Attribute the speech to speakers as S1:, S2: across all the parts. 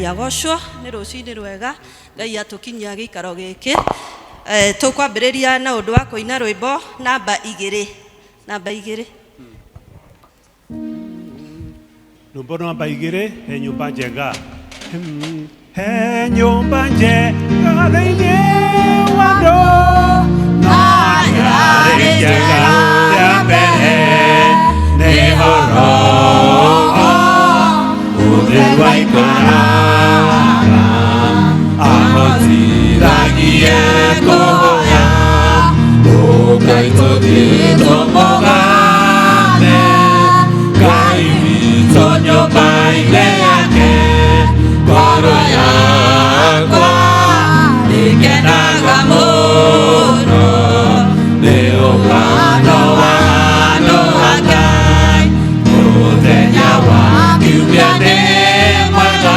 S1: Agocwo nä rå cinä rwega Ngai atukinyia gĩikaro gĩkĩ tũkwambĩrĩria na ũndũ wa kũina rwĩmbo namba 2
S2: rwĩmbo namba 2 he nyũmba njega he nyũmba njega thĩinĩ wa andũ na yarĩ njega ya mbere nĩ horo ũtheru wa ikara Ahotiragie kuhoya Ngai tũthiĩ tũmũgathe Ngai witũ nyũmba-inĩ yake ngoro yakwa ĩkenaga mũno nĩ ũngano wa andũ a Ngai mũthenya wa kiumia nĩ mwega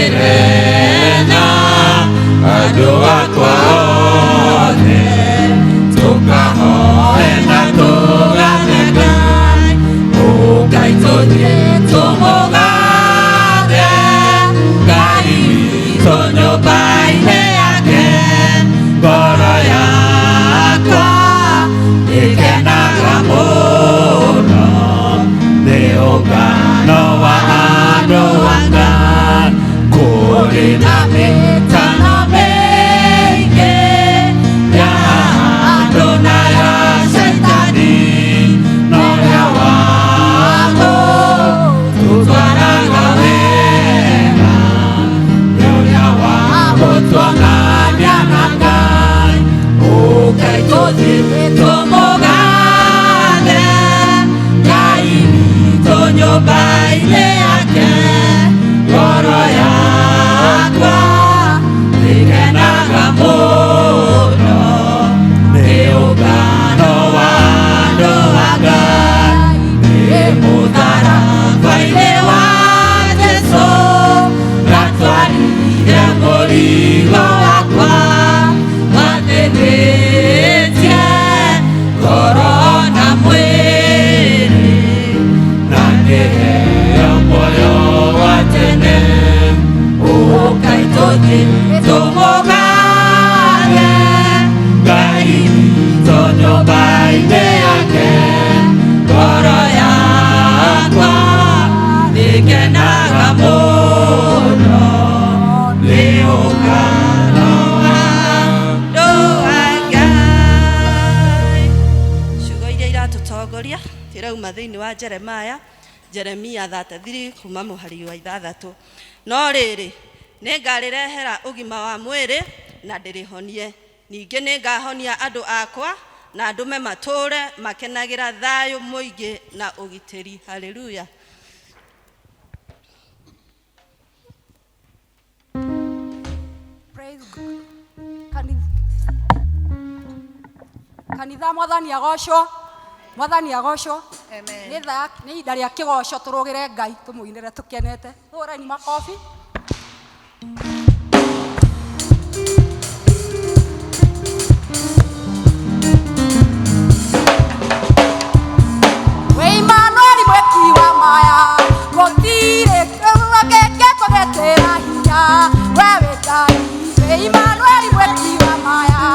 S2: Jokerena andũ akwa othe tũkahoe na tũgathe Ngai Ngai tũthiĩ tũmũgathe Ngai witũ nyũmba-inĩ yake ngoro yakwa ĩkenaga mũno nĩ ũngano wa andũ a Ngai kũrĩ na mĩtano mĩingĩ ya andũ na ya Shaitani no ũrĩa wao tũtwaraga wega nĩ ũrĩa wa gũtuonania na Ngai Ngai tũthiĩ tũmũgathe Ngai witũ nyũmba-inĩ yake ngoro yakwa ĩkenaga mũno nĩ ũngano wa andũ a Ngai nĩ mũtharaba-inĩ wa Jesũ gatwarire mũrigo wakwa wathĩnĩtie ngoro na mwĩrĩ na ngĩheo muoyo wa tene Ngai tũthiĩ tũmũgathe Ngai witũ nyũmba-inĩ yake ngoro yakwa ĩkenaga mũno nĩ ũngano wa andũ a Ngai ciugo iria iratũtongoria irauma thĩinĩ wa Jeremia 33 kuma mũhari wa 6 no rĩrĩ nĩngarĩrehera ũgima wa mwĩrĩ na ndĩrĩhonie ningĩ nĩngahonia andũ akwa na ndũme matũre makenagĩra thayũ mũingĩ na ũgitĩri haleluya
S3: Praise God. Kanitha mwathani agocwo amen nĩ ihinda rĩa kĩgoco tũrũgĩre Ngai tũmũinĩre tũkenete tũreni makobi Emmanuel mweki wa maya gũtirĩ kĩũga kĩngĩ kũgetĩra hinya wewe Ngai Emmanuel mweki wa maya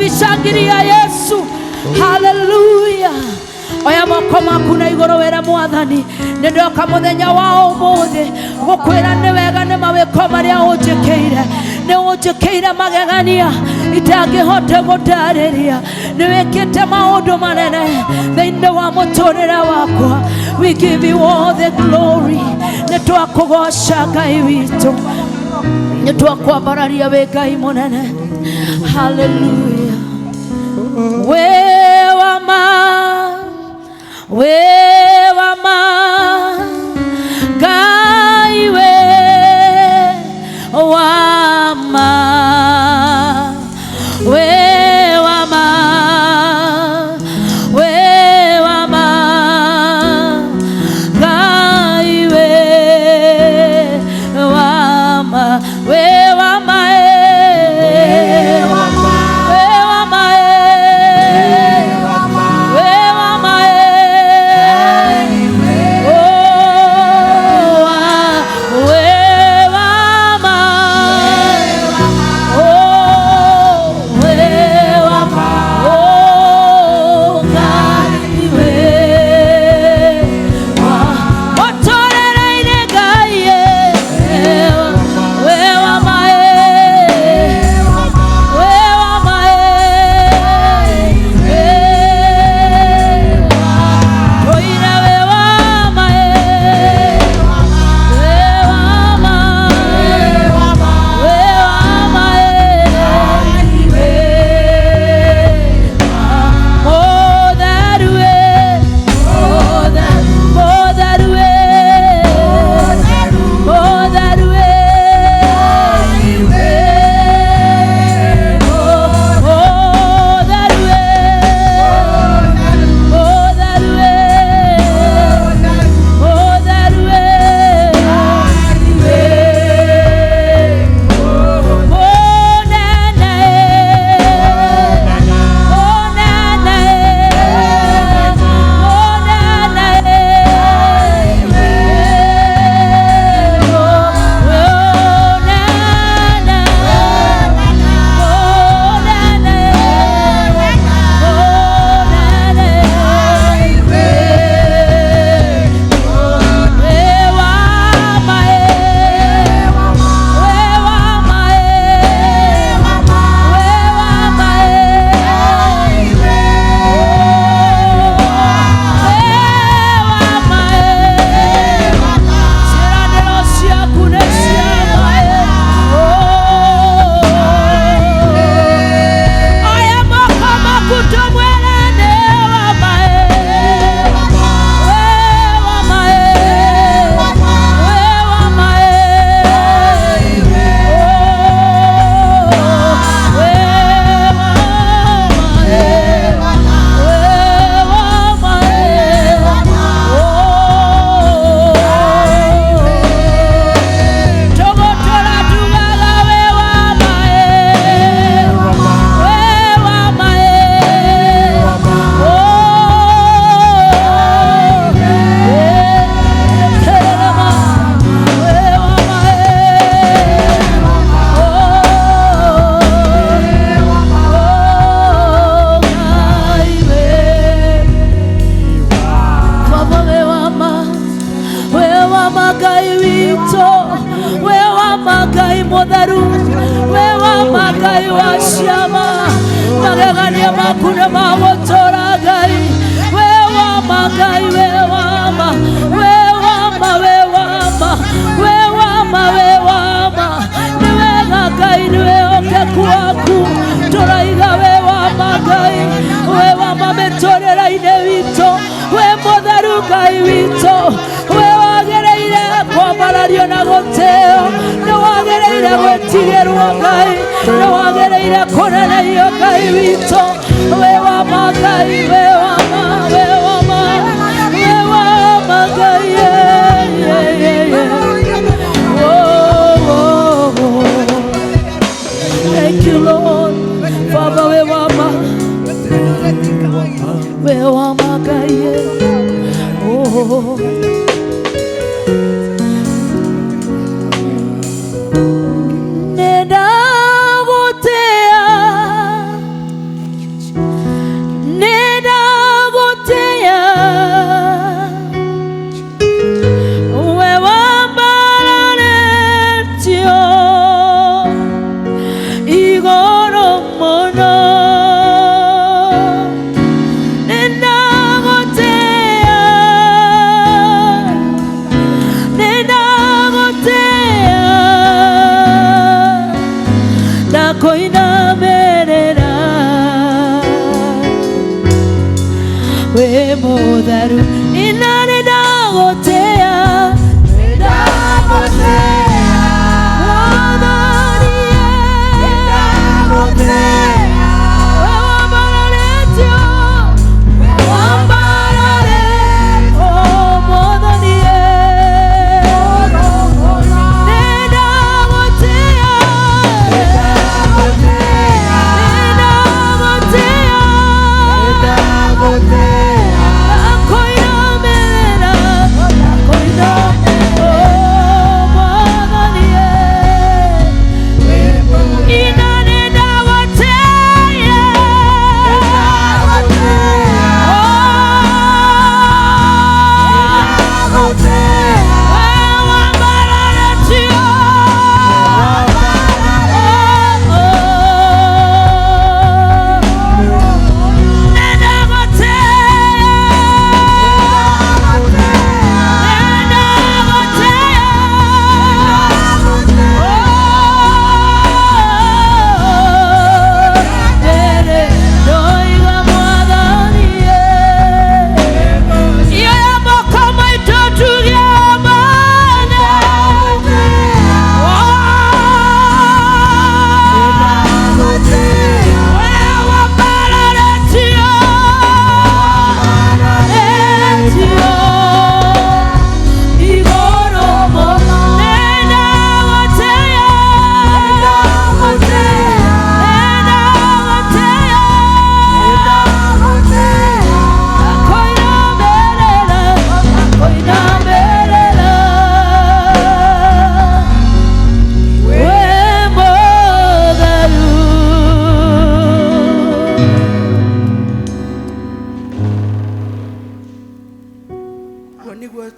S4: Shangilia Yesu. Hallelujah. Oya moko makuna igoro wera mwathani nindoka muthenya wa umuthi gukwira ni wega ni mawiko maria unjikeire ni unjikeire magegania itangihote gutariria ni wikite maundu manene thiini wa muturire wakwa. We give you all the glory. Ni twakugoca Ngai witu, ni twakwambararia wi Ngai munene. Hallelujah. Wewama Ngai wewama Ngai wewama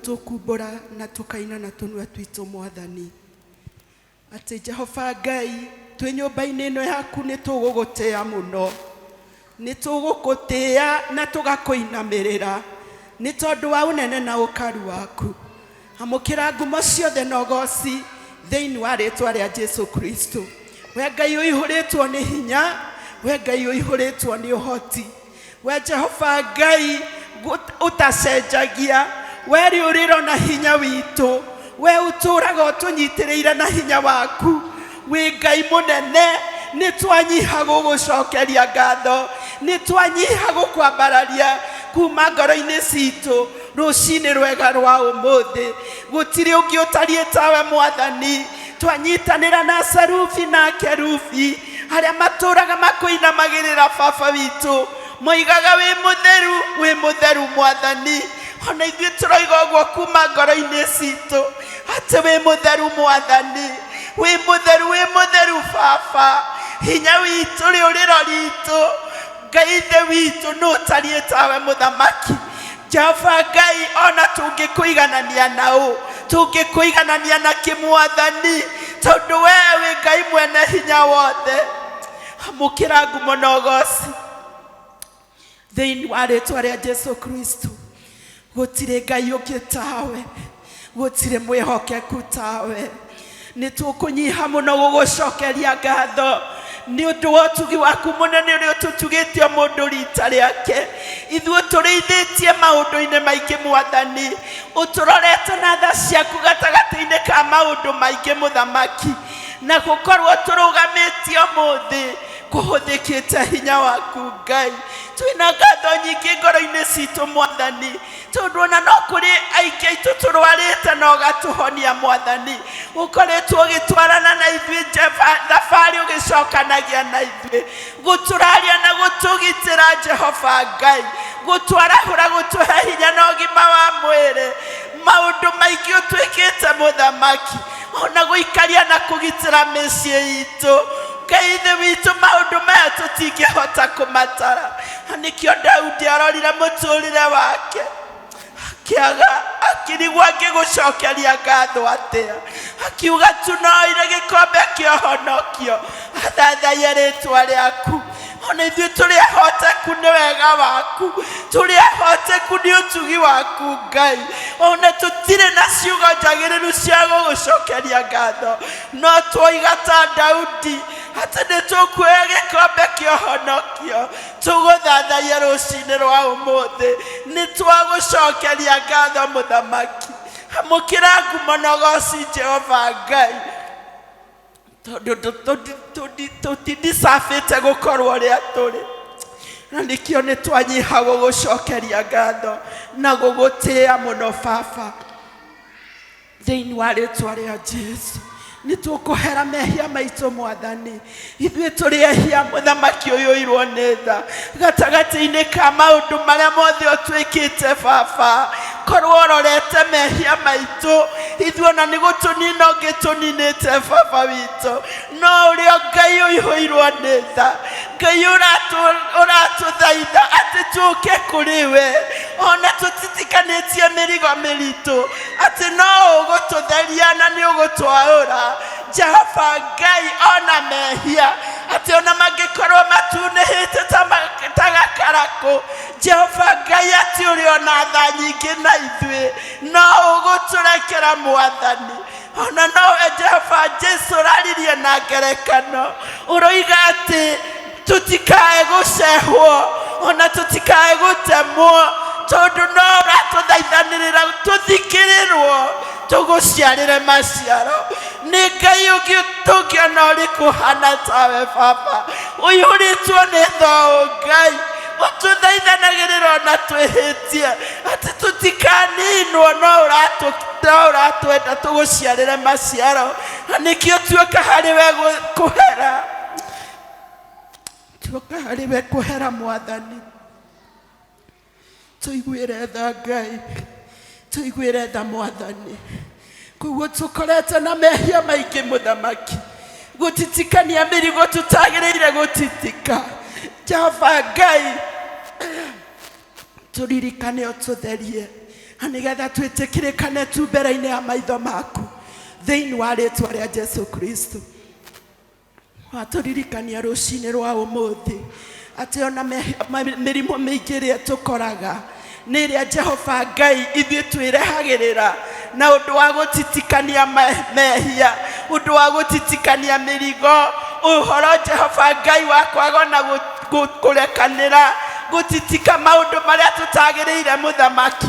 S5: tukubora na tukaina na tunua twito mwathani ati Jehova Ngai twi nyumba-ini ino yaku ni tugugutia muno ni tugugutia na tugakuinamirira ni tondu wa unene na ukaru waku amukira ngumo ciothe na ugoci thiini wa ritwa ria Jesu Kristo we Ngai uihuritwo ni hinya we Ngai uihuritwo ni uhoti we Jehova Ngai utacenjagia, we riuriro na hinya witu, we uturaga utunyitirire na hinya waku, we Ngai munene, ni twanyiha gugucokeria ngatho, ni twanyiha gukwambararia kuma ngoro-ini citu rucini rwega rwa umuthi. Gutiri ungi utariĩ tawe Mwathani, twanyitanĩra na serufi na kerubi aria matũraga makuinamagĩrĩra baba witu, moigaga wi mutheru Mwathani. Ona ithuĩ tũroiga ũguo kuma ngoro-ini citu atĩ wi mutheru Mwathani, wi mutheru baba. Hinya witu riuriro ritu, Ngai ithe witu nũtariĩ tawe mũthamaki. Jehova Ngai, ona tũngĩkũiganania naũ, tũngĩkũiganania na kĩmwathani, tondũ we wĩ Ngai mwene hinya wothe. Amũkĩra ngumo na ũgooci thĩinĩ wa rĩĩtwa rĩa Jesu Kristo. Gũtirĩ Ngai ũngĩ tawe, gũtirĩ mwĩhokeku tawe. Nĩ tũkũnyiha mũno gũgũcokeria ngatho nĩ ũndũ wa ũtugi waku mũnene ũrĩa ũtũtugĩtie mũndũ rita rĩake. Ithuĩ tũrĩithĩtie maũndũ-inĩ maingĩ Mwathani, ũtũrorete na tha ciaku gatagatĩ-inĩ ka maũndũ maingĩ mũthamaki, na gũkorwo tũrũgamĩtie ũmũthĩ kũhũthĩkĩte hinya waku Ngai. Twĩna ngatho nyingĩ ngoro-inĩ citũ Mwathani, tondũ ona no kũrĩ aingĩ aitũ tũrwarĩte na ũgatũhonia Mwathani. Ũkoretwo ũgĩtwarana na ithuĩ thabarĩ ũgĩcokanagia na ithuĩ, gũtũraria na gũtũgitĩra Jehova Ngai, gũtwarahũra gũtũhe hinya na ũgima wa mwĩrĩ. Maũndũ maingĩ ũtwĩkĩte mũthamaki, ona gũikaria na kũgitĩra mĩciĩ itũ. Ngai ithe witũ maũndũ maya tũtingĩhota kũmatara. Nĩkĩo Daudi arorire mũtũrĩre wake akĩaga, akĩrigwo angĩgũcokeria ngatho atĩa, akiuga tu noire gĩkombe kĩa ũhonokio, athathaie rĩĩtwa rĩaku. Ona ithuĩ tũrĩ ahoteku nĩ wega waku, tũrĩ ahoteku nĩ ũtugi waku Ngai. Ona tũtirĩ na ciugo njagĩrĩru cia gũgũcokeria ngatho, no twoiga ta Daudi atĩ nĩ tũkuoya gĩkombe kĩa ũhonokio tũgũthathaie rũcinĩ rwa ũmũthĩ. Nĩ twagũcokeria ngatho mũthamaki. Amũkĩra ngumo na ũgooci Jehova Ngai, tũtidisafĩte gũkorwo ũrĩa tũrĩ, na nĩkĩo nĩ twanyiha gũgũcokeria ngatho na gũgũtĩĩa mũno baba thĩinĩ wa rĩĩtwa rĩa Jesu. Nĩ tũkũhera mehia maitũ Mwathani. Ithuĩ tũrĩ ehia mũthamaki ũyũ ũirwo nĩ tha gatagatĩ-inĩ ka maũndũ marĩa mothe ũtwĩkĩte baba. Korwo ũrorete mehia maitũ, ithuĩ ona nĩ gũtũnina ũngĩtũninĩte baba witũ, no ũrĩa Ngai ũihũirwo nĩ tha, Ngai ũratũthaitha atĩ tũũke kũrĩ we, ona tũtitikanĩtie mĩrigo mĩritũ, atĩ no ũgũtũtheria na nĩ ũgũtwaũra. Jehova Ngai, ona mehia atĩ ona mangĩkorwo matunĩhĩte ta gakarakũ, Jehova Ngai atĩ ũrĩ ona tha nyingĩ na ithuĩ, no ũgũtũrekera Mwathani. Ona nowe Jehova Jesu ũraririe na ngerekano, ũroiga atĩ tũtikae gũcehwo, ona tũtikae gũtemwo, tondũ no ũratũthaithanĩrĩra tũthikĩrĩrwo, tũgũciarĩre maciaro. Nĩ Ngai ũngĩ tũngĩona ũrĩkũ hana tawe baba, ũihũrĩtwo nĩ thayũ Ngai, ũtũthaithanagĩrĩra ona twĩhĩtie atĩ tũtikaninwo, no ũratwenda tũgũciarĩre maciaro. Na nĩkĩo tuoka harĩ we kũhera, tuoka harĩ we kũhera Mwathani. Tũiguĩre tha Ngai, tũiguĩre tha Mwathani. Koguo tũkorete na mehia maingĩ mũthamaki, gũtitikania mĩrigo tũtagĩrĩire gũtitika. Jehova Ngai, tũririkane ũtũtherie, na nĩgetha twĩtĩkĩrĩkane tu mbere-inĩ ya maitho maku thĩinĩ wa rĩĩtwa rĩa Jesu Kristo. Watũririkania rũcinĩ rwa ũmũthĩ atĩ ona mĩrimũ mĩingĩ ĩrĩa tũkoraga nĩ ĩrĩa Jehova Ngai ithuĩ twĩrehagĩrĩra na ũndũ wa gũtitikania mehia, ũndũ wa gũtitikania mĩrigo, ũhoro Jehova Ngai wa kwaga na kũrekanĩra gutitika maundu maria tutagiriire muthamaki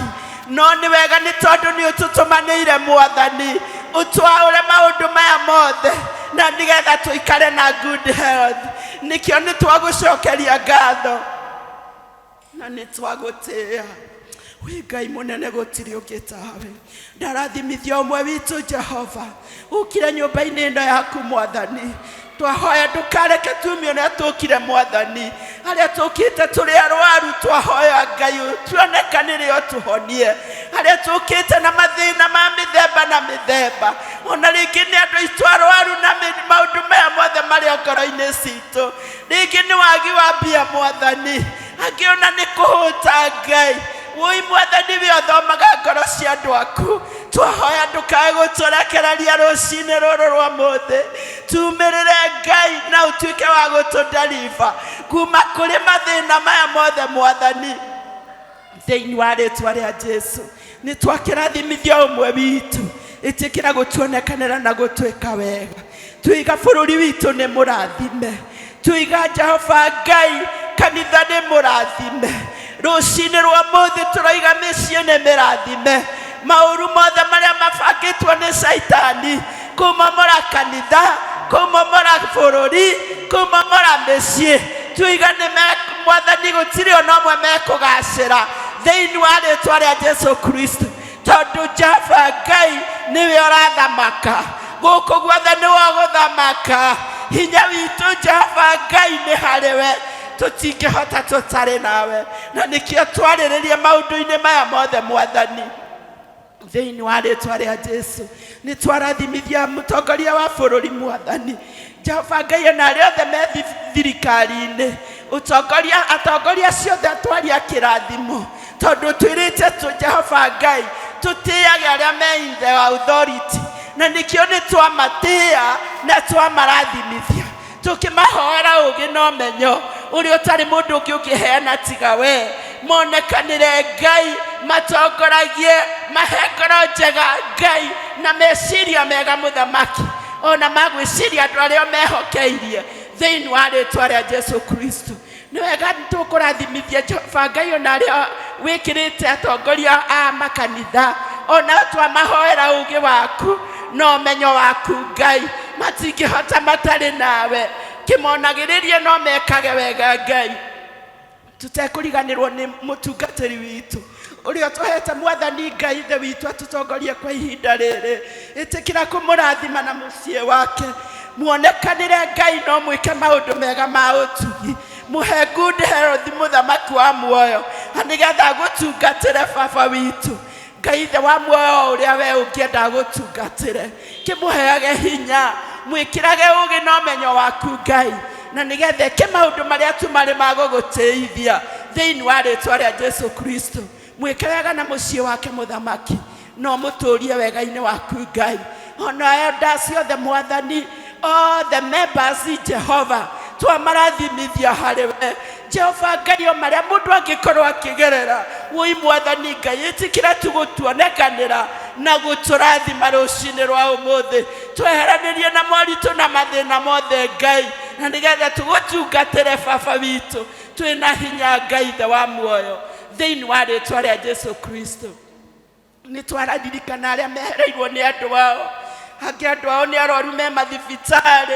S5: no ni wega ni tondu ni ututumanire mwathani utwaure maundu maya mothe na nigetha tuikare na good health nikio ni twagucokeria ngatho na ni twagutia we Ngai munene gutiri ungitawe ndarathimithia umwe witu Jehova ukire nyumba-ini ino yaku mwathani twahoya ndukareke tumio na tukire mwathani aria tukite turi arwaru twahoya Ngai tuonekane rio tuhonie aria tukite na mathina ma mithemba na mithemba ona ringi ni andu itu arwaru na maundu maya mothe mari ngoro-ini citu ringi ni wagi wa mbia mwathani angiona ni kuhuta Ngai woi mwathani we othomaga ngoro cia andu aku twahoya ndukae guturekereria rucini ruru rwa mothe tumirire Ngai na utuike wa gutudeliver kuma kuri mathina maya mothe mwathani thiini wa ritwa ria Jesu ni twakirathimithia umwe witu itikira gutuonekanira na gutuika wega tuiga bururi witu ni murathime tuiga Jehova Ngai kanitha ni murathime rucini rwa mothe turaiga micie ni mirathime mauru mothe maria mabangitwo ni Saitani kumomora kanitha kumomora bururi kumomora micie tuiga ni mwathani gutiri ona mwe mekugacira thiini wa ritwa ria Jesu Kristo tondu Jehova Ngai niwe urathamaka guku guothe ni wa guthamaka hinya witu Jehova Ngai ni hariwe tutingihota tutari nawe na nikio twariririe maundu-ini maya mothe mwathani thiini wa ritwa ria Jesu ni twarathimithia mutongoria wa bururi mwathani Jehova Ngai na aria othe me thirikari-ini atongoria ciothe atwaria kirathimo tondu twirite tu Jehova Ngai tutiage aria me in the authority na nikio ni twamatia na twamarathimithia tukimahoera ugi no menyo uri utari mundu ungi ungiheana tiga we monekanire Ngai matongoragie mahengoro njega Ngai na meciria mega muthamaki ona magwiciria andu aria mehokeirie thiini wa ritwa ria Jesu Kristo ni wega tukurathimithia Jehova Ngai ona aria wikirite atongoria a makanitha ona twamahoera ugi waku no menyo waku Ngai matingihota matari nawe kimonagiririe no mekage wega Ngai tutekuriganirwo ni mutungatiri witu uria tuhete mwathani Ngai the witu atutongorie kwa ihinda riri itikira kumurathima na mucie wake muonekanire Ngai no mwike maundu mega ma utugi muhe good health muthamaki wa muoyo anigetha gutungatire baba witu Ngai the wa muoyo uria we ungienda gutungatire kimuheage hinya mwikirage ugi no menyo waku Ngai na nigethe ke maundu maria tumari magugutithia thiini wa ritwa ria Jesu Kristo mwikirega na mucie wake muthamaki no muturie wega-ini waku Ngai ona elders othe mwathani all the members Jehovah twamarathimithia hariwe Jehova Ngai o maria mundu angikorwo akigerera woi mwathani Ngai itikira tugutuonekanira na guturathima rucini rwa umuthi tweheranirie na moritu na mathina mothe Ngai na nigetha tugutungatire baba witu twina hinya Ngai the wa muoyo thiini wa ritwa ria Jesu Kristo ni twaradirikana aria mehereirwo ni andu wao angi andu ao ni arwaru me mathibitari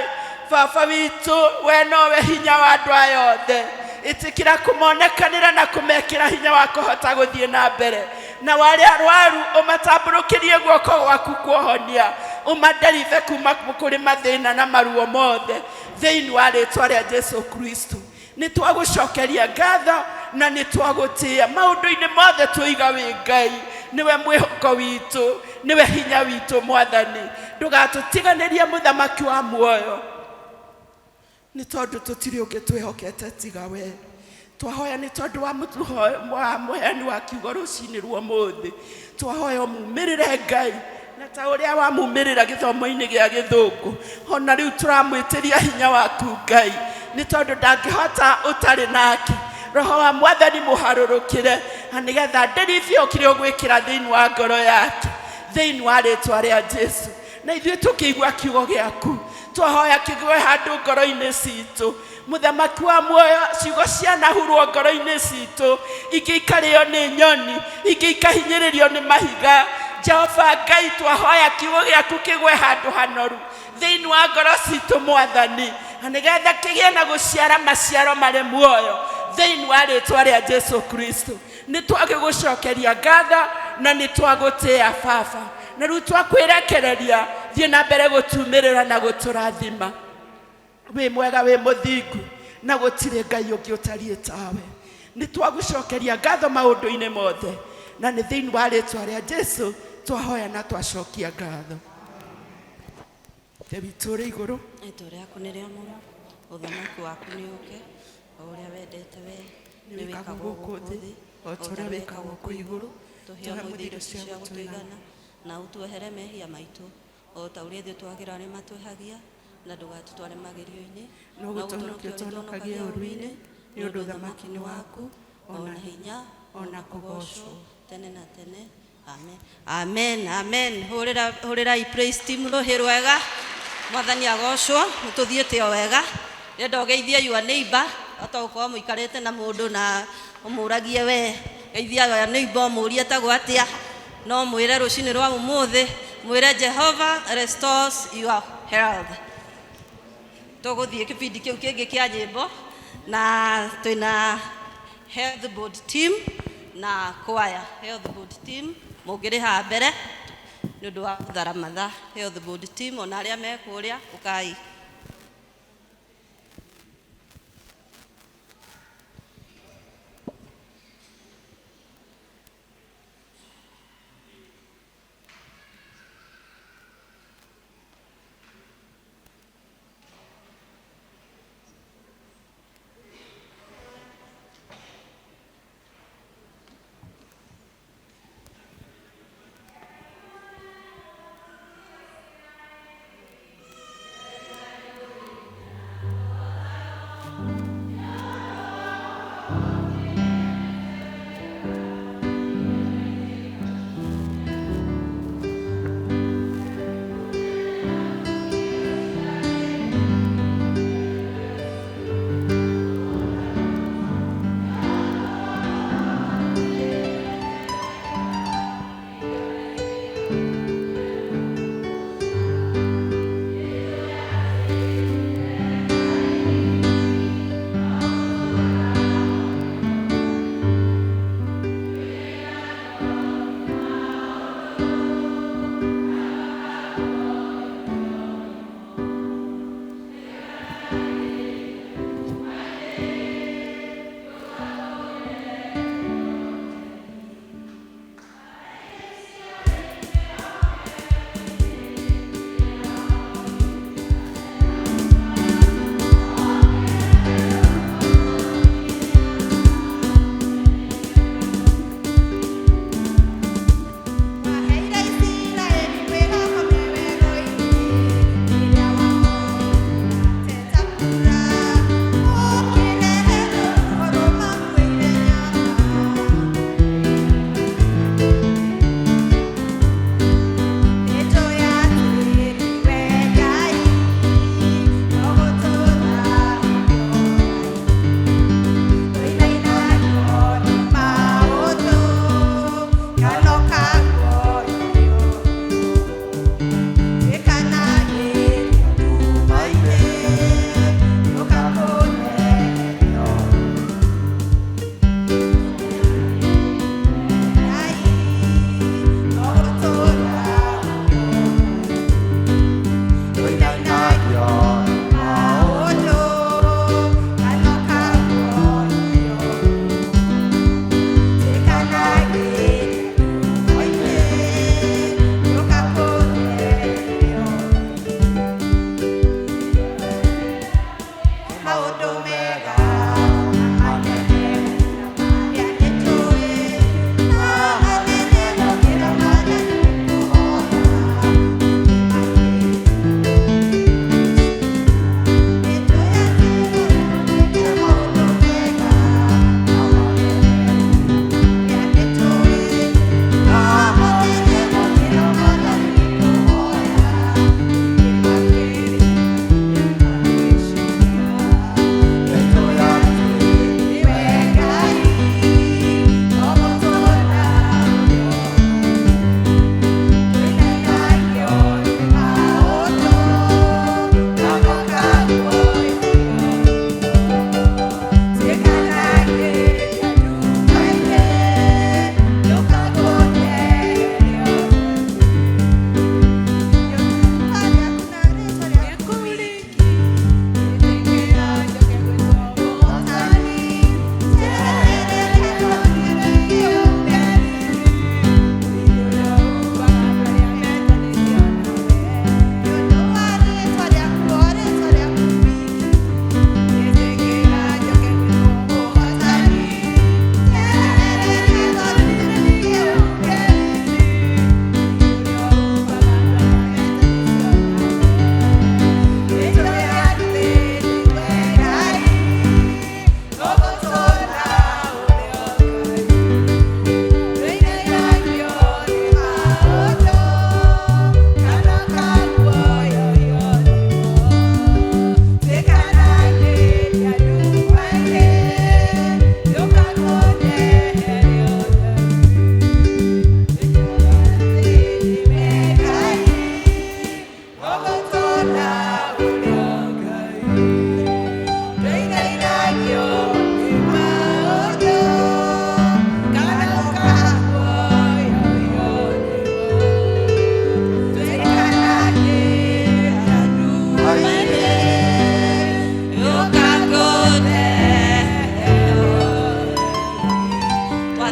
S5: baba witu we nowe hinya wa andu aya othe itikira kumonekanira na kumekira hinya wa kuhota guthie na mbere na wale arwaru umatamburukirie guoko gwaku kuohonia umaderive kuma kuri mathina na maruo mothe thiini wa ritwa ria Jesu Kristo ni twagucokeria ngatho na ni twagutia maundu-ini mothe tuiga wi Ngai niwe mwihoko witu niwe hinya witu mwathani ndugatutiganirie muthamaki wa muoyo ni tondu tutiri ungi twihokete tiga we twahoya ni tondu wa muheani wa kiugo rucini rwa muthi twahoya mumirire Ngai na ta uria wa mumirira githomo-ini gia githungu ona riu turamwitiria hinya waku Ngai ni tondu ndangihota utari nake roho wa mwathani muharurukire anigetha nderithio kire ogwikira thiini wa ngoro yake thiini wa ritwa ria Jesu na ithuĩ tukĩigua kiugo gĩaku twahoya kĩgwe handu ngoro-inĩ citũ Muthamaki wa muoyo, ciugo cianahurwo ngoro-inĩ citũ, ingĩ ikarĩo nĩ nyoni, ingĩ ikahinyĩrĩrio nĩ mahiga. Jehova Ngai, twahoya kiugo gĩaku kĩgwe handũ hanoru thĩinĩ wa ngoro citũ Mwathani, na nĩgetha kĩgĩe na gũciara maciaro marĩ muoyo thĩinĩ wa rĩĩtwa rĩa Jesu Kristo. Nĩ twagĩgũcokeria ngatho na nĩ twagũtĩĩa Baba, na rĩu twakwĩrekereria thiĩ na mbere gũtumĩrĩra na gũtũrathima. Wĩ mwega, wĩ mũthingu, na gũtirĩ Ngai ũngĩ ũtariĩ tawe. Nĩ twagũcokeria ngatho maũndũ-inĩ mothe, na nĩ thĩinĩ wa rĩĩtwa rĩa Jesu twahoya na twacokia ngatho. Ithe witũ ũrĩ igũrũ,
S2: rĩĩtwa rĩaku nĩ rĩamũrwo, ũthamaki waku nĩ ũke, o ũrĩa wendete wee nĩ wĩkagwo gũkũ thĩ o ta ũrĩa wĩkagwo kũu igũrũ. Tũhe ũmũthĩ irio cia gũtũigana, na ũtuohere mehia maitũ o ta ũrĩa ithuĩ twagĩra arĩa matwĩhagia, na ndũgatũtware magerio-inĩ,
S5: no gũtũhonokia ũtũhonokagie ũũru-inĩ, nĩ ũndũ ũthamaki nĩ waku,
S2: ona hinya,
S5: ona kũgocwo
S2: tene na tene. Amen. Amen. Amen. Hũrĩrai praise team rũhĩ rwega. Mwathani agocwo. Nĩ tũthiĩte o wega. Rĩenda ũgeithie your neighbor, otogukorwo mũikarĩte na mũndũ na ũmũragie we. Geithia your neighbor, mũũrie etagwo atĩa, no mwĩre rũcinĩ rwa ũmũthĩ, mwĩre Jehovah restores your health. Tũgũthiĩ kĩbindi kĩu kĩngĩ kĩa nyĩmbo, na twĩna health board team na choir. Health board team mũngĩrĩ haha mbere nĩ ũndũ wa gũthara mathaa. Health board team ona arĩa me kũrĩa ũkai.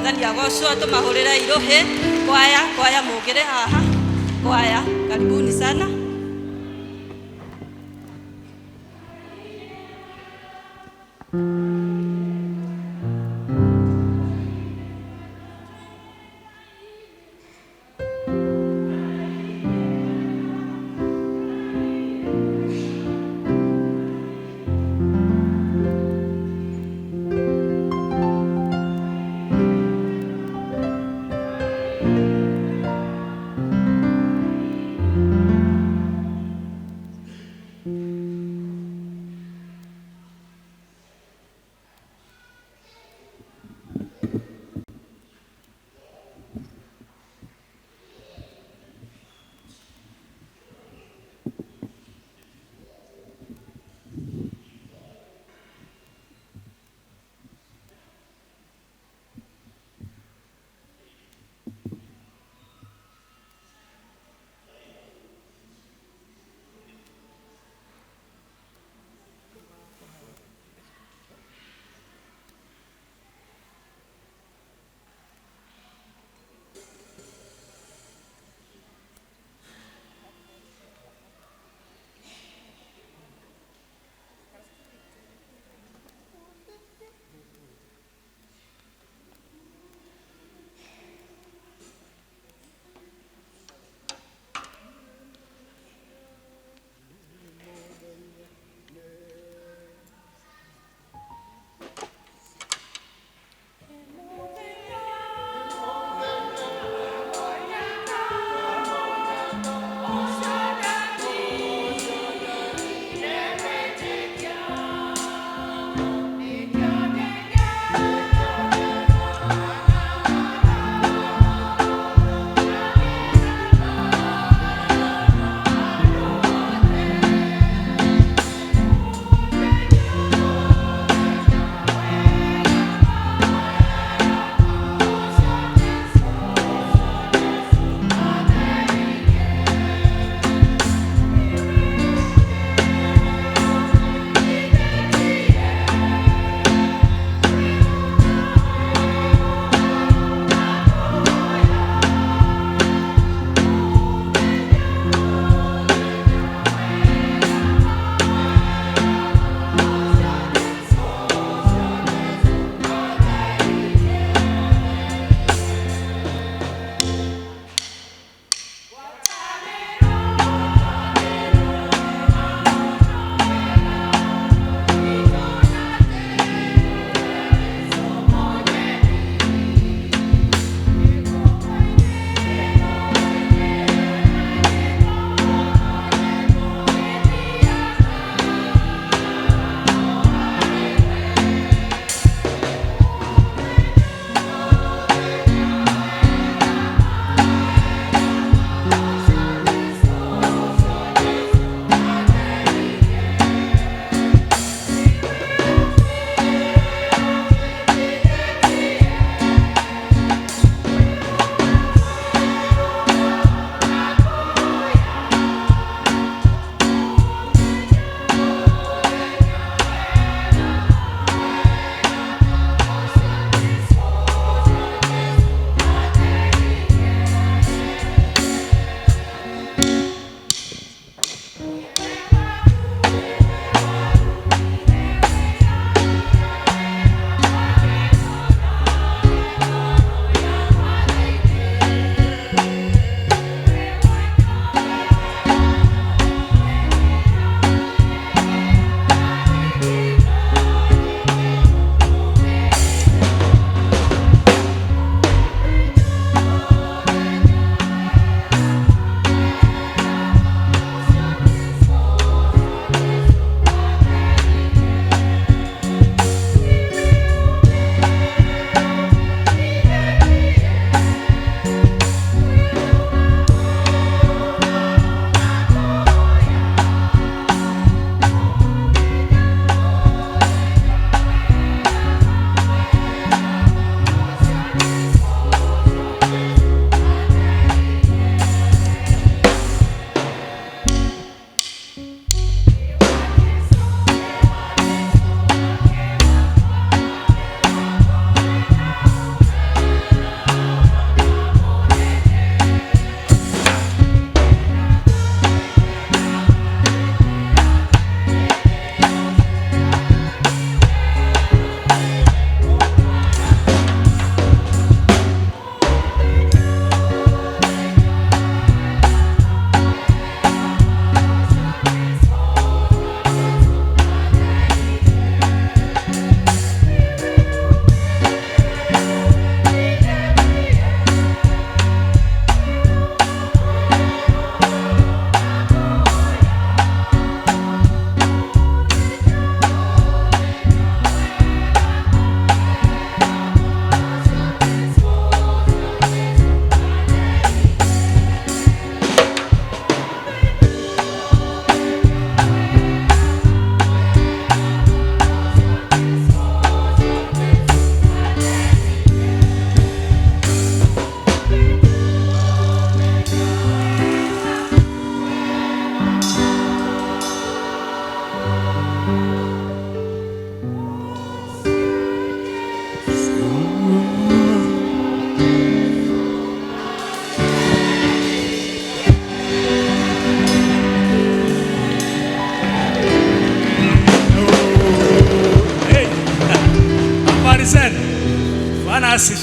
S2: mwathani agocwo tumahurire iruhi kwaya mugire haha kwaya karibuni sana.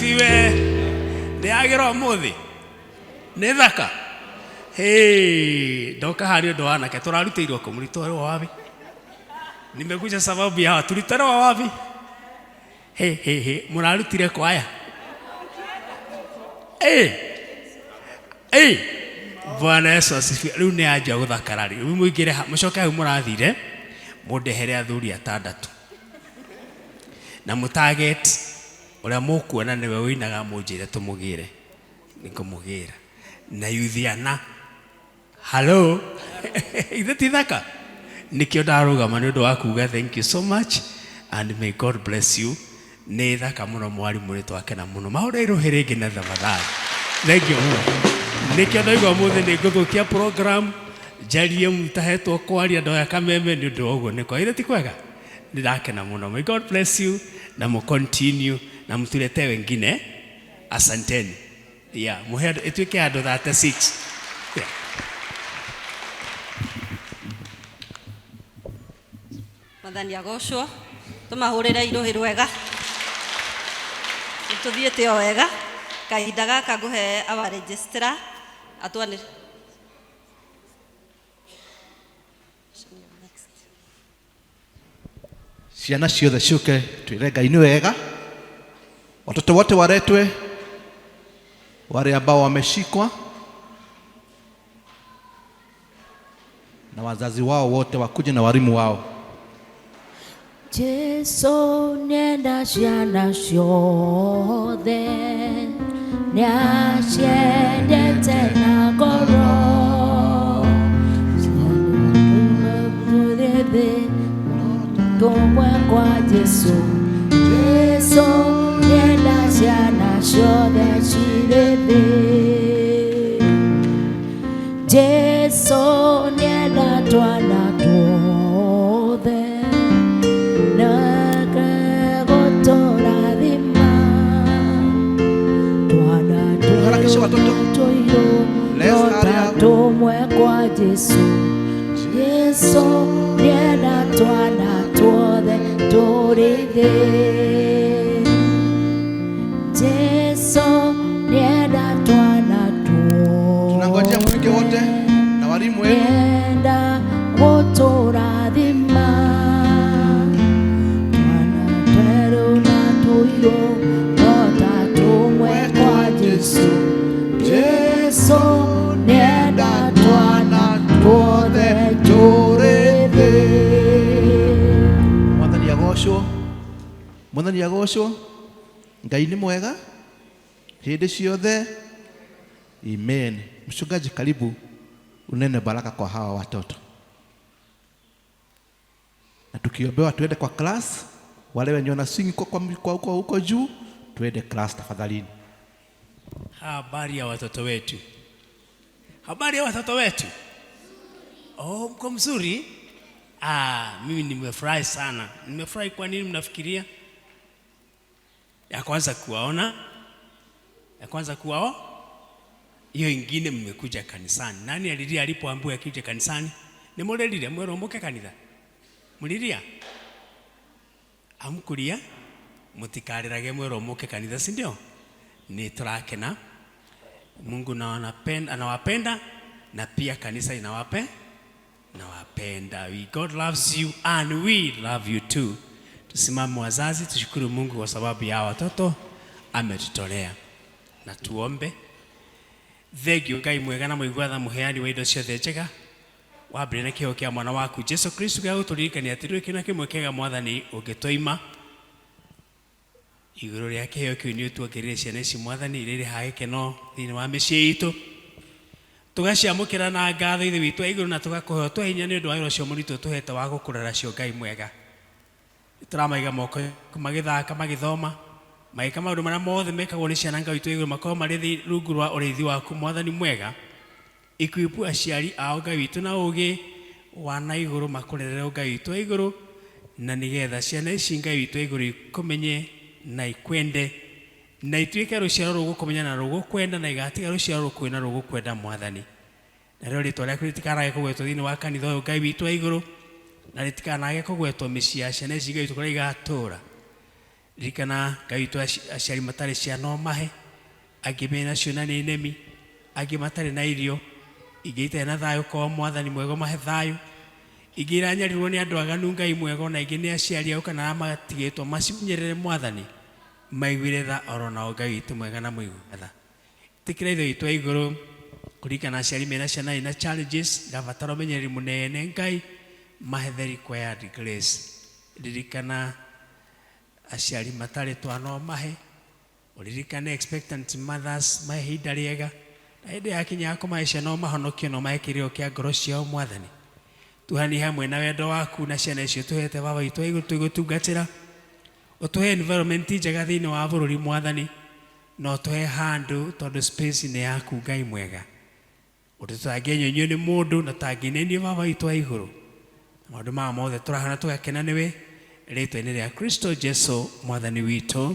S6: asifiwe. Ndiagero muthi. Nĩ thaka. Hey, ndoka harĩ ũndũ wa nake tũrarutĩirwo kũ mũritũ wa wapi? Nimekuja sababu ya tulitana wa wapi? Hey, mũrarutire kwaya. Bwana Yesu asifiwe. Rĩu nĩ anja gũthakara rĩ. Rĩu mũingĩre mũcoke hau mũrathire mũndehere athuri atandatu. Na mũtarget ũrĩa mũkuona nĩwe wĩinaga mũnjĩre tũmũgĩre. Nĩngũmũgĩra. Na yuthiana. Hello. Ithe ti thaka. Nikio ndarũgama nĩ ũndũ wa kuuga thank you so much and may God bless you. Nĩ thaka mũno mwarimũ nĩ twakena mũno. Maũndũ irũhĩ rĩngĩ na thabatharĩ. Thank you. Nikio ndaigua mũthĩ nĩ ngũthũkia program. Njarie mtahetwo kwaria ndoya kameme nĩ ũndũ wa ũguo nĩ kwa. Ithe ti kwega. Ndakena mũno. May God bless you na mu continue na mtulete wengine. Asanteni. Yeah, muhedo etuike ando 36. Yeah.
S2: Mathani agocwo tumahurire iruhi rwega tuthiete o wega kahinda gaka nguhe our registrar atwanire
S7: ciana ciothe ciuke twire Ngai ni wega. Watoto wote waretwe, wale ambao wameshikwa na wazazi wao wote wakuje na walimu wao.
S4: Jesu nenda ciana ciothe nĩaciendete na ngoro tumwe kwa Jesu. Jesu nenda ciana ciothe cirĩ thĩ. Jesu nenda twana tuothe na gũtũrathima. Twana tuothe tumwe kwa Jesu. Jesu nenda twana tuothe tũrĩ thĩ. Jesu nenda twana tuothe.
S7: Tunangojea mfike wote na walimu wenu.
S4: Nenda gũtũrathima. Twana tweru na tũirũ twota tumwe kwa Jesu. Jesu nenda twana tuothe tũrĩ thĩ.
S7: Mwathani agocwo. Ngai ni mwega hĩndĩ ciothe. Amen. Mchungaji, karibu unene baraka kwa hawa watoto. Na tukiombewa tuende kwa class. Wale wenye wana swing kwa huko juu tuende class tafadhalini.
S6: Habari ya watoto wetu. Habari ya watoto wetu. Oh, mko mzuri? Mimi nimefurahi sana. Nimefurahi kwa nini mnafikiria? Ya kwanza kuwaona. Hiyo ingine mmekuja kanisani. Nani alilia alipoambiwa akije kanisani? Ni mulelile mweromoke kanitha. Mulilia? Amkulia? Mutikarerage mweromoke kanitha, si ndio? Ni turakena. Mungu anawapenda na pia kanisa nawapenda. God loves you and we love you too. Tusimame wazazi, tushukuru Mungu kwa sababu ya watoto ametutolea. Na tuombe. Thegio Ngai mwega na mũigua muheani wa indo ciothe njega. Wambere na kĩheo kĩa mwana waku Jesu Kristo gĩa gũtũririkania atĩ rĩu kĩna kĩmwe kĩega Mwathani ũngĩtũima. Igũrũ rĩa kĩheo kĩu nĩ ũtuongerere ciana ici Mwathani irĩ ha gĩkeno thĩinĩ wa mĩciĩ itũ. Tugaciamũkĩra na ngatho ithe witũ wa igũrũ na tũgakũhoya tũhinya nĩ ũndũ wa wĩra ũcio mũritũ tũhete wa gũkũrera cio Ngai mwega. Tũramaiga moko magĩthaka magĩthoma magĩka maũndũ marĩa mothe mekagwo nĩ ciana Ngai witũ igũrũ makorwo marĩ rungu rwa ũrĩithi waku Mwathani mwega. Ikuipu aciari ao Ngai witũ na ũgĩ wa na igũrũ makũrerere Ngai witũ wa igũrũ na nĩgetha ciana ici Ngai witũ wa igũrũ ikũmenye na ikwende na ituĩke rũciaro rũgũkũmenya na rũgũkwenda na igatiga rũciaro rũkwĩna rũgũkwenda Mwathani. Na rĩo rĩtwa rĩaku rĩtikanage kũgwetwo thĩinĩ wa kanitha ũyũ Ngai witũ wa igũrũ na rĩtikanage kũgwetwo mĩciĩ ya ciana ici Ngai witũ kũrĩa igatũũra. Rikana Ngai witũ aciari matarĩ ciana o mahe, angĩ mena cio na nĩ nemi, angĩ matarĩ na irio, ingĩ itarĩ na thayũ kwa Mwathani mwega mahe thayũ, ingĩ iranyarirwo nĩ andũ aganu Ngai mwega, na ingĩ nĩ aciari ao kana matigĩtwo macimenyerere Mwathani maiguire tha oro nao Ngai witũ mwega na mũigua tha. Tĩkĩra ithe witũ wa igũrũ kũririkana aciari mena ciana ina challenges irabatara ũmenyereri mũnene Ngai mahe the required grace. Ririkana aciari matarĩ twana o mahe, uririkane expectant mothers mahe ihinda rĩega, na hĩndĩ yakinya ya kũmahe ciana o mahonokio no mahe kĩrĩro kĩa ngoro ciao Mwathani. Tuhani hamwe na wendo waku na ciana icio tuhete Baba witũ wa igũrũ tũgũtungatĩra, ũtũhe environment njega thĩinĩ wa bũrũri Mwathani, na ũtũhe handũ tondũ space nĩ yaku Ngai mwega, ũndũ tũtangĩenyonio nĩ mũndũ na tangĩinenio Baba witũ wa igũrũ. Maũndũ maya mothe tũrahana tũgakena nĩwe rĩtwa-inĩ rĩa Kristo Jesu Mwathani witũ.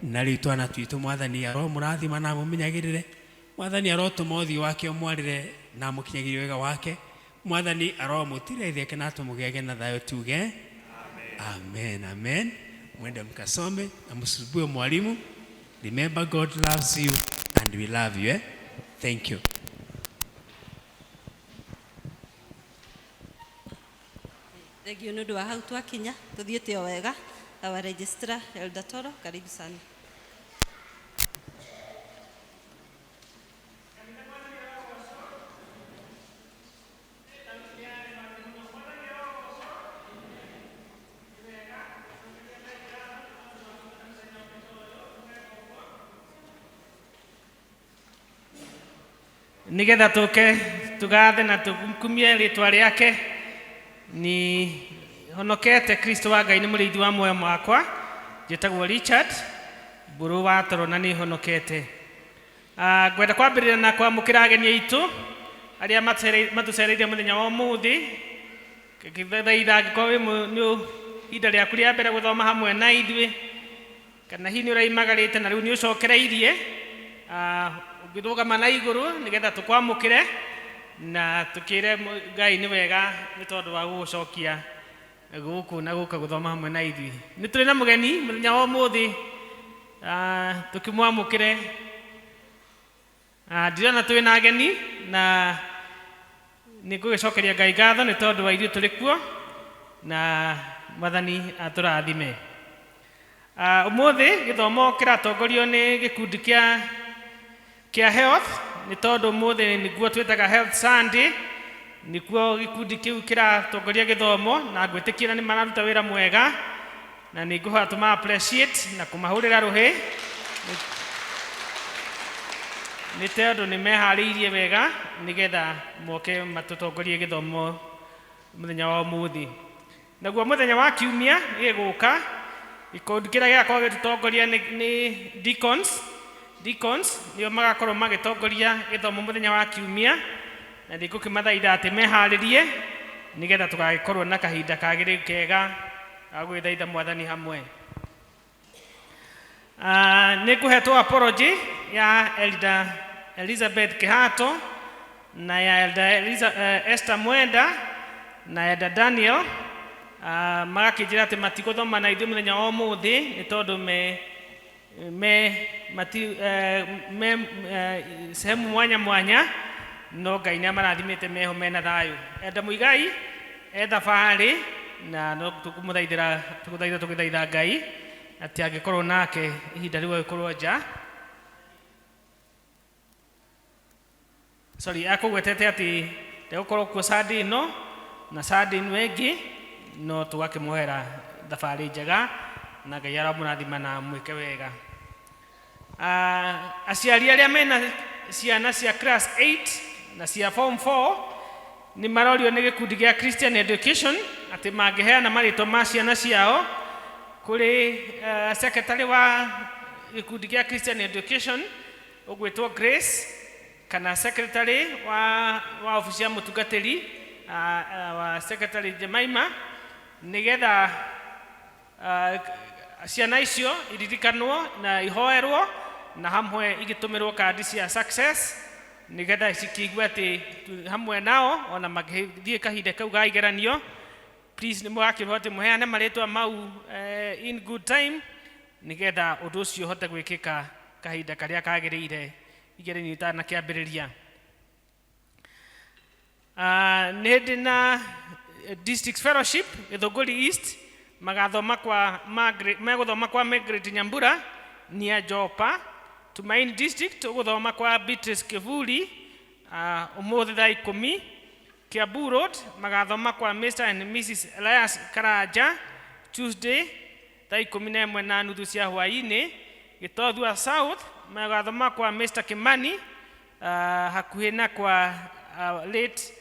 S6: Na rĩu twana twitũ Mwathani aro mũrathima na mũmenyagĩrĩre, Mwathani arotũma ũthiũ wake ũmwarĩre na mũkinyagĩrie wega wake, Mwathani aro mũtire itheke na tũmũgege na thayũ tuge amen, amen. Mwende mkasome na msubue mwalimu. Remember God loves you and we love you. Thank you.
S2: Thengio nĩ ũndũ wa hau twakinya tũthiĩte o wega. Our registrar Elder Toro, karibu sana.
S8: Nigetha tuke tugathe na tukumie ritwa riake ni honokete Kristo wa Ngai ni mũrĩithi wa muoyo wakwa, njĩtagwo Richard Mburu wa Toro na ni honokete. Ngwenda kwambĩrĩria na kwamũkĩra ageni aitũ arĩa matũcereire mũthenya wa ũmũthĩ, ngĩthaitha angĩkorwo nĩ ihinda rĩaku rĩa mbere gũthoma hamwe na ithuĩ, kana hihi nĩ ũraimagarĩte na rĩu nĩ ũcokereirie, ũngĩrũgama na igũrũ nĩgetha tũkwamũkĩre na tũkĩre Ngai nĩ wega nĩ tondũ wa gũgũcokia gũkũ na gũka gũthoma hamwe na ithuĩ. Nĩ tũrĩ na mũgeni mũthenya wa ũmũthĩ, tũkĩmwamũkĩre. Ndirona tũrĩ na ageni na nĩ ngũgĩcokeria Ngai ngatho nĩ tondũ wa ithuĩ tũrĩ kuo na Mwathani atũrathime. Ũmũthĩ gĩthomo kĩratongorio nĩ gĩkundi kĩa health, nĩ tondũ ũmũthĩ nĩguo twĩtaga health Sunday, nĩkuo gĩkundi kĩu kĩratongoria gĩthomo na ngwĩtĩkĩra nĩ mararuta wĩra mwega na nĩ ngũhoya tũma appreciate na kũmahũrĩra rũhĩ nĩ tondũ nĩ meharĩirie wega nĩgetha moke matũtongorie gĩthomo mũthenya wa ũmũthĩ. Naguo mũthenya wa kiumia gĩgũka, gĩkundi kĩrĩa gĩgakorwo gĩtũtongoria nĩ deacons nĩo magakorwo magĩtongoria gĩthomo mũthenya wa kiumia, na nĩ ngũkĩmathaitha atĩ meharĩrie nĩgetha tũgagĩkorwo na kahinda kagĩrĩru kega ga gwĩthaitha Mwathani hamwe. Nĩ ngũhetwo apology ya Elder Elizabeth Kihato na ya Elder Esther Mwenda na Elder Daniel, magakĩnjĩra atĩ matigũthoma na ithuĩ mũthenya wa ũmũthĩ nĩ tondũ sehemu mwanya no Ngai nĩ amarathimĩte meho mena thayũ. Elder Muigai thabarĩ na no tũgũthaitha Ngai atĩ angĩkorwo nake ihinda rĩu agĩkorwo nja, akũgwetete atĩ ndegũkorwo kuo Sunday ĩno na Sunday ĩno ĩngĩ, no tũgakĩmwohera thabarĩ njega na Ngai aramũrathima na mwĩke wega. Aciari arĩa mena ciana cia class 8 na cia form 4 nĩ marorio nĩ gĩkundi gĩa Christian Education atĩ mangĩheana marĩtwa ma ciana ciao kũrĩ secretary wa gĩkundi gĩa Christian Education ũgwĩtwo Grace, kana secretary wa ofisi ya mũtungatĩri wa secretary Jemaima, nĩgetha ciana icio iririkanwo na ihoerwo na hamwe igĩtũmĩrwo kandi cia success nĩgetha cikĩigua atĩ hamwe nao ona magĩthiĩ kahinda kau ga igeranio, please nĩ mũgakĩrwo atĩ mũheane marĩtwa mau in good time nigetha undu ucio hote gwikika kahinda karia kagirire igere-ini itanakiambiriria. Nĩ ndĩ na district fellowship Githunguri East, magathoma kwa Margaret Nyambura nia Jopa. Tumaini district tuguthoma kwa Beatrice Kivuli umuthi thaa 10. Kiambu Road magathoma kwa Mr and Mrs Elias Karaja Tuesday thaa 11:30 cia hwaini. Gitothua South magathoma kwa Mr Kimani hakuhi na kwa late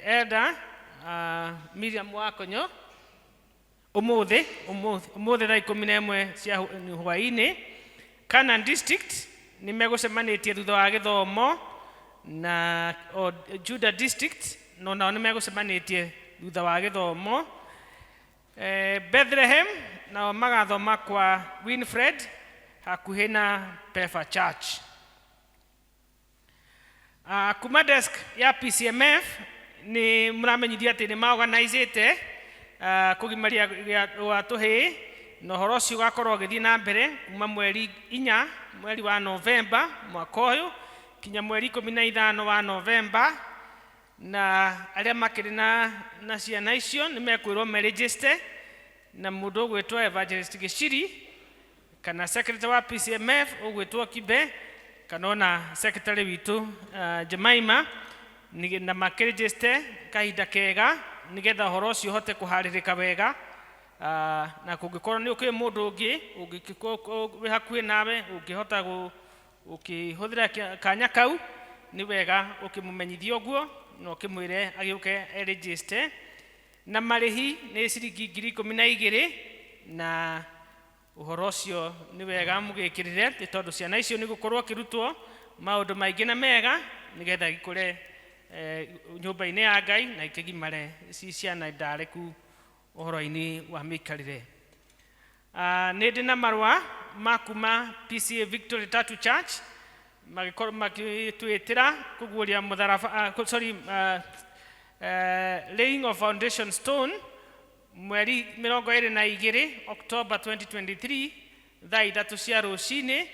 S8: elder Miriam Wakonyo umuthi thaa 11 cia hwaini. Canaan district nimegucemanitie thutha wa githomo na Judah district no nao nimegucemanitie thutha wa githomo. Bethlehem nao magathoma kwa Winfred hakuhi na Pefa Church. Kuma desk ya PCMF ni muramenyithia ati ni maorganizete kugimaria wa tuhi no horo cio gakorwo githii na mbere kuma mweri 4 mweri wa Novemba mwaka uyu kinya mweri 15 wa Novemba, na aria makiri na ciana icio ni mekwirwo me register na mundu gwitwa Evangelist Giciri kana secretary wa PCMF ugwitwo Kibe kana ona secretary witu Jemaima na makiregister kahinda kega nigetha horo ucio hote kuharirika wega. Na kungikorwo ni ukwi mundu ungi wi hakuhi nawe ungihota ukihuthira kanya kau ni wega ukimumenyithia uguo no kimwire agiuke register. Na marihi ni ciringi 12,000 na uhoro ucio ni wega mugikirire tondu ciana icio ni gukorwo kirutwo maundu maingi na mega nigetha ikure nyumba-ini ya Ngai na ikigimare ci ciana ndareku uhoro-ini wa mikarire. Nĩ ndĩ na marũa makuma PCEA Victory Tatu Church magikorwo magitwitira kuguria mutharaba laying of foundation stone mweri 22 October 2023 thaa 3 cia rucini.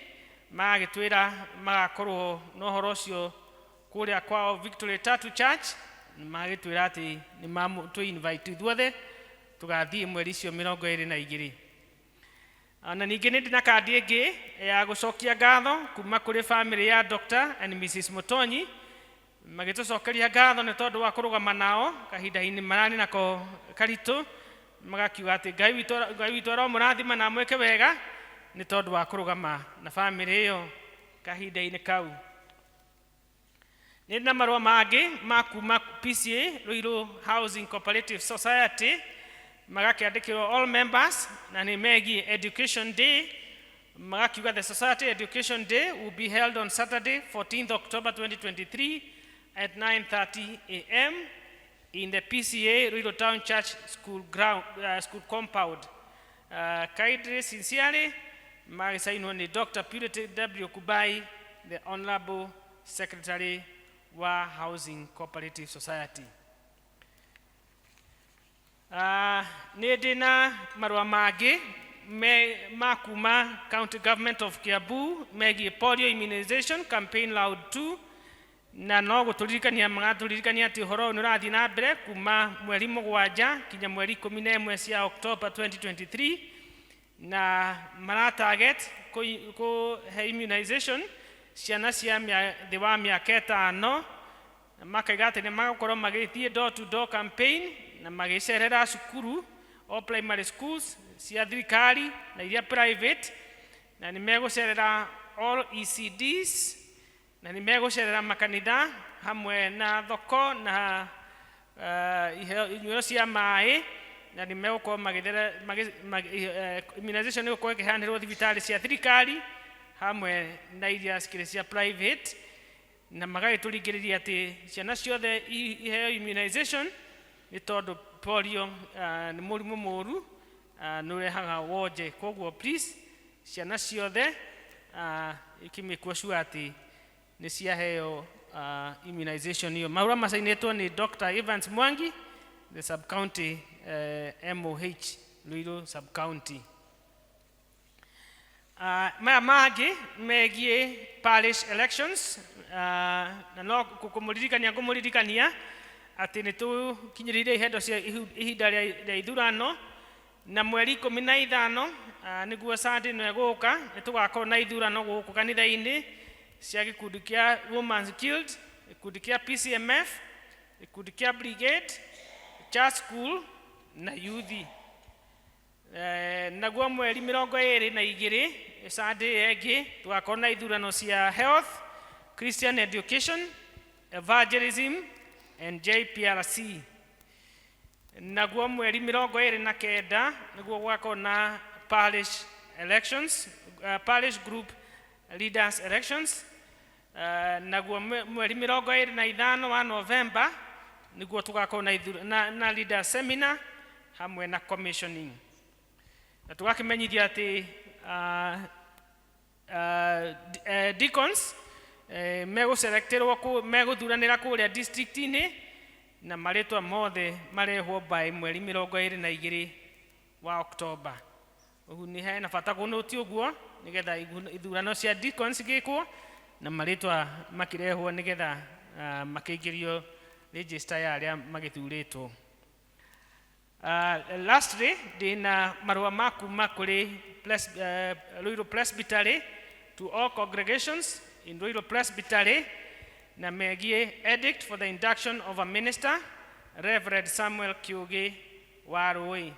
S8: Magitwira magakorwo no horo ucio kuria kwao Victory Tatu Church. Magitwira ati ni tu invite ithuothe tugathie mweri cio 22. Na ningĩ nĩ ndĩ na kandi ĩngĩ ya gucokia ngatho kuma kuri family ya Dr and Mrs Mutonyi. Magitucokeria ngatho nĩ tondu wa kurugama nao kahinda-ini marani nako karitu. Magakiuga ati Ngai witu ro murathima na mweke wega nĩ tondu wa kurugama na family iyo kahinda-ini kau. Nĩ na marũa mangĩ makuma PCA Ruiru Housing Cooperative Society magakiandikirwo all members na ni megi Education Day. Magakiuga the Society Education Day will be held on Saturday 14th October 2023 at 9:30 a.m. in the PCA Ruiru Town Church School compound. Kindly sincerely magisainwo ni Dr. Purity W. Kubai, the Honorable Secretary wa Housing Cooperative Society. Nĩ ndĩ na marũa mangĩ makuma County Government of Kiambu megiĩ polio immunization campaign loud 2 na no gũtũririkania magatũririkania atĩ ũhoro nĩ ũrathiĩ na mbere kuma mweri 7 kinya mweri 11 cia October 2023 na mara target kũhe immunization ciana cia thĩ wa mĩaka 5 na makaiga atĩ nĩ magũkorwo magĩthiĩ door to door campaign na magicerera cukuru all primary schools cia thirikari na iria private na nĩ megũcerera all ECDs na nĩ megũcerera makanitha hamwe na thoko na inyuĩro cia maĩ na nĩ megũkorwo immunization nĩ gũkorwo ĩkĩheanĩrwo thibitarĩ cia thirikari hamwe na iria cikĩrĩ cia private na magagĩtũringĩrĩria atĩ ciana ciothe iheo immunization nĩ tondũ polio nĩ mũrimũ mũru nĩ ũrehaga wonje. Koguo please ciana ciothe ikimĩkwo sure atĩ nĩ ciaheo immunization hiyo. Marũa macainĩtwo nĩ Dr. Evans Mwangi, the sub-county MOH Ruiru sub-county. Maya mangĩ megiĩ parish elections, na no kũmũririkania atĩ nĩ tũkinyĩrĩire ihendo cia ihinda rĩa ithurano, na mweri 15 nĩguo Sunday ĩno ĩgũka nĩ tũgakorwo na ithurano gũkũ kanitha-inĩ cia gĩkundi kĩa Women's Guild, gĩkundi kĩa PCMF, gĩkundi kĩa Brigade, Church School na Youth. Naguo mweri 22 Sunday ĩngĩ tũgakorwo na ithurano cia Health, Christian Education, Evangelism and JPRC. Naguo mweri 29 nĩguo gũgakorwo na parish elections, parish group leaders elections. Naguo mweri 25 wa November nĩguo tũgakorwo na leader seminar hamwe na commissioning. Na tũgakĩmenyithia atĩ deacons megũthuranĩra kũrĩa district-inĩ na marĩtwa mothe marehwo by mweri 22 wa October. Ũguo nĩ hena bata kũnũti ũguo nĩgetha ithurano cia deacons igĩkwo na marĩtwa makĩrehwo nĩgetha makĩingĩrio register ya arĩa magĩthurĩtwo. Lastly, ndĩna marũa ma kuma kũrĩ Ruiru Presbytery to all congregations in Ruiru Presbytery na megiĩ edict for the induction of a minister, Reverend Samuel Kiugi wa Rũĩ.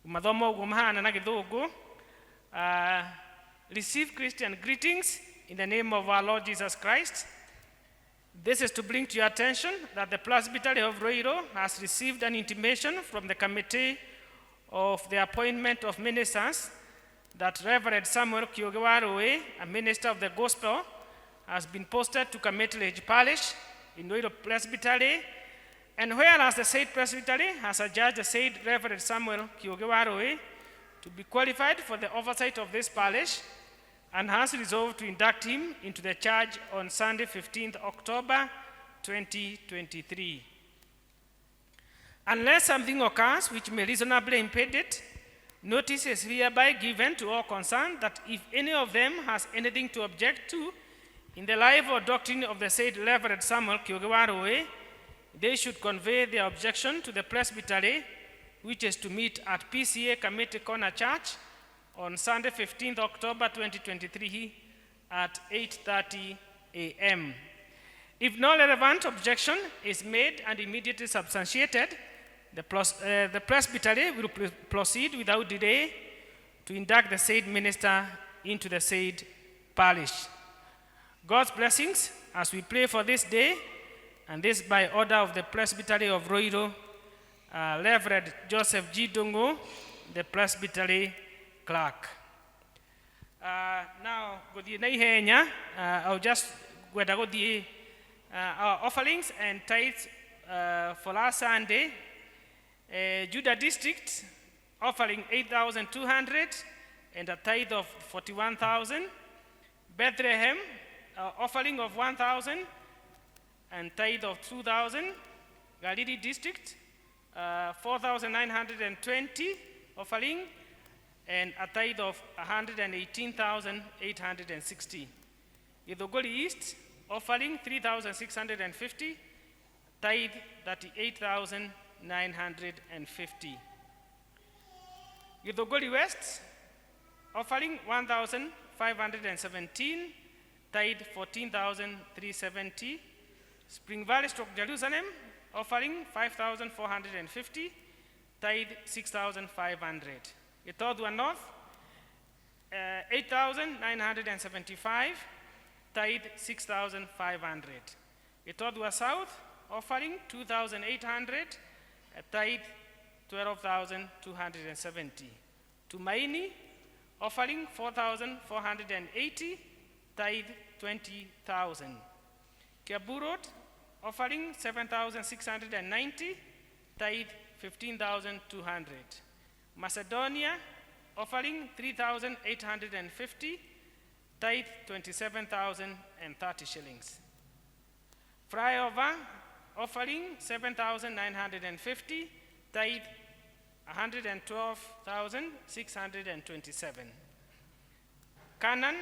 S8: Mathomo ũguo mahana na gĩthũngũ. Receive Christian greetings in the name of our Lord Jesus Christ. This is to bring to your attention that the Presbytery of Ruiru has received an intimation from the Committee of the Appointment of Ministers that Reverend Samuel Kiugi wa Rũĩ, a minister of the gospel, has been posted to Committee Parish in Ruiru Presbytery, and whereas the said Presbytery has adjudged the said Reverend Samuel Kiugi wa Rũĩ to be qualified for the oversight of this parish, and has resolved to induct him into the church on Sunday, 15th October 2023. Unless something occurs which may reasonably impede it, notice is hereby given to all concerned that if any of them has anything to object to in the life or doctrine of the said Reverend Samuel Kiugi wa Rũĩ, they should convey their objection to the Presbytery, which is to meet at PCEA Committee Corner Church on Sunday, 15th October 2023 at 8:30 a.m. If no relevant objection is made and immediately substantiated, the Presbytery will proceed without delay to induct the said minister into the said parish. God's blessings as we pray for this day, and this by order of the Presbytery of Ruiru, Reverend Joseph G. Dungu, the Presbytery clerk. Now, I'll just go to the offerings and tithes for last Sunday. Judah District offering 8,200 and a tithe of 41,000. Bethlehem offering of 1,000 and tithe of 2,000. Galilee District 4,920 offering and a tithe of 118,860. Githogori East offering 3,650, tithe 38,950. Githogori West offering 1,517, tithe 14,370. Spring Valley Stroke Jerusalem offering 5,450, tithe 6,500. Githodwa North 8,975, tithe 6,500. Githodwa South offering 2,800, tithe 12,270. Tumaini offering 4,480, tithe 20,000. Kiambu Road offering 7,690, tithe 15,200. Macedonia offering 3,850, tithe 27,030 shillings. Flyover offering 7,950, tithe 112,627. Canaan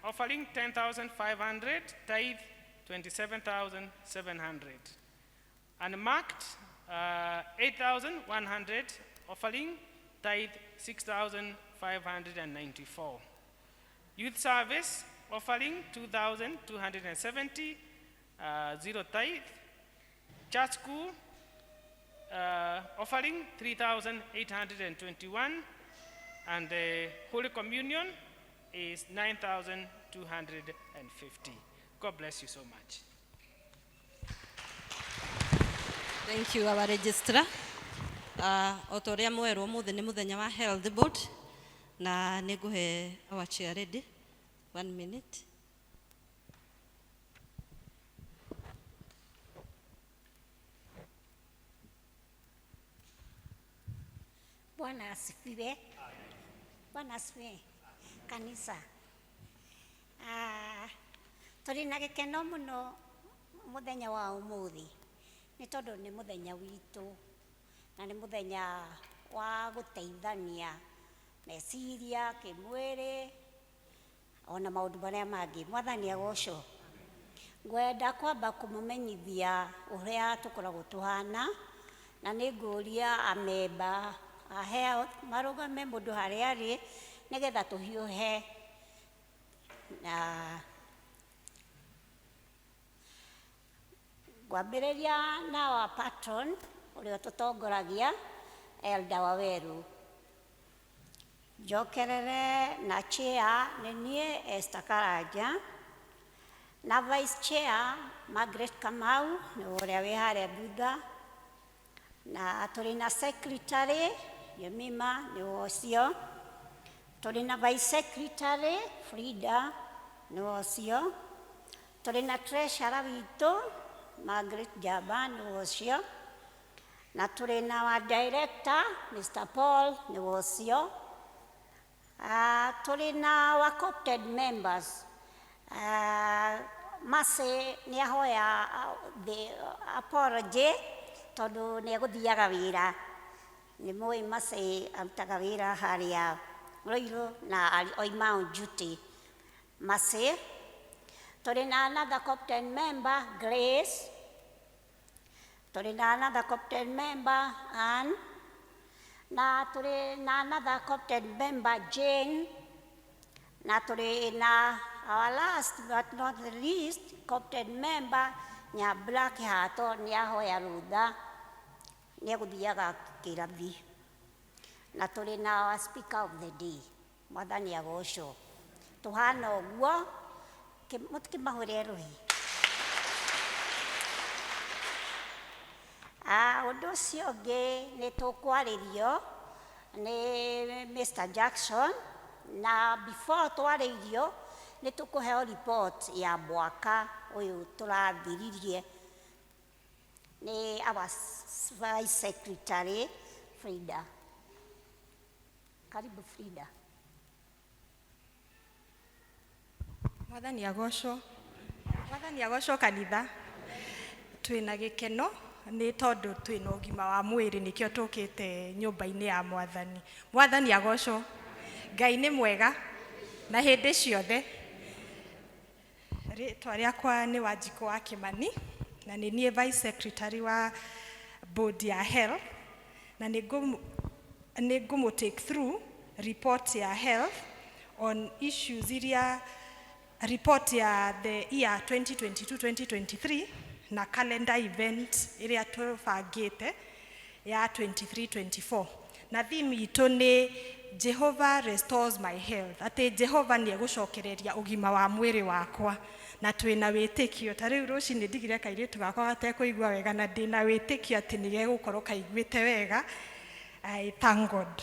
S8: offering 10,500, tithe 27,700. Unmarked 8,100, offering tithe 6,594. Youth service offering 2,270, zero tithe. Church school offering 3,821, and the Holy Communion is 9,250. God bless you so much.
S2: Thank you, our registrar. O ta ũrĩa mwerwo ũmũthĩ nĩ mũthenya wa health board, na nĩ ngũhe our chair ready. 1 minute.
S9: Bwana asifiwe. Bwana asifiwe. Kanisa. Tũrĩ na gĩkeno mũno mũthenya wa ũmũthĩ. Nĩ tondũ nĩ mũthenya witũ na nĩ mũthenya wa gũteithania meciria, kĩmwĩrĩ, ona maũndũ marĩa mangĩ. Mwathani agocwo. Ngwenda kwamba kũmũmenyithia ũrĩa tũkoragwo tũhana, na nĩ ngũria amemba a health marũgame mũndũ harĩa arĩ nĩgetha tũhiũhe. Ngwambĩrĩria na wa patron ũrĩa tũtongoragia Elder Waweru. Njokerere na chair nĩ niĩ Esther Karanja, na vice chair Margaret Kamau nĩ ũrĩa wĩ harĩa thutha, na tũrĩ na secretary Yemima nĩ ũcio, tũrĩ na vice secretary Frida nĩ ũcio, tũrĩ na treasurer witũ Margaret Jaba nĩ ũcio, na tũrĩ na wa director Mr. Paul nĩ ũcio, tũrĩ na wa co-opted members. Mercy nĩ ahoya the apology tondũ nĩ egũthiaga wĩra. Nĩ mũĩ Mercy arutaga wĩra harĩa Ruiru na oima on duty. Mercy. Tũrĩ na another co-opted member Grace. Tũrĩ na another co-opted member Anne. Na tũrĩ na another co-opted member Jane. Na tũrĩ na our last but not the least co-opted member Nyambura Kĩhato nĩ ahoya rũtha, nĩ egũthiaga kĩrathi. Na tũrĩ na our speaker of the day Mwathani agocwo. Tũhana ũguo mũtikĩmahũre rũhi. Ũndũ ũcio ũngĩ nĩ tũkwarĩrio nĩ Mr. Jackson, na before twarĩirio nĩ tũkũheo report ya mwaka ũyũ tũrathiririe nĩ our vice secretary Frida. Karibu Frida.
S10: Mwathani agocwo. Mwathani agocwo kanitha. Twĩna gĩkeno nĩ tondũ twĩna ũgima wa mwĩrĩ nĩkĩo tũkĩte nyũmba-inĩ ya Mwathani. Mwathani agocwo. Ngai nĩ mwega na hĩndĩ ciothe. Rĩtwa rĩakwa nĩ Wanjikũ wa Kĩmani na nĩ niĩ vice secretary wa board ya health, na nĩ ngũmũ take through report ya health on issues iria report ya the year 2022-2023 na calendar event iria tũbangĩte ya 23-24. Na theme itũ nĩ Jehovah restores my health. Atĩ Jehovah nĩ egũcokereria ũgima wa mwĩrĩ wakwa. Na twĩna wĩtĩkio, ta rĩu rũcinĩ ndigire kairĩtu gakwa gatekũigua wega na ndĩna wĩtĩkio atĩ nĩ gegũkorwo kaiguĩte wega. I thank God.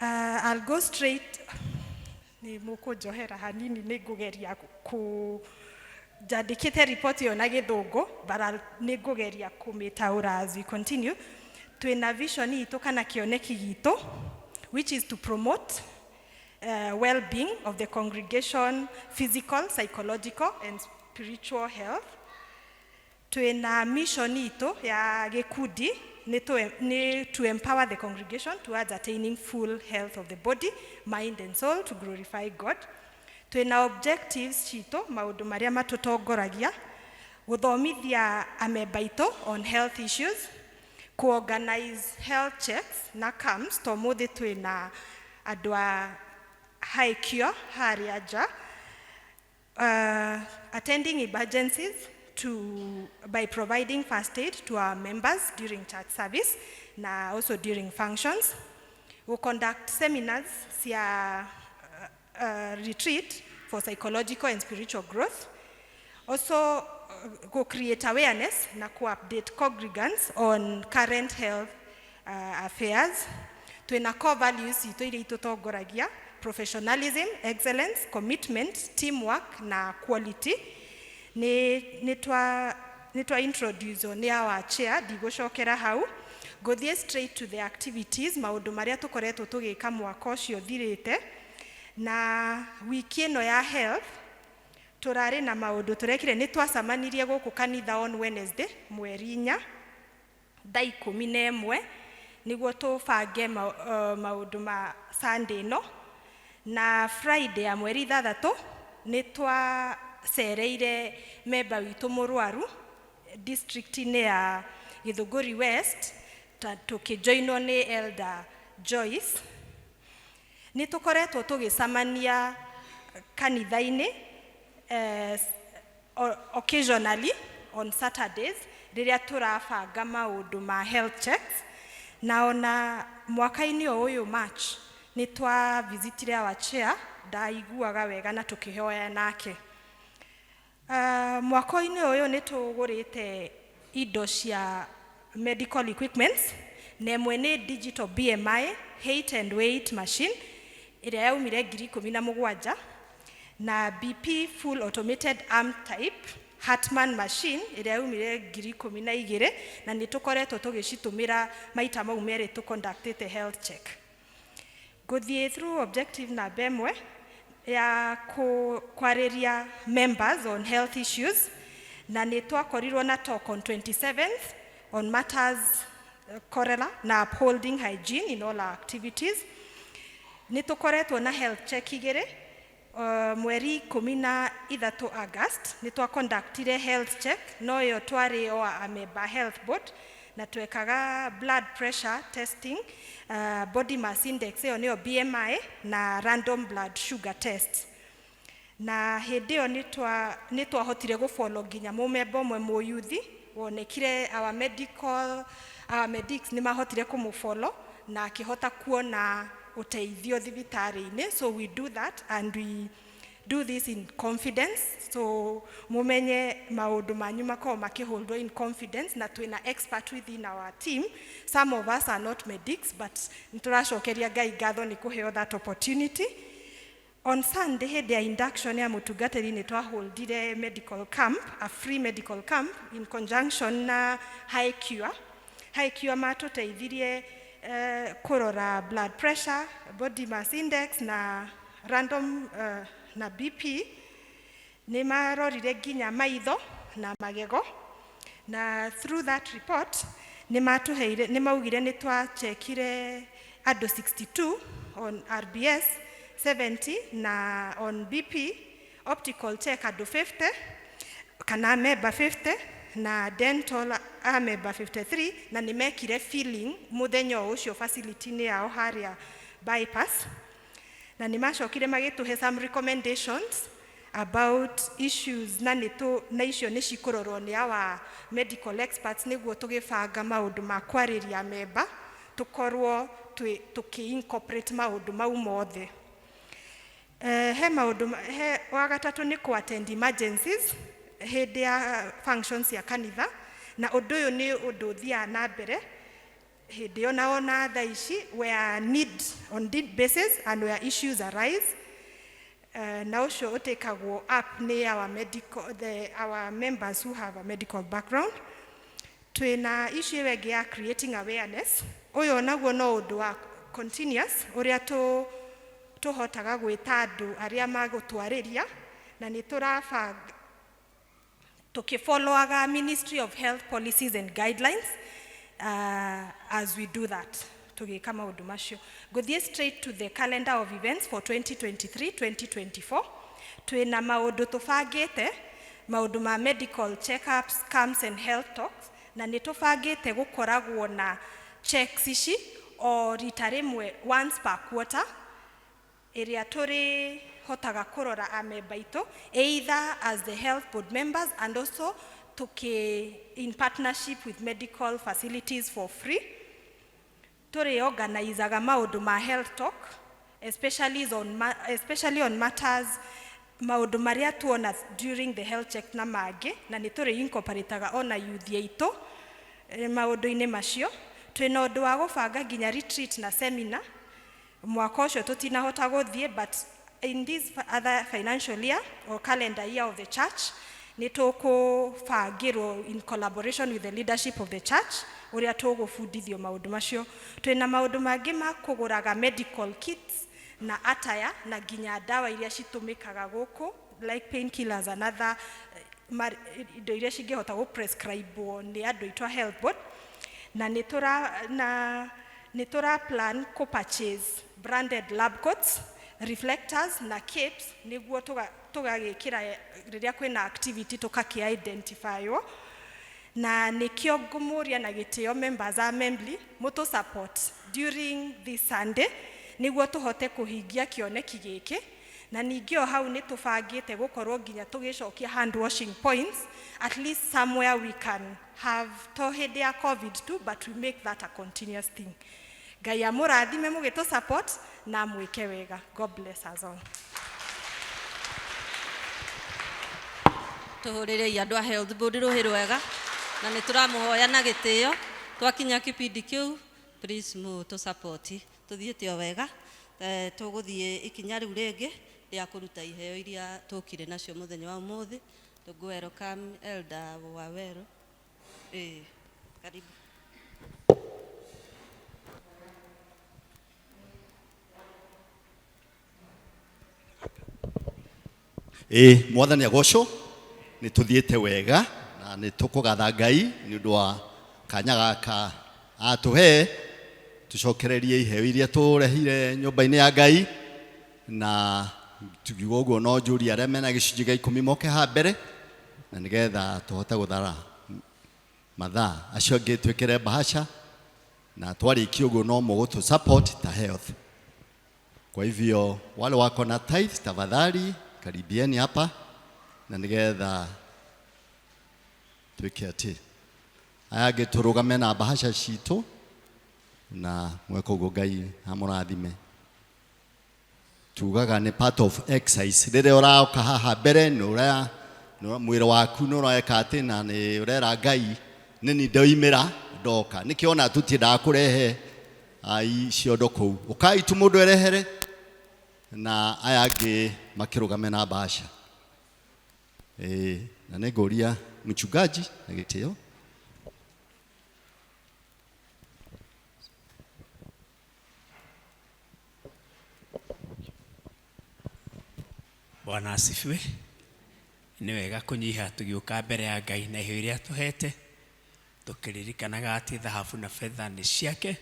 S10: I'll go straight. Nĩ mũkũnjohera hanini nĩ ngũgeria njandĩkĩte report ĩyo na Gĩthũngũ, but nĩ ngũgeria kũmĩtaũra as we continue. Twĩna vision itũ kana kĩoneki gitũ, which is to promote well-being of the congregation, physical, psychological and spiritual health. Twĩna mission itũ ya gĩkundi to empower the congregation towards attaining full health of the body, mind and soul to glorify God. Twina objectives cito maundu maria matutongoragia guthomithia amemba itu on health issues, organize health checks na camps tomuthi twina andu a high cure haria nja, attending emergencies by providing first aid to our members during church service na also during functions. We conduct seminars cia retreat for psychological and spiritual growth. Also go create awareness na update congregants on current health affairs. Twina core values ito ile itutongoragia: professionalism, excellence, commitment, teamwork na quality. Ni twa introduce on our chair digocokera hau gothie straight to the activities maundu maria tukoretwo tugika mwaka ucio thirite. Na wiki ino ya health turari na maundu turekire ni twacamanirie guku kanitha on Wednesday mweri 4 thaa 11 niguo tubange maundu ma Sunday no, na Friday ya mweri 6 ni twacereire memba witu murwaru district ine ya Githunguri West tukijoinwo ni Elder Joyce. Ni tukoretwo tugicamania kanitha-ini occasionally on Saturdays riria turabanga maundu ma health checks, na ona mwaka-ini uyu March ni twa visitire our chair ndaiguaga wega na tukihoya nake. Mwaka-ini uyu ni tugurite indo cia medical equipments, nemwe ni digital BMI height and weight machine iria yaumire 17,000 na BP full automated arm type Hartman machine iria yaumire 12,000 na ni tukoretwo tugicitumira maita mau meri tu conduct a health check. Guthie through objective na bemwe ya kwariria members on health issues, na ni twakorirwo na talk on 27th on matters cholera na upholding hygiene in all our activities. Ni tukoretwo na health check igire mweri 13 August ni twa conductire health check no yo twari o ameba health board na twekaga blood pressure testing, body mass index yo niyo BMI na random blood sugar test. Na hindi yo ni twahotire gufollow nginya mumemba mwe muyuthi wonekire our medics ni mahotire kumufollow na akihota kuona uteithio thibitari-ini. So we do that and we do this in confidence, so mumenye maundu manyu makoo makiholdwo in confidence, na twina expert within our team. Some of us are not medics, but nituracokeria Ngai ngatho ni kuheo that opportunity. On Sunday hindi ya induction ya mutungatiri ni twaholdire medical camp, a free medical camp in conjunction na High Cure matuteithirie kurora blood pressure, body mass index na random na BP. Ni marorire nginya maitho na magego, na through that report ni maugire ni twachekire andu 62 on RBS, 70 na on BP, optical check andu 50 kana ameba 50 na dental ameba 53, na nimekire filling muthenya ucio facility ni yao haria bypass. Na nimacokire magituhe some recommendations about issues na icio ni cikurorwo ni our medical experts niguo tugibanga maundu ma kwariria memba tukorwo tuki-incorporate maundu mau mothe. Wa gatatu ni ku-attend emergencies hindi ya functions ya kanitha, na undu uyu ni undu thia na mbere hindi ona thaa ici where on need basis and where issues arise. Na ucio utekagwo up ni our members who have a medical background. Twina issue wengi ya creating awareness. Uyu naguo no undu wa continuous uria tuhotaga gwita andu aria magutwariria, na ni tukifollowaga Ministry of Health policies and guidelines, as we do that. Tugika maundu macio. Guthie straight to the calendar of events for 2023-2024. Twina maundu tubangite, maundu ma medical checkups, camps and health talks, na nitubangite gukoragwo na checks ici o rita rimwe once per quarter, iria turi hotaga kurora amemba itu, either as the health board members and also in partnership with medical facilities for free. Turi organizaga maundu ma health talk, especially on matters maundu maria tuona during the health check na mage, na nituri incorporataga ona youth yaitu maundu ine macio. Twina undu wa gubanga nginya retreat na seminar mwaka ucio tutinahota guthie, but in this other financial year or calendar year of the church nitugubangirwo in collaboration with the leadership of the church uria tugubundithio maundu macio. Twina maundu mangi ma kuguraga medical kits na attire na nginya dawa iria citumikaga guku like painkillers and other indo iria cingihota gu prescribe ni andu itwa health board, na nitura plan ko purchase branded lab coats, reflectors na capes niguo tugagikira riria kwina activity tukaki identify yo. Na nikio ngumuria na gitio members a Membley mutu support during this Sunday niguo tuhote kuhingia kioneki giki, na ningio hau ni tubangite gukorwo nginya tugicokia hand washing points, at least somewhere we can have to hide ya COVID too, but we make that a continuous thing. Ngai amurathime mugitu support na mwike wega. God bless us all.
S2: Tuhurire andu a health board ruhi rwega na nituramuhoya na gitio twakinya kipindi kiu, please mu to support tuthiete o wega. Tuguthie ikinya riu ringi ria kuruta iheo iria tukire nacio muthenya wa umuthi. Tugu welcome Elder Wawero. Karibu.
S11: Mwathani agocwo ni tuthiete wega na ni tukugatha Ngai ni undu wa kanya gaka atuhe tucokererie iheo iria turehire nyumba-ini ya Ngai, na tugiuga uguo no njuri aria mena gicunji gia 10 moke ha mbere na nigetha tuhota guthara mathaa acio angi twikire bahasha na twarikia uguo no mugutu support ta health. Kwa hivyo wale wako na tithe tafadhali karibieni hapa na nigetha twike ati aya angi turugame na bahasha citu na mweko uguo Ngai amurathime. Tugaga ni part of exercise rire urauka haha mbere ni uria mwiri waku ni ureka ati na ni urera Ngai nini ndoimira ndoka nikiona tutiendaga kurehe ai ciondo kou ukai tu mundu erehere na aya angi makirugame na bahasha. Na negoria mchungaji na gitio.
S6: Bwana asifiwe. Ni wega kunyiha tugiuka mbere ya Ngai na iheo iria tuhete tukiririkanaga ati thahabu na fedha ni ciake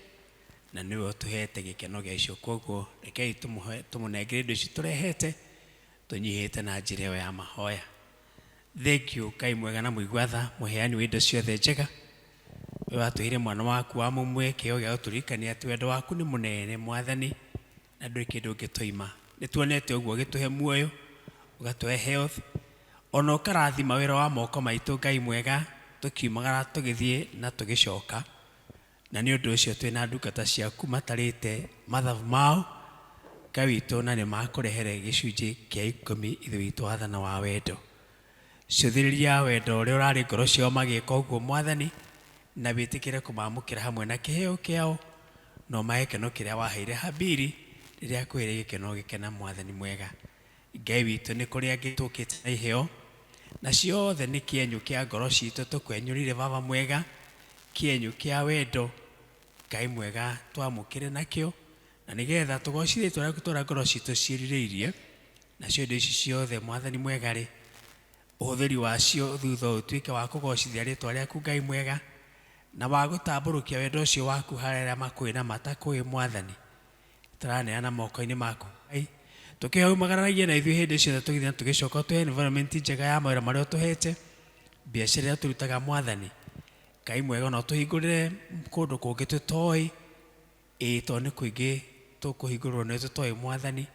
S6: na niwe tuhete gikeno gia icio. Koguo rekei tumunengere indo ici turehete tunyihite na njira ya mahoya. Thank you Ngai mwega na muigwatha muheani wa indo ciothe njega. We watuhire mwana waku wa mumwe kio gia uturikania ati wendo waku ni munene Mwathani na nduri kindu ngitoima. Nituonete uguo gituhe muoyo ugatuhe health ono karathima wira wa moko maitu Ngai mwega tukiumagara tugithie na tugicoka. Na ni undu ucio twina ndungata ciaku matarite mathabu mao Ngai witu na ni makurehere gicunji kia 10 ithu witu wathana wa wendo. Cuthiriria wendo uria urari ngoro cio magika uguo Mwathani na bitikire kumamukira hamwe na kiheo kiao no maekeno kiria waheire Habiri riria kwire gikeno gikena Mwathani mwega. Ngai witu ni kuria gitukite na iheo na ciothe ni kienyu kia ngoro citu tukwenyurire Baba mwega, kienyu kia wendo Ngai mwega twamukire nakio na nigetha tugocithie twaria ngoro citu ciiririirie na cio indo ici ciothe Mwathani mwega ri uhuthiri wacio thutha utwike wa kugocithia ritwa riaku Ngai mwega na wa gũtambũrũkia wendo ũcio waku harĩa makwĩ na matakũĩ Mwathani tũraneana moko-inĩ maku. Tũkĩhaumagararagia na ithuĩ hĩndĩ ciothe tũgĩthiĩ na tũgĩcoka tũhe environment njega ya mawĩra marĩa ũtũhete, biacara ĩrĩa tũrutaga Mwathani. Ngai mwega no tũhingũrĩre kũndũ kũngĩ tũtoĩ, tondũ nĩ kũingĩ tũkũhingũrwo nĩ tũtoĩ Mwathani,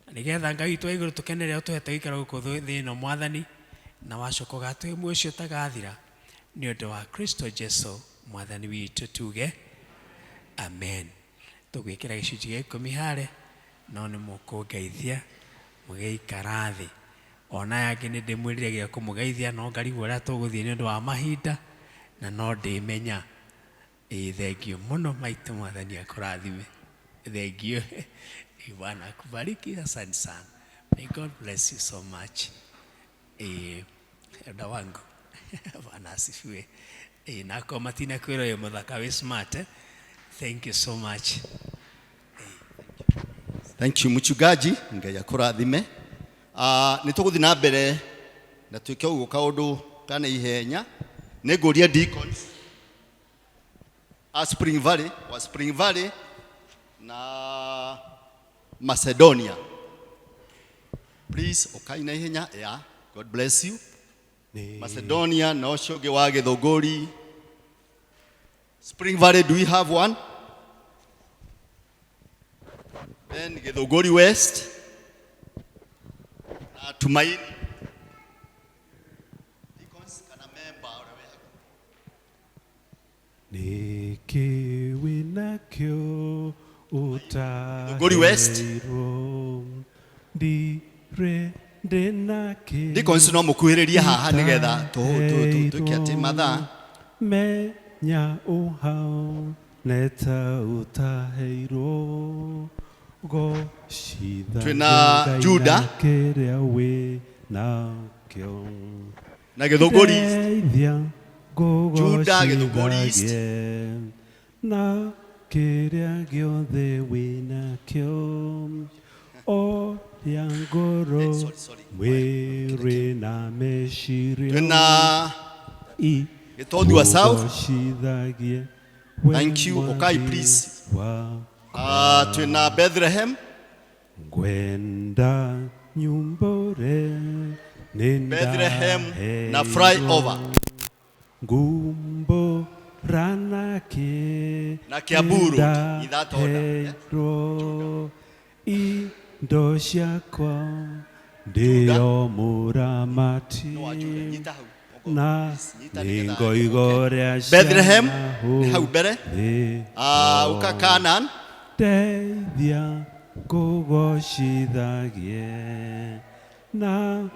S6: na nĩgetha Ngai witũ wa igũrũ tũkenere ũtũhete gũikara gũkũ thĩ ĩno Mwathani, na wacoka ũgatũhe muoyo ũcio ũtagathira nĩ ũndũ wa Kristo Jesu Mwathani witũ tuge amen. Tũgwĩkĩra gĩcunjĩ gĩa 10 harĩa, no nĩ mũkũngeithia mũgĩikara thĩ. Ona yangĩ nĩ ndĩmwĩrire gĩa kũmũgeithia, no ngarigwo ũrĩa tũgũthiĩ nĩ ũndũ wa mahinda, na no ndĩmenya. Thengiũ mũno maitũ, Mwathani akũrathime. Thengiũ. Bwana akubariki, asante sana. May God bless you so much. Elda wangu. Bwana asifiwe. Nako matina kwĩrwo yo mũthaka wĩ smart. Thank you so much.
S11: Thank you mchungaji, Ngai akũrathime. Nĩ tũgũthiĩ na mbere na twĩke ũguo kaũndũ kana ihenya. Nĩ ngũria deacons Spring Valley na Macedonia. Please okaina ihenya. Yeah, God bless you. Macedonia na ũcio ũngĩ wa Gĩthũngũri. Spring Valley, do we have one? Then Gĩthũngũri West. Tumaini. Deacons kana member
S12: Niki winakyo uta
S11: Gĩthũngũri West. Deacons no mũkuhĩrĩrie haha nĩgetha tũke atĩ mathaa.
S12: Menya uhau neta utaheirwo goshitha
S11: twĩna Juda na Gĩthũngũri Juda Gĩthũngũri East
S12: na kĩrĩa gĩothe wĩnakĩo o ya ngoro mwĩrĩ na meciria
S11: twĩna Gĩtondua South. Thank you. Okay, please. Twĩna Bethlehem.
S12: Gwenda nyumbore
S11: Bethlehem na flyover.
S12: Gumbo ranake
S11: na Kiambu Road. Ithatona.
S12: Indo ciakwa ndio mũramati na ningoigorea
S11: Bethlehem hau mbere uka Canaan
S12: teithia kũgocithagie na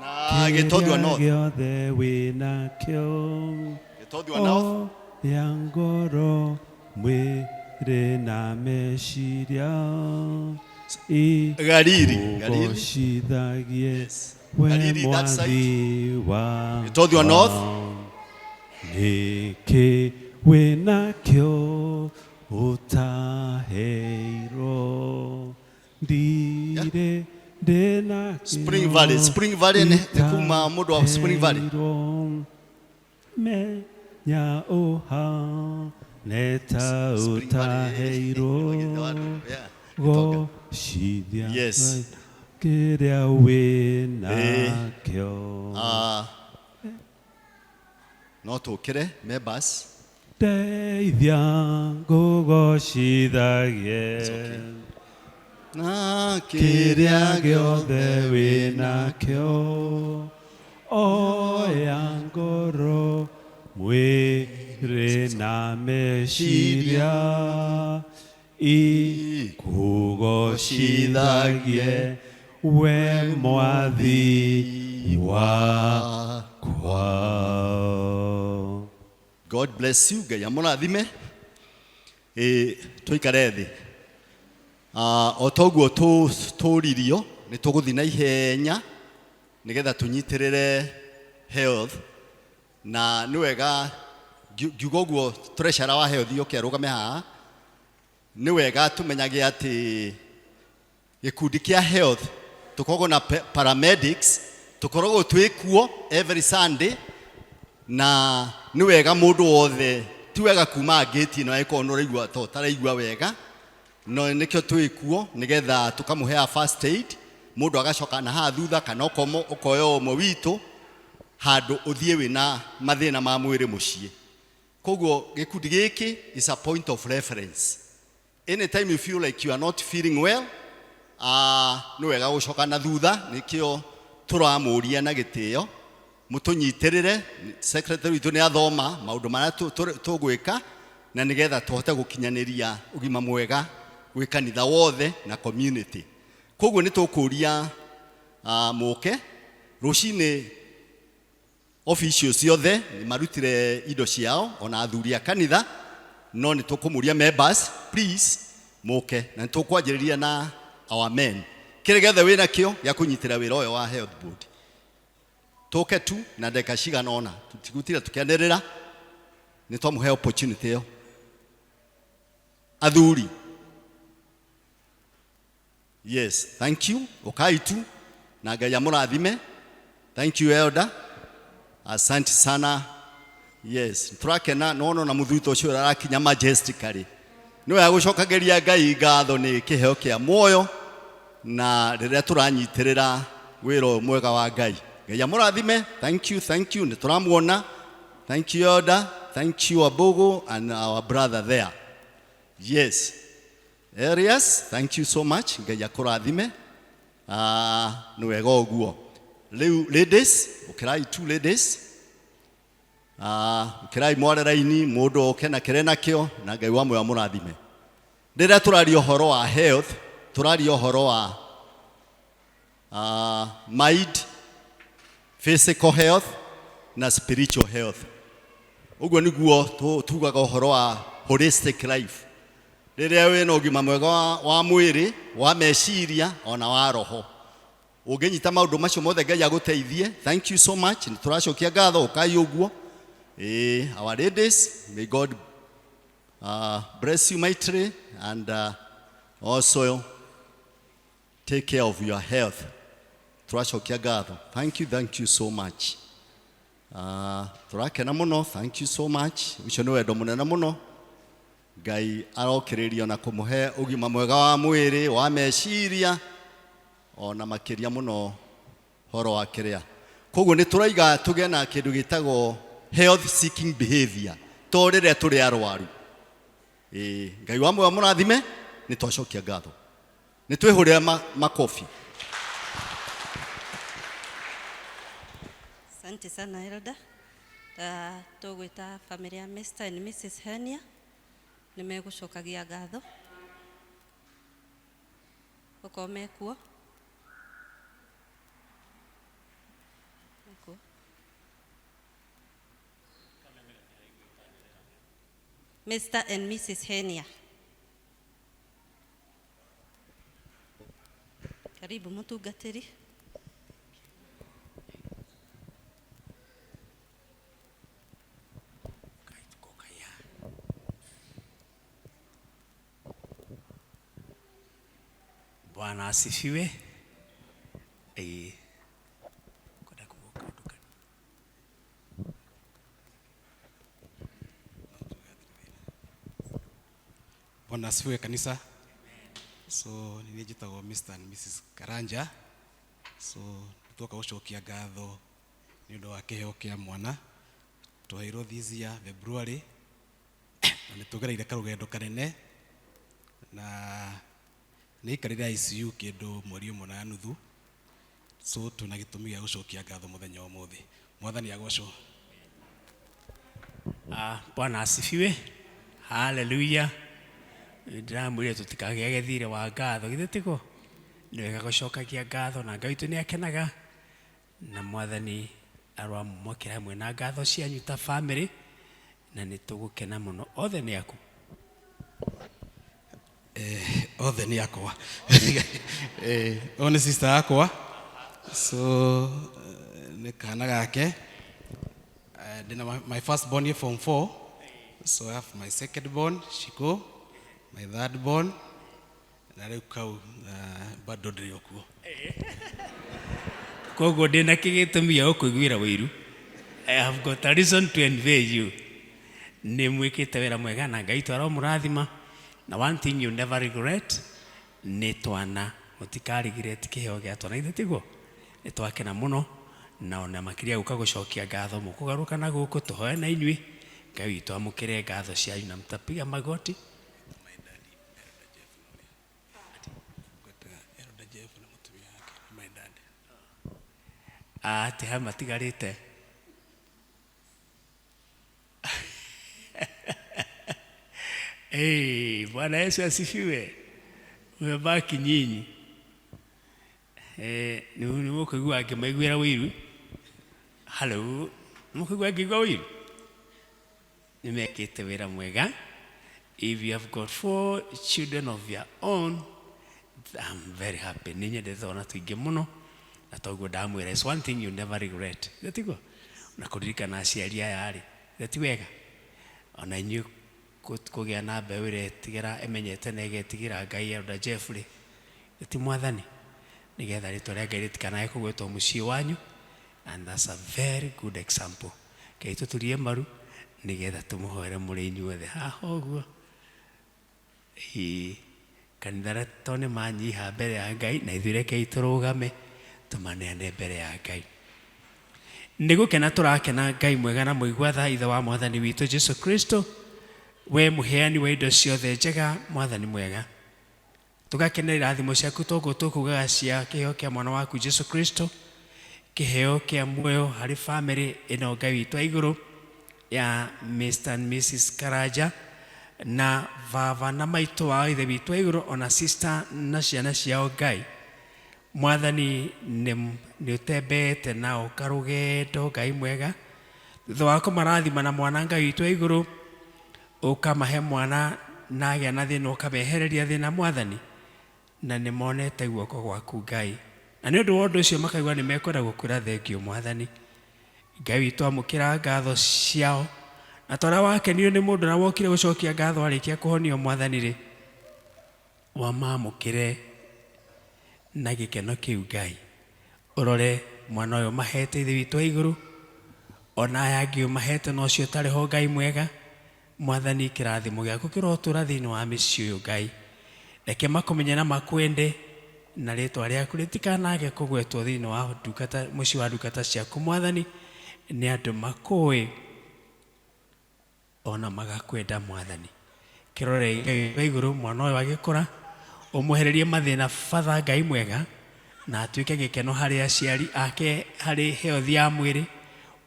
S11: Gĩtondua North.
S12: gĩothe wĩnakĩo
S11: Gĩtondua North
S12: ya ngoro mwĩrĩ na meciria
S11: Galili that side. Gĩtondua North.
S12: Nĩkĩ wĩnakĩo ũtaheirwo ndirĩ ndĩnakĩo.
S11: Spring Valley nĩ kuma mũndũ wa Spring Valley.
S12: Menya ũhaneta ũtaheirwo goshithia kĩrĩa wĩnakĩo.
S11: No tũkĩre members.
S12: Teithia ngũgocithagie
S11: na
S12: kĩrĩa gĩothe wĩnakĩo oya ngoro mwĩrĩ na meciria ikũgocithagie we mwathi wakwa.
S11: God bless you. Ngai amũrathime. Tũikare thĩ. O toguo tũririo nĩ tũgũthiĩ na ihenya nĩgetha tũnyitĩrĩre health, na nĩ wega ngiuga ũguo treasurer wa health yoke arũgame haha. Nĩ wega tũmenyage atĩ gĩkundi kĩa health tũkoragwo na paramedics, tũkoragwo twĩ kuo every Sunday, na nĩ wega mũndũ wothe ti wega kuma gate ino eko no raigua to taraigua wega no nikyo twikuo nigetha tukamuhea first aid mundu agacoka na ha thutha kana okomo ukoyo mo witu handu uthie wina mathina ma mwiri mucie koguo gikundi giki is a point of reference. Anytime you feel like you are not feeling well no wega gucoka na thutha nikyo turamuria na gitio mutunyitirire secretary witu ni athoma maundu mara tugwika na nigetha tuhote gukinyaniria ugima mwega gwi kanitha wothe na community. Koguo ni tukuria muke rucini officials ciothe ni marutire indo ciao ona athuri a kanitha no ni tukumuria members please muke na tukwanjiriria na our men kiregethe wina kio ya kunyitira wira oyo wa health board toke tu na ndeka cigana ona tutigutira tukianderera ni twamuhe opportunity yo athuri. Yes, thank you ukai tu na Ngai amurathime. Thank you elder, asante sana. Yes, turakena nono na muthuito ucio arakinya majestically no ya gucokageria Ngai ngatho ni kiheo kia moyo na riria turanyitirira wiro mwega wa Ngai. Ngai amurathime. Thank you ni turamuona. Thank you elder, thank you Abogo and our brother there. Yes, Arias, thank you so much. Ngai akurathime. Ni wega uguo. Ladies, ukirai two ladies. Ukirai mwareraini mundu okena kirena kio na Ngai wa moyo amurathime. Riria turario horo wa health, turario horo wa mind, physical health na spiritual health. Uguo niguo tugaga horo wa holistic life. Riria wina ugima mwega wa mwiri wa meciria ona wa roho ugenyita maundu macio mothe Ngai aguteithie. Thank you so much. Turacokia ngatho ukai uguo. Our ladies, may God bless you mightily and also take care of your health. Turacokia ngatho. Thank you so much. Turakena muno. Thank you so much. Ucio ni wendo munene muno. Ngai arokiririo na kumuhe ugima mwega wa mwiri wa meciria ona makiria muno horo wa kiria. Koguo ni turaiga tugena kindu gitagwo health seeking behavior to riria turi arwaru. Ngai wa moyo amurathime. Ni twacokia ngatho. Ni twihurira makofi.
S2: Asante sana elder. Tugwita family ya Mr and Mrs Henia nimegucokagia ngatho ukome kuo Mr and Mrs Henia, karibu mutungatiri.
S6: Bwana asifiwe.
S12: Bwana asifiwe kanisa. So ninejitagwo Mr and Mrs Karanja. So tutoka gucokia ngatho ni undu wa kiheo kia mwana twairwo this year February na nitugereire karugendo kanene na nikarira ICU kindu mweri umwe na nuthu. So tuna gitumi gia gucokia ngatho muthenya wa muthi. Mwathani agocwo.
S6: Bwana asifiwe. Hallelujah. Ndiramwire tutikagĩa gĩthire wa ngatho githĩ tiko nĩ wega gũcokagia ngatho na Ngai witũ nĩ akenaga na Mwathani aramwamũkĩra hamwe na ngatho cianyu ta family na nĩ tũgũkena mũno. Othe nĩ aku
S12: othe nĩ akwa one sister akwa. So nĩ kana gake my first born here from 4. So I have my second born Shiko, my third born na rĩu kau bado ndĩrĩ okuo.
S6: Koguo ndĩna kĩgĩtũmi gĩa gũkũiguĩra wĩiru. I have got a reason to envy you. nĩ mwĩkĩte wĩra mwega na Ngai tũromũrathima, na one thing you never regret nĩ twana, mũtikarigireti kĩheo gĩa twana, ithe tiguo? Nĩ twakena mũno, na ona makĩria gũka gũcokia ngatho mũkũgarũka na gũkũ tũhoe na inyuĩ. Ngai witũ amũkĩre ngatho cianyu na mtapiga magoti. Ati ha matigarĩte. Bwana Yesu asifiwe. Mmebaki nyinyi. Ni mũkũigua angĩmaiguĩra wĩiru. Hello. Mũkũigua angĩigua wĩiru. Nimekĩte wĩra mwega. If you have got 4 children of your own, I'm very happy. Ninyendete ona tuingĩ mũno. Na toguo ndamwĩra, it's one thing you never regret. Gatigo. Na kũririkana aciari aya rĩ. Gati wega. Ona inyuĩ kũgĩa na mbeũ ĩrĩa ĩtigĩra ĩmenyete na ĩgetigĩra Ngai Elder Jeff rĩ. Gati mwathani. Nĩgetha rĩtwa rĩa Ngai rĩtikanae kũgwetwo mũciĩ wanyu. And that's a very good example. Ngai tũturie maru nĩgetha tũmũhoere mũrĩ inyuothe haha ũguo. Kanitha tone manyiha mbere ya Ngai na ithuĩ rekei tũrũgame tũmaneane mbere ya Ngai. Nĩgũkena tũrakena Ngai mwega na mũigua tha ithe wa Mwathani witũ Jesu Kristo, we mũheani wa indo ciothe njega, Mwathani mwega. Tũgakenera irathimo ciaku toguo tũkugaga cia kĩheo kĩa mwana waku Jesu Kristo, kĩheo kĩa muoyo harĩ family ĩno Ngai witũ wa igũrũ ya Mr. and Mrs. Karanja, na baba na maitũ wao ithe witũ wa igũrũ, ona sister na ciana ciao Ngai. Mwathani nĩ ũtembete nao karũgendo Ngai mwega. Thutha wa kũmarathima na mwana Ngai witũ wa igũrũ, ũkamahe mwana na agĩa na thĩna ũkamehereria thĩna Mwathani, na nĩ monete guoko gwaku Ngai. Na nĩ ũndũ wa ũndũ ũcio makaigua nĩ mekwenda gũkwĩra thengio Mwathani. Ngai witũ amũkĩra ngatho ciao, na tondũ wakenirio nĩ mũndũ na wokire gũcokia ngatho arĩkia kũhonio Mwathani rĩ, wamamũkĩre na gĩkeno kĩu Ngai. Ũrore mwana ũyũ mahete ithe witũ wa igũrũ, ona aya angĩ ũmahete na ũcio ũtarĩ ho Ngai mwega. Mwathani kĩrathimo gĩaku kĩrotũra thĩinĩ wa mĩciĩ ũyũ Ngai. Reke makũmenye na makwende, na rĩtwa rĩaku rĩtikanage kũgwetwo thĩinĩ wa ndungata, mũciĩ wa ndungata ciaku Mwathani, nĩ andũ makũĩ ona magakwenda Mwathani. Kĩrore Ngai wa igũrũ mwana ũyũ agĩkũra, ũmũhererie mathĩna batha Ngai mwega, na atuĩke gĩkeno harĩ aciari ake, harĩ health ya mwĩrĩ,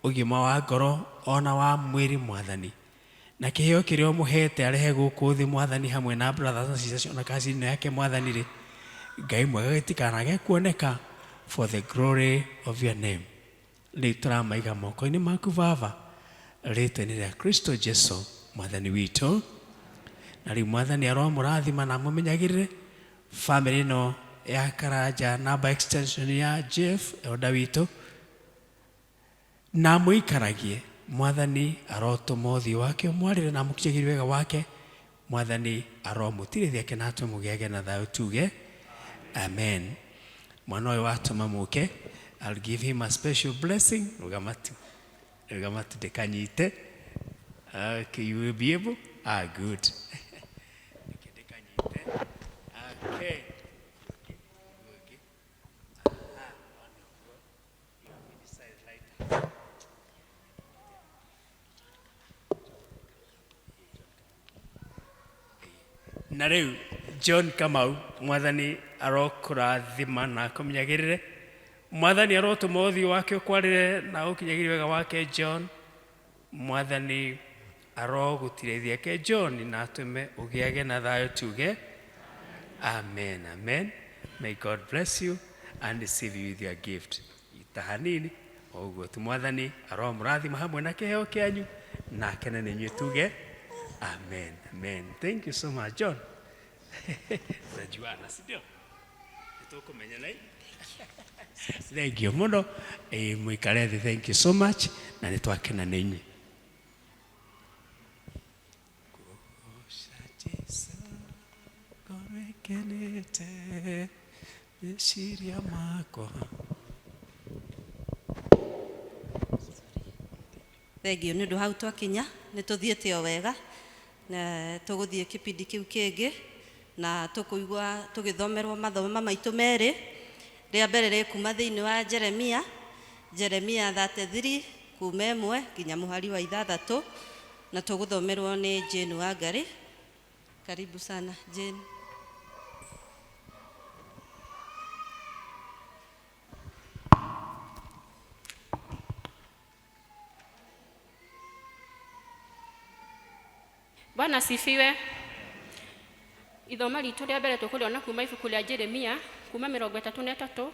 S6: ũgima wa ngoro ona wa mwĩrĩ Mwathani. Na kĩheo kĩrĩa ũmũhete arehe gũkũ thĩ Mwathani, hamwe na brothers and sisters ona cousin yake Mwathani rĩ, Ngai mwega gĩtikanage kuoneka, for the glory of your name. Rĩu tũramaiga moko-inĩ maku Baba, rĩtwa-inĩ rĩa Kristo Jesu Mwathani witũ. Na rĩu Mwathani aromũrathima na mũmenyagĩrĩre family ĩno ya Karanja na by extension ya Jeff Elder witũ, na mũikaragie Mwathani. Arotũma ũthiũ wake ũmwarĩre na mũkinyagĩrie wega wake Mwathani. Aromũtirithia kenatwe mũgĩage na thayũ tuge amen. Mwana ũyũ watũma mũke, I'll give him a special blessing. Rugamatu ndĩkanyite. Okay, you will be able? Good. Okay. Na rĩu John Kamau, Mwathani arokũrathima na akũmenyagĩrĩre. Mwathani arotũma ũthiũ wake ũkwarĩre na ũkinyagĩrie wega wake John. Mwathani arogũtirithia ke John na atũme ũgĩage na thayũ tuge amen, amen. May God bless you and receive you with your gift. Itahanini ũguo tu Mwathani aromũrathima hamwe na kĩheo kĩanyu na akene nĩ inyuĩ tuge amen, amen. Thank you so much John. Najuana, si ndio? Nĩtũkũmenya na thank you mũno. Mũikare thĩ, thank you so much, na nĩtwakena nĩ inyuĩ. Kenete meciria makwa.
S2: thengio nĩ ũndũ hau twakinya nĩ tũthiĩte o wega na tũgũthiĩ kĩbindi kĩu kĩngĩ na tũkũigua tũgĩthomerwo mathomo maitũ merĩ. Rĩa mbere rĩ kuma thĩinĩ wa Jeremia 33 kuma 1 nginya mũhari wa 6 na tũgũthomerwo nĩ Jane Wangari. Karibu sana Jane.
S13: Bwana sifiwe. Ithoma ritũ rĩa mbere tũkũrĩona kuma ibuku rĩa Jeremia kuma 33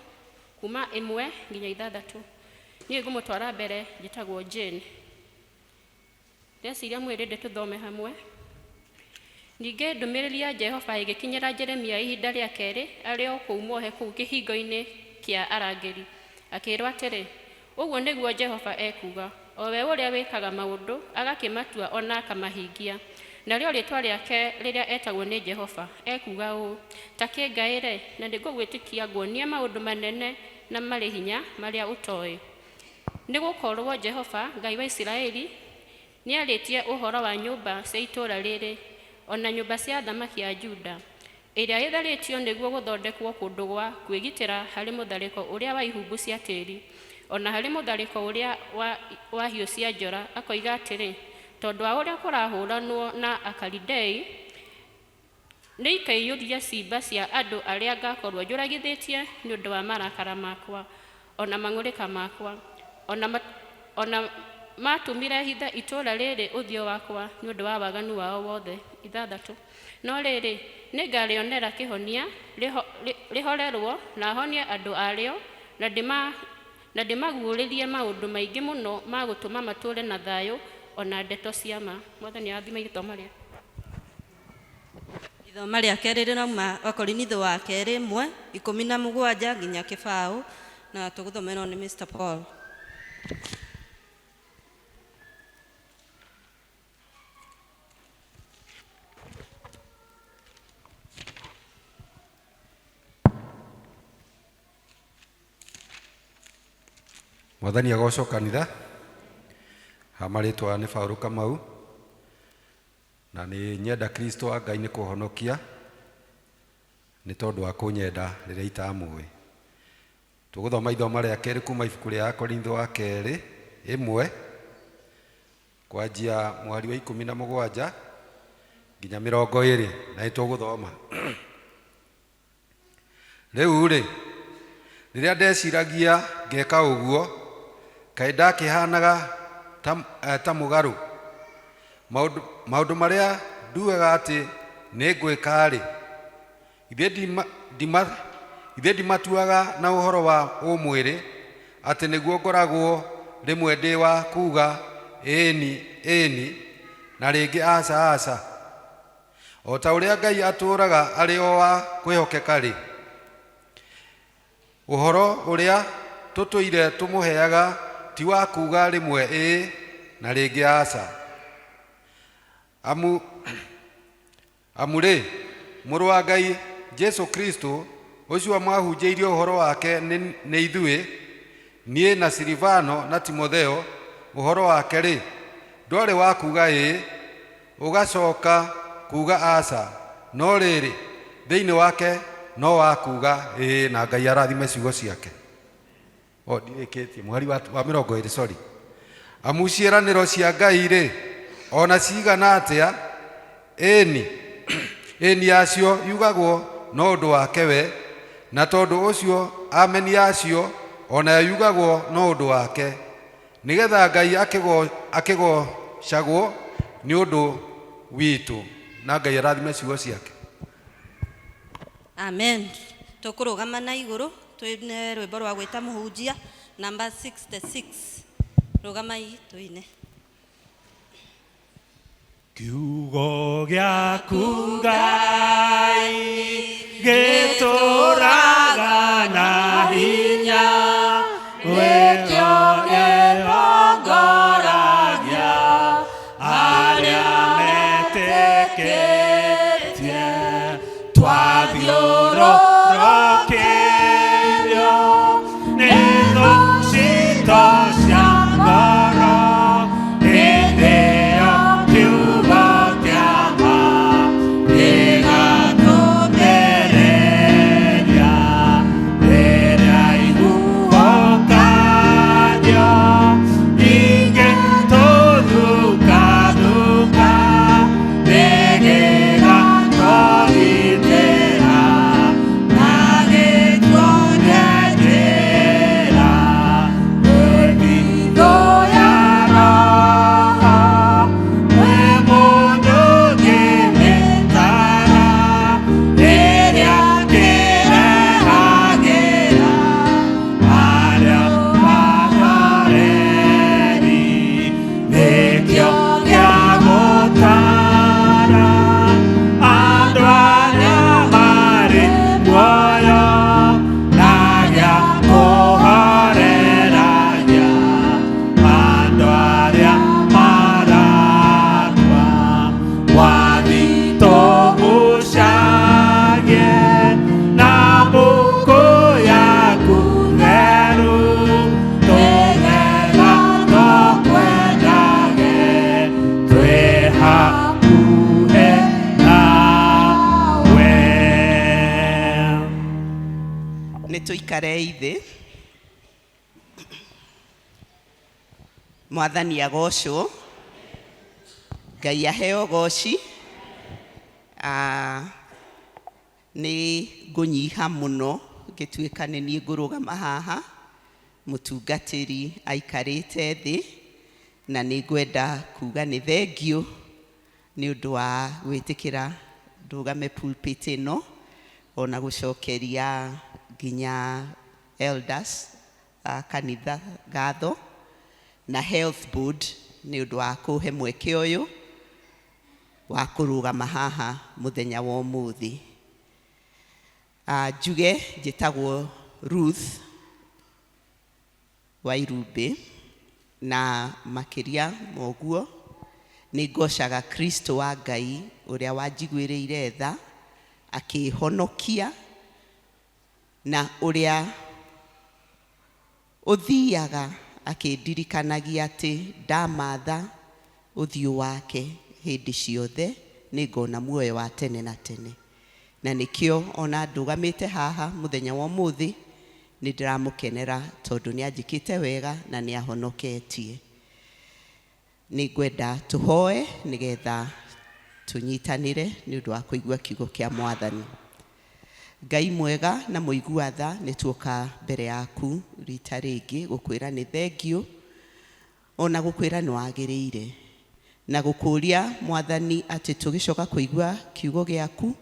S13: kuma 1 nginya 6. Niĩ ngũmũtwara mbere njĩtagwo Jane. Ndeciria mwĩrĩ tũthome hamwe. Ningĩ ndũmĩrĩri ya Jehova ĩgĩkinyĩra Jeremia ihinda rĩa kerĩ arĩ o kũu muohe kũu kĩhingo-inĩ kĩa arangĩri. Akĩĩrwo atĩrĩ, ũguo nĩguo Jehova ekuga, o we ũrĩa wĩkaga maũndũ agakĩmatua ona akamahingia. Narĩo rĩĩtwa rĩake rĩrĩa etagwo nĩ Jehova ekuga ũũ, ta kĩngaĩre na nĩngũgwĩtĩkia nguonie maũndũ manene na marĩ hinya marĩa ũtoĩ. Nĩgũkorwo Jehova Ngai wa Isiraeli nĩarĩtie ũhoro wa nyũmba cia itũũra rĩrĩ ona nyũmba cia athamaki a Juda ĩrĩa ĩtharĩtio nĩguo gũthondekwo kũndũ gwa kwĩgitĩra harĩ mũtharĩko ũrĩa wa ihumbu cia tĩĩri ona harĩ mũtharĩko ũrĩa wa hiũ cia njora. Akoiga atĩrĩ, tondũ wa ũrĩa kũrahũranwo na Akalidei nĩ ikaiyũria ciimba cia andũ arĩa ngakorwo njũragithĩtie nĩ ũndũ wa marakara makwa ona mang'ũrĩka makwa ona matũmire hithe itũũra rĩrĩ ũthiũ wakwa nĩ ũndũ wa waganu wao wothe. 6. No rĩrĩ nĩngarĩonera kĩhonia rĩhorerwo na honie andũ arĩo na ndĩmaguũrĩrie maũndũ maingĩ mũno ma gũtũma matũũre na thayũ ona ndeto cia ma. Mwathani athima igĩthoma rĩa
S2: ithoma rĩa kerĩ rĩrauma Wakorintho wa kerĩ 1:17 nginya 7 na tũgũthomerwo nĩ Mr. Paul.
S14: Mwathani agocwo kanitha. Hamarĩtwa nĩ Paul Kamau na nĩ nyenda Kristo wa Ngai nĩ kũhonokia nĩ tondũ wa kũnyenda rĩrĩa itamũĩ. Tũgũthoma ithoma rĩa kerĩ kuma ibuku rĩa Wakorintho wa kerĩ 1 kwanjia mweri wa 17 nginya 20 na nĩtũgũthoma. Rĩu rĩrĩa ndeciragia ngeka ũguo kaĩ ndakĩhanaga ta mũgarũ. Maũndũ marĩa nduaga atĩ nĩ ngwĩka-rĩ, ithe ndimatuaga na ũhoro wa ũmwĩrĩ atĩ nĩguo ngoragwo rĩmwe ndĩ wa kuuga ĩni na rĩngĩ aca. O ta ũrĩa Ngai atũũraga arĩ o wa kwĩhokeka-rĩ, ũhoro ũrĩa tũtũire tũmũheaga ti wa kuuga rĩmwe na rĩngĩ aca. Amurĩ mũrũ wa Ngai Jesu Kristo ũcio mwahunjĩirie ũhoro wake nĩ ithuĩ, niĩ na Silivano na Timotheo, ũhoro wake-rĩ ndwarĩ wa kuuga ũgacoka kuuga aca, no rĩrĩ thĩinĩ wake no wa kuuga na Ngai arathime ciugo ciake. Ndirĩkĩtie mweri wa 20 sorry. Amu ciĩranĩro cia Ngai-rĩ ona cigana atĩa ĩni yacio yugagwo no ũndũ wake we, na tondũ ũcio ameni yacio ona yugagwo no ũndũ wake, nĩgetha Ngai akĩgocagwo nĩ ũndũ witũ. Na Ngai arathime ciugo ciake.
S2: Amen. Tũkũrũgama na igũrũ twĩne rwĩmbo rwa gwĩta mũhunjia namba 66. Rũgamai twĩne.
S15: Kiugo gĩaku Ngai gĩtũũraga na hinya, wĩkĩo gĩrongoragia arĩa metĩkĩtie. Twathiũrũrũkĩrio nĩ thũ citũ cia ngoro,
S2: Tuikarei thĩ. Mwathani agocwo. Ngai aheo goci. Nĩ ngũnyiha mũno ngĩtuĩka nĩ niĩ ngũrũgama haha, mũtungatĩri aikarĩte thĩ, na nĩ ngwenda kuga nĩ thengiũ nĩ ũndũ wa gwĩtĩkĩra ndũgame pulpit ĩno, ona gũcokeria nginya elders kanitha ngatho na health board nĩ ũndũ wa kũhe mweke ũyũ wa kũrũgama haha mũthenya wa ũmũthĩ. Njuge njĩtagwo Ruth Wairumbe, na makĩria moguo nĩ ngocaga Kristo wa Ngai ũrĩa wanjiguĩrĩire tha akĩhonokia, na ũrĩa ũthiaga akĩndirikanagia atĩ ndamatha ũthiũ wake hĩndĩ ciothe nĩ ngona muoyo wa tene na tene. Na nĩkĩo ona ndũgamĩte haha mũthenya wa ũmũthĩ nĩ ndĩramũkenera tondũ nĩ anjĩkĩte wega na nĩ ahonoketie. Nĩ ngwenda tũhoe nĩgetha tũnyitanĩre nĩ ũndũ wa kũigua kiugo kĩa Mwathani. Ngai mwega na mũigua tha, nĩ tuoka mbere yaku rita rĩngĩ gũkwĩra nĩ thengiũ, ona gũkwĩra nĩ wagĩrĩire, na gũkũria Mwathani atĩ tũgĩcoka kũigua kiugo gĩaku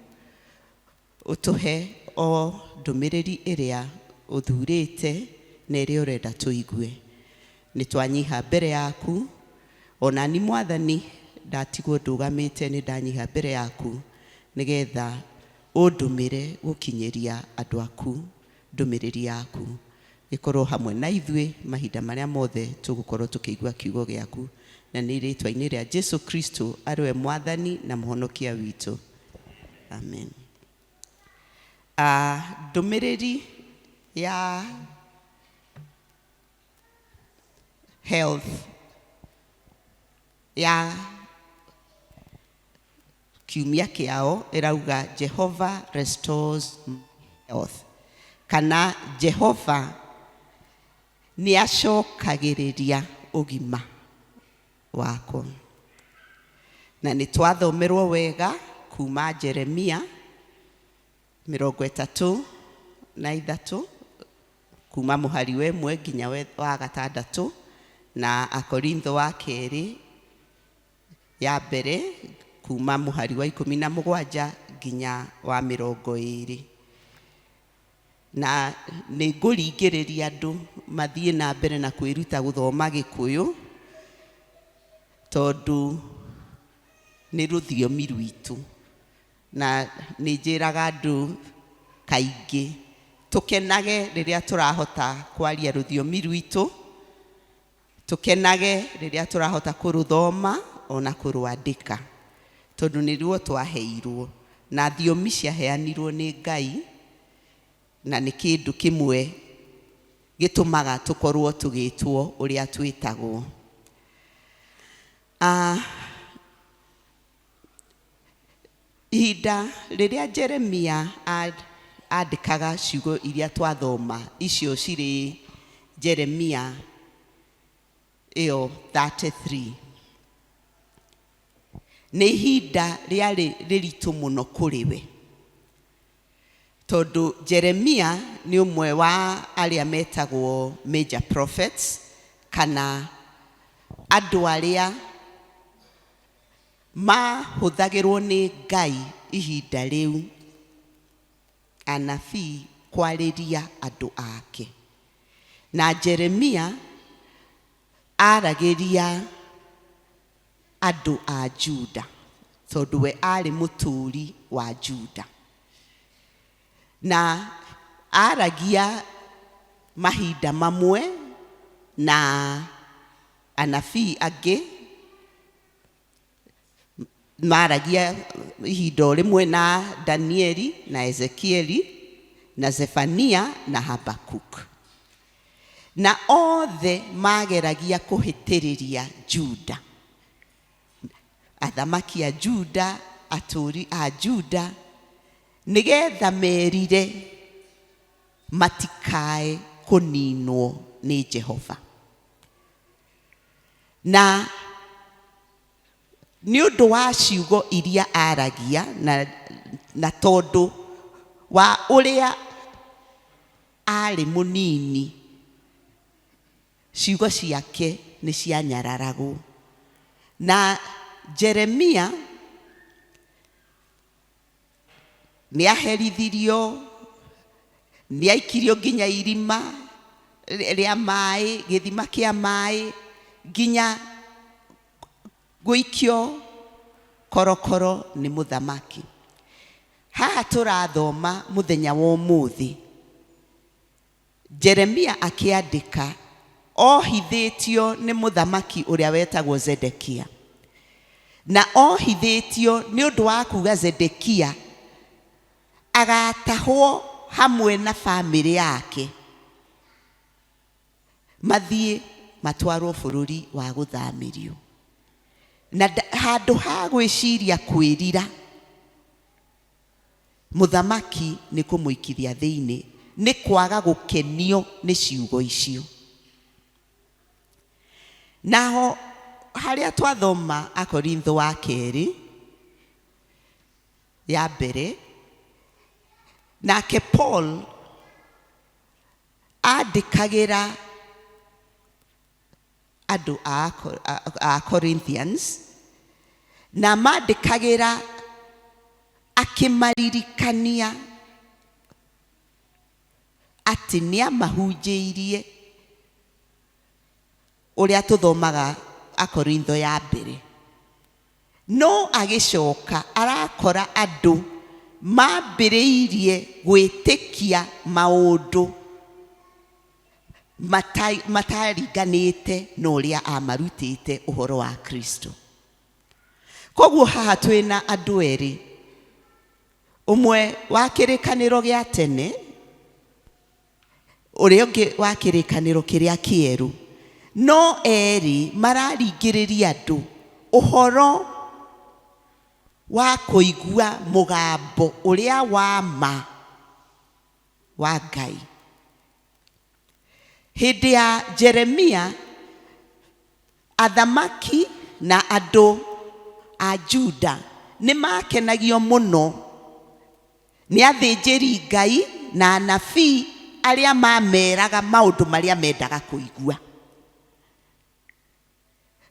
S2: ũtũhe o ndũmĩrĩri ĩrĩa ũthurĩte na ĩrĩa ũrenda tũigue. Nĩ twanyiha mbere yaku, ona ni Mwathani ndatigwo ndũgamĩte, nĩ ndanyiha mbere yaku nĩgetha ũndũmĩre gũkinyĩria andũ aku ndũmĩrĩri yaku. Gĩkorwo hamwe na ithuĩ mahinda marĩa mothe tũgũkorwo tũkĩigua kiugo gĩaku, na nĩ rĩtwa-inĩ rĩa Jesu Kristo arĩwe Mwathani na mũhonokia witũ. Amen. Ndũmĩrĩri ya health ya kiumia kĩao ĩrauga Jehovah restores health, kana Jehovah nĩ acokagĩrĩria ũgima wako. Na nĩ twathomerwo wega kuma Jeremia 33 kuma mũhari wa 1 nginya wa 6, na Akorintho wa 2 ya mbere kuma mũhari wa 17 nginya wa 20. Na nĩ ngũringĩrĩria andũ mathiĩ na mbere na kwĩruta gũthoma Gĩkũyũ tondũ nĩ rũthiomi rwitũ, na nĩ njĩraga andũ kaingĩ tũkenage rĩrĩa tũrahota kwaria rũthiomi rwitũ, tũkenage rĩrĩa tũrahota kũrũthoma ona kũrwandĩka, tondũ nĩruo twaheirwo na thiomi ciaheanirwo nĩ Ngai, na nĩ kĩndũ kĩmwe gĩtũmaga tũkorwo tũgĩtwo ũrĩa twĩtagwo. Ihinda rĩrĩa Jeremia andĩkaga ciugo iria twathoma, icio cirĩ Jeremia ĩyo 33, nĩ ihinda rĩarĩ rĩritũ mũno kũrĩ we, tondũ Jeremia nĩ ũmwe wa arĩa metagwo major prophets, kana andũ arĩa mahũthagĩrwo nĩ Ngai ihinda rĩu, anabii kwarĩria andũ ake. Na Jeremia aragĩria andũ a Juda tondũ we arĩ mũtũũri wa Juda, na aragia mahinda mamwe na anabii angĩ, maragia ihinda rĩmwe na Danieli na Ezekieli na Zefania na Habakuk, na othe mageragia kũhĩtĩrĩria Juda, athamaki a Juda, atũũri a Juda, nĩgetha merire
S16: matikae kũninwo nĩ Jehova. Na nĩ ũndũ wa ciugo iria aragia na tondũ wa ũrĩa arĩ mũnini, ciugo ciake nĩ cianyararagwo. Na Jeremia nĩ aherithirio, nĩ aikirio nginya irima rĩa maĩ, gĩthima kĩa maĩ, nginya gũikio korokoro nĩ mũthamaki. Haha tũrathoma mũthenya wa ũmũthĩ, Jeremia akĩandĩka ohithĩtio nĩ mũthamaki ũrĩa wetagwo Zedekia. Na ohithĩtio nĩ ũndũ wa kuga Zedekia agatahwo hamwe na bamĩrĩ yake mathiĩ matwarwo bũrũri wa gũthamĩrio. Na handũ ha gwĩciria kwĩrira, mũthamaki nĩ kũmũikithia thĩinĩ, nĩ kwaga gũkenio nĩ ciugo icio. Naho harĩa twathoma Akorintho wa kerĩ ya mbere, nake Paul andĩkagĩra andũ a Corinthians, na mandĩkagĩra akĩmaririkania atĩ nĩ amahunjĩirie ũrĩa tũthomaga Akorintho ya mbere. No agĩcoka arakora andũ mambĩrĩirie gwĩtĩkia maũndũ mataringanĩte na ũrĩa amarutĩte ũhoro wa Kristo. Koguo haha twĩna andũ erĩ, ũmwe wa kĩrĩkanĩro gĩa tene, ũrĩa ũngĩ wa kĩrĩkanĩro kĩrĩa kĩerũ. No erĩ mararingĩrĩria andũ ũhoro wa kũigua mũgambo ũrĩa wa ma wa Ngai. Hĩndĩ ya Jeremia, athamaki na andũ a Juda nĩ makenagio mũno nĩ athĩnjĩri Ngai na anabii arĩa mameraga maũndũ marĩa mendaga kũigua.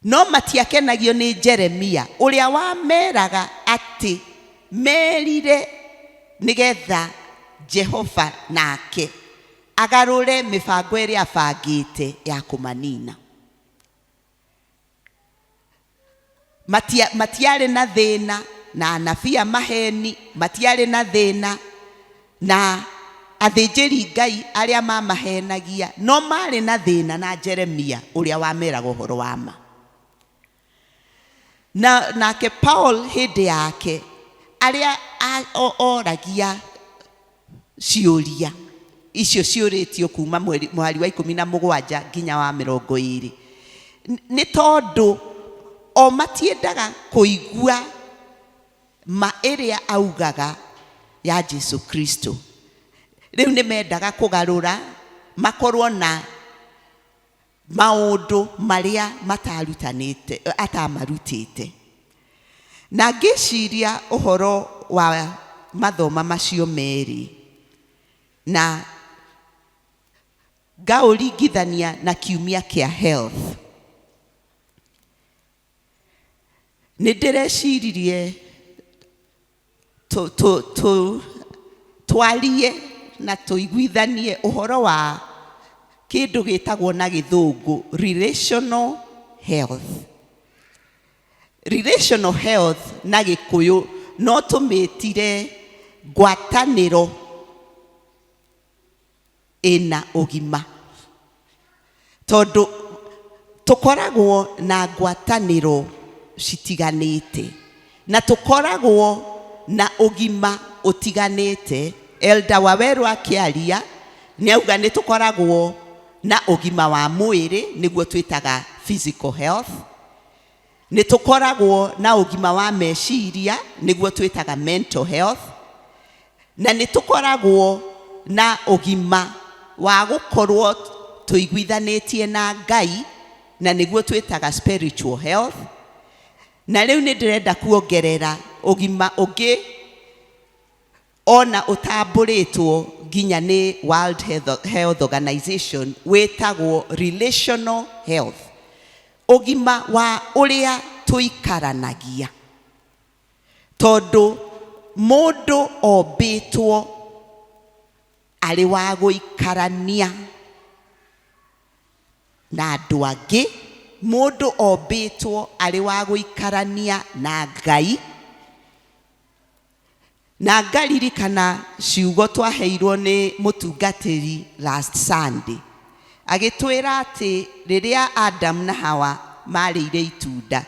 S16: No matiakenagio nĩ Jeremia ũrĩa wameraga atĩ merire nĩgetha Jehova nake agarũre mĩbango ĩrĩa abangĩte ya kũmanina. Matiarĩ na thĩna na anabii a maheni, matiarĩ na thĩna na athĩnjĩri Ngai arĩa mamahenagia, no marĩ na thĩna na Jeremia ũrĩa wameraga ũhoro wa ma. Nake Paul hĩndĩ yake arĩa oragia ciũria icio ciũrĩtio kuma mweri wa 17 nginya wa 20, nĩ tondũ o matiendaga kũigua ma ĩrĩa augaga ya Jesu Kristo. Rĩu nĩ mendaga kũgarũra makorwo na maũndũ marĩa atamarutĩte. Na ngĩciria ũhoro wa mathoma macio merĩ na ngaũringithania na kiumia kĩa health, nĩ ndĩrecirie twarie na tũiguithanie ũhoro wa kĩndũ gĩtagwo na gĩthũngũ relational health. Relational health na Gĩkũyũ no tũmĩtire ngwatanĩro ĩna ũgima, tondũ tũkoragwo na ngwatanĩro citiganĩte na tũkoragwo na ũgima ũtiganĩte. Elder Waweru akĩaria nĩ auga nĩ tũkoragwo na ũgima wa mwĩrĩ nĩguo twĩtaga physical health, nĩ tũkoragwo na ũgima wa meciria nĩguo twĩtaga mental health, na nĩ tũkoragwo na ũgima wa gũkorwo tũiguithanĩtie na Ngai, na nĩguo twĩtaga spiritual health. Na rĩu nĩ ndĩrenda kuongerera ũgima ũngĩ ona ũtambũrĩtwo nginya nĩ World Health Organization wĩtagwo relational health. Ũgima wa ũrĩa tũikaranagia. Tondũ mũndũ ombĩtwo arĩ wa gũikarania na andũ angĩ, mũndũ ombĩtwo arĩ wa gũikarania na Ngai. Na ngaririkana ciugo twaheirwo nĩ mũtungatĩri last Sunday, agĩtwĩra atĩ rĩrĩa Adam na Hawa marĩire itunda,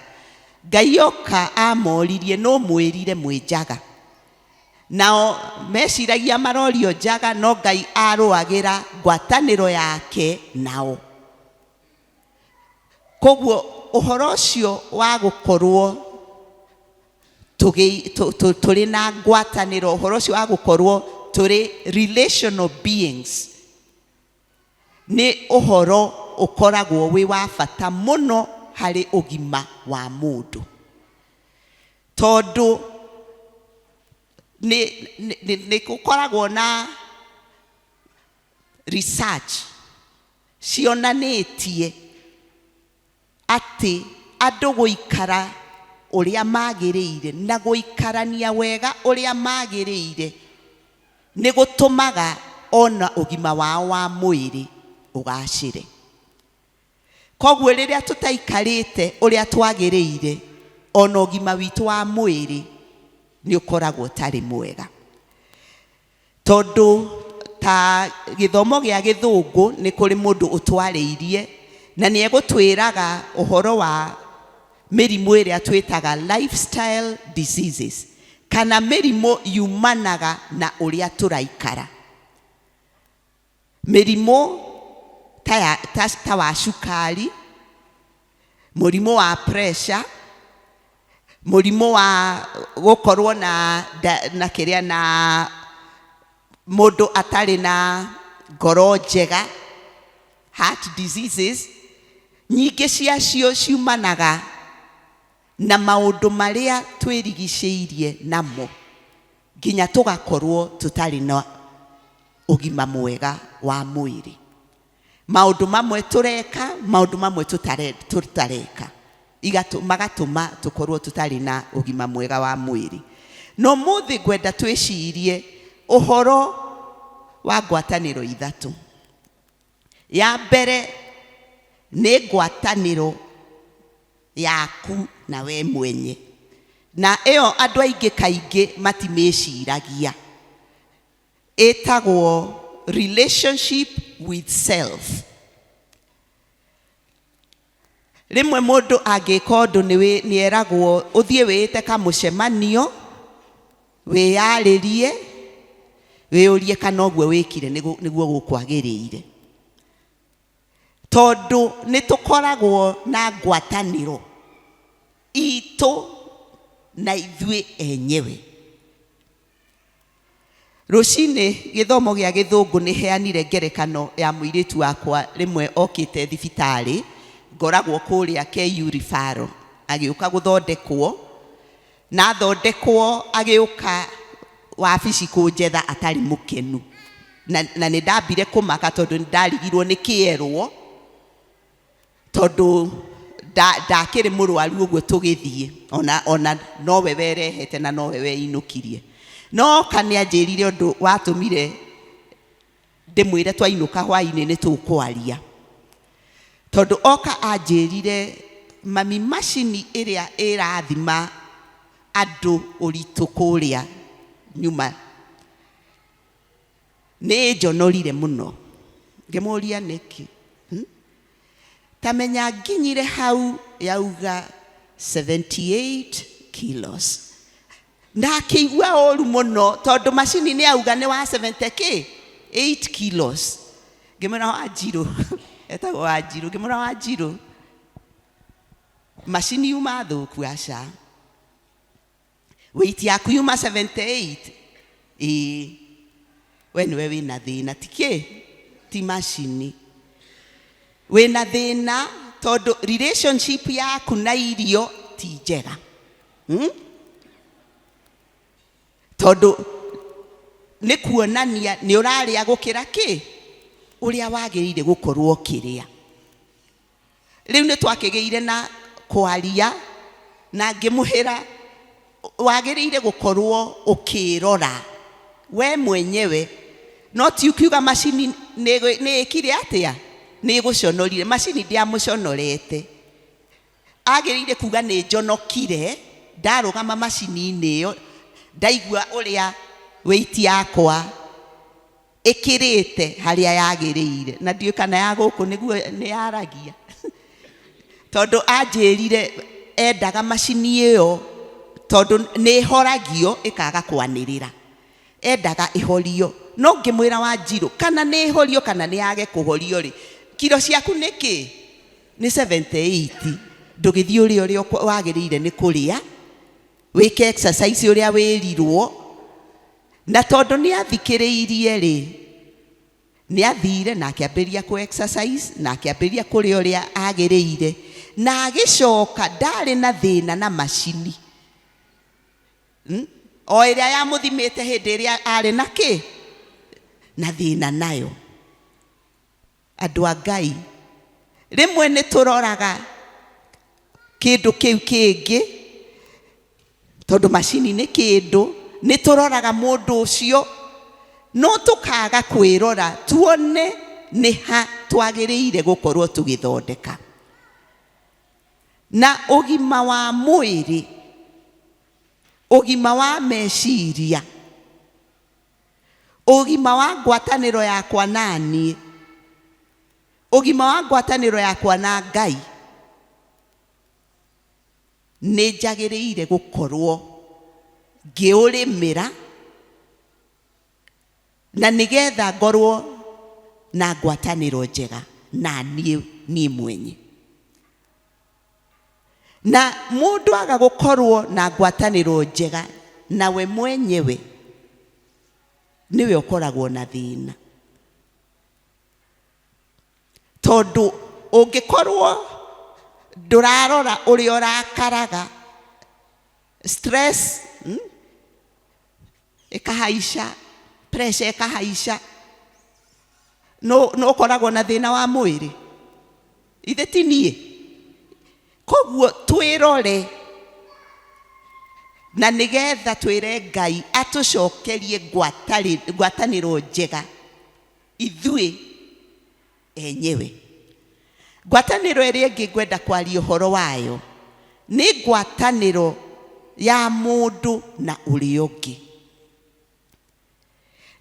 S16: Ngai oka amoririe no mwĩrire mwĩ njaga. Nao meciragia marorio njaga, no Ngai arũagĩra ngwatanĩro yake nao. Koguo ũhoro ũcio wa gũkorwo tũrĩ na ngwatanĩro, ũhoro ũcio wa gũkorwo tũrĩ relational beings, nĩ ũhoro ũkoragwo wĩ wa bata mũno harĩ ũgima wa mũndũ. Tondũ nĩ gũkoragwo na research cionanĩtie atĩ andũ gũikara ũrĩa magĩrĩire na gũikarania wega ũrĩa magĩrĩire nĩ gũtũmaga ona ũgima wao wa mwĩrĩ ũgacĩre. Koguo rĩrĩa tũtaikarĩte ũrĩa twagĩrĩire, ona ũgima witũ wa mwĩrĩ nĩ ũkoragwo tarĩ mwega. Tondũ ta gĩthomo gĩa gĩthũngũ nĩ kũrĩ mũndũ ũtwarĩirie, na nĩ egũtwĩraga ũhoro wa mĩrimũ ĩrĩa twĩtaga lifestyle diseases, kana mĩrimũ yumanaga na ũrĩa tũraikara. Mĩrimũ ta wa cukari, mũrimũ wa pressure, mũrimũ wa gũkorwo na kĩrĩa na mũndũ atarĩ na ngoro njega, heart diseases, nyingĩ ciacio ciumanaga na maũndũ marĩa twĩrigicĩirie namo, nginya tũgakorwo tũtarĩ na ũgima mwega wa mwĩrĩ. Maũndũ mamwe tũreka, maũndũ mamwe tũtareka, magatũma tũkorwo tũtarĩ na ũgima mwega wa mwĩrĩ. No mũthĩ ngwenda twĩcirie ũhoro wa ngwatanĩro ithatũ. Ya mbere nĩ ngwatanĩro yaku na we mwenye, na ĩyo andũ aingĩ kaingĩ matimĩciragia. Ĩtagwo relationship with self. Rĩmwe mũndũ angĩka ũndũ nĩeragwo ũthiĩ wĩĩte kamũcemanio, wĩyarĩrie, wĩyũrie kana ũguo wĩkire nĩguo gũkwagĩrĩire. Tondũ nĩ tũkoragwo na ngwatanĩro itũ na ithuĩ enyewe. Rũcinĩ gĩthomo gĩa gĩthũngũ nĩ heanire ngerekano ya mũirĩtu wakwa rĩmwe okĩte thibitarĩ, ngoragwo kũrĩa KU referral, agĩũka gũthondekwo, na athondekwo agĩũka wabici kũnjetha atarĩ mũkenu. Na nĩ ndambire kũmaka tondũ nĩ ndarigirwo nĩ kĩerwo, tondũ ndakĩrĩ mũrwaru ũguo tũgĩthiĩ, ona nowe werehete na nowe weinũkirie. No kanĩ anjĩrire ũndũ watũmire ndĩmwĩre twainũka hwainĩ nĩ tũkwaria. Tondũ oka anjĩrire, mami, macini ĩrĩa ĩrathima andũ ũritũ kũrĩa nyuma nĩ njonorire mũno. Ngĩmũria nĩkĩ? Tamenya nginyire hau yauga 78 kilos. Ndakĩigua ũru mũno tondũ macini nĩ yauga nĩ wa 78 kilos. Ngĩmwĩra Wanjirũ, etagwo Wanjirũ, ngĩmwĩra Wanjirũ, macini yuma thũku aca. Weight yaku yuma 78. we niwe wina thina ti macini wina thina tondu relationship yaku na irio ti njega tondu nĩ kuonania nĩ ũrarĩa gũkĩra ũrĩa wagĩrĩire gũkorwo ũkĩrĩa. Rĩu nĩ twakĩgĩire na kwaria na ngĩmũhĩra wagĩrĩire gũkorwo ũkĩrora we mwenyewe, no ti ukiuga macini nĩ ĩkire atĩa, nĩ ĩgũconorire. Macini ndiamũconorete, agĩrĩire kuga nĩ njonokire ndarũgama macini-inĩ ĩyo ndaigua ũrĩa weight yakwa ĩkĩrĩte harĩa yagĩrĩire, na ndiũ kana ya gũkũ nĩguo nĩ yaragia tondu anjĩrire endaga macini ĩyo tondu nĩ ĩhoragio ĩkaga kwanĩrĩra, endaga ĩhorio. No ngĩmwĩra Wanjirũ kana nĩ ĩhorio kana nĩ yage kũhorio rĩ, kiro ciaku nĩ nĩ 78, ndũgĩthiĩ ũrĩa wagĩrĩire nĩ kũrĩa, wĩke exercise ũrĩa wĩrirwo. Na tondu nĩ athikĩrĩirie rĩ, nĩ athire na akĩambĩria ku exercise na akĩambĩria kũrĩa ũrĩa agĩrĩire, na agĩcoka ndarĩ na thĩna na macini o ĩrĩa yamũthimĩte hĩndĩ ĩrĩa arĩ na na thĩna nayo. Andũ a Ngai, rĩmwe nĩ tũroraga kĩndũ kĩu kĩngĩ tondu macini nĩ kĩndũ, nĩ tũroraga mũndũ ũcio no tũkaga kwĩrora tuone nĩ ha twagĩrĩire gũkorwo tũgĩthondeka. Na ũgima wa mwĩrĩ, ũgima wa meciria, ũgima wa ngwatanĩro yakwa na niĩ, ũgima wa ngwatanĩro yakwa na Ngai, nĩ njagĩrĩire gũkorwo ngĩũrĩmĩra na nĩgetha ngorwo na ngwatanĩro njega na niĩ mwenye. Na mũndũ aga gũkorwo na ngwatanĩro njega nawe mwenyewe, niwe ũkoragwo na thĩna. Tondu ũngĩkorwo ndũrarora ũrĩa ũrakaraga, stress ĩkahaica, pressure ĩkahaica, no ũkoragwo na thĩna wa mwĩrĩ. Ithe ti niĩ? Koguo twĩrore na nĩgetha twĩre Ngai atũcokerie ngwatanĩro njega ithuĩ enyewe. Ngwatanĩro ĩrĩa ĩngĩ ngwenda kwaria ũhoro wayo nĩ ngwatanĩro ya mũndũ na ũrĩa ũngĩ.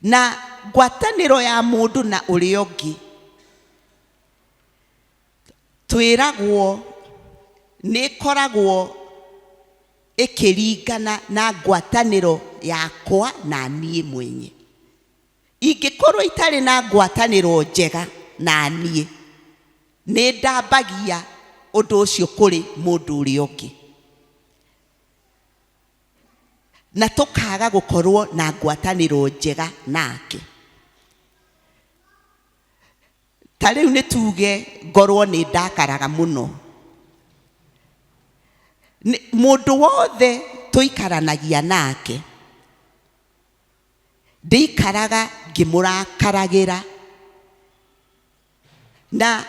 S16: Na ngwatanĩro ya mũndũ na ũrĩa ũngĩ twĩragwo nĩ koragwo ĩkĩringana na ngwatanĩro yakwa na niĩ mwenye. Ingĩkorwo itarĩ na ngwatanĩro njega na niĩ, nĩ ndambagia ũndũ ũcio kũrĩ mũndũ ũrĩa ũngĩ, na tũkaga gũkorwo na ngwatanĩro njega nake. Ta rĩu nĩ tuge ngorwo nĩ ndakaraga mũno, mũndũ wothe tũikaranagia nake ndĩikaraga ngĩmũrakaragĩra, na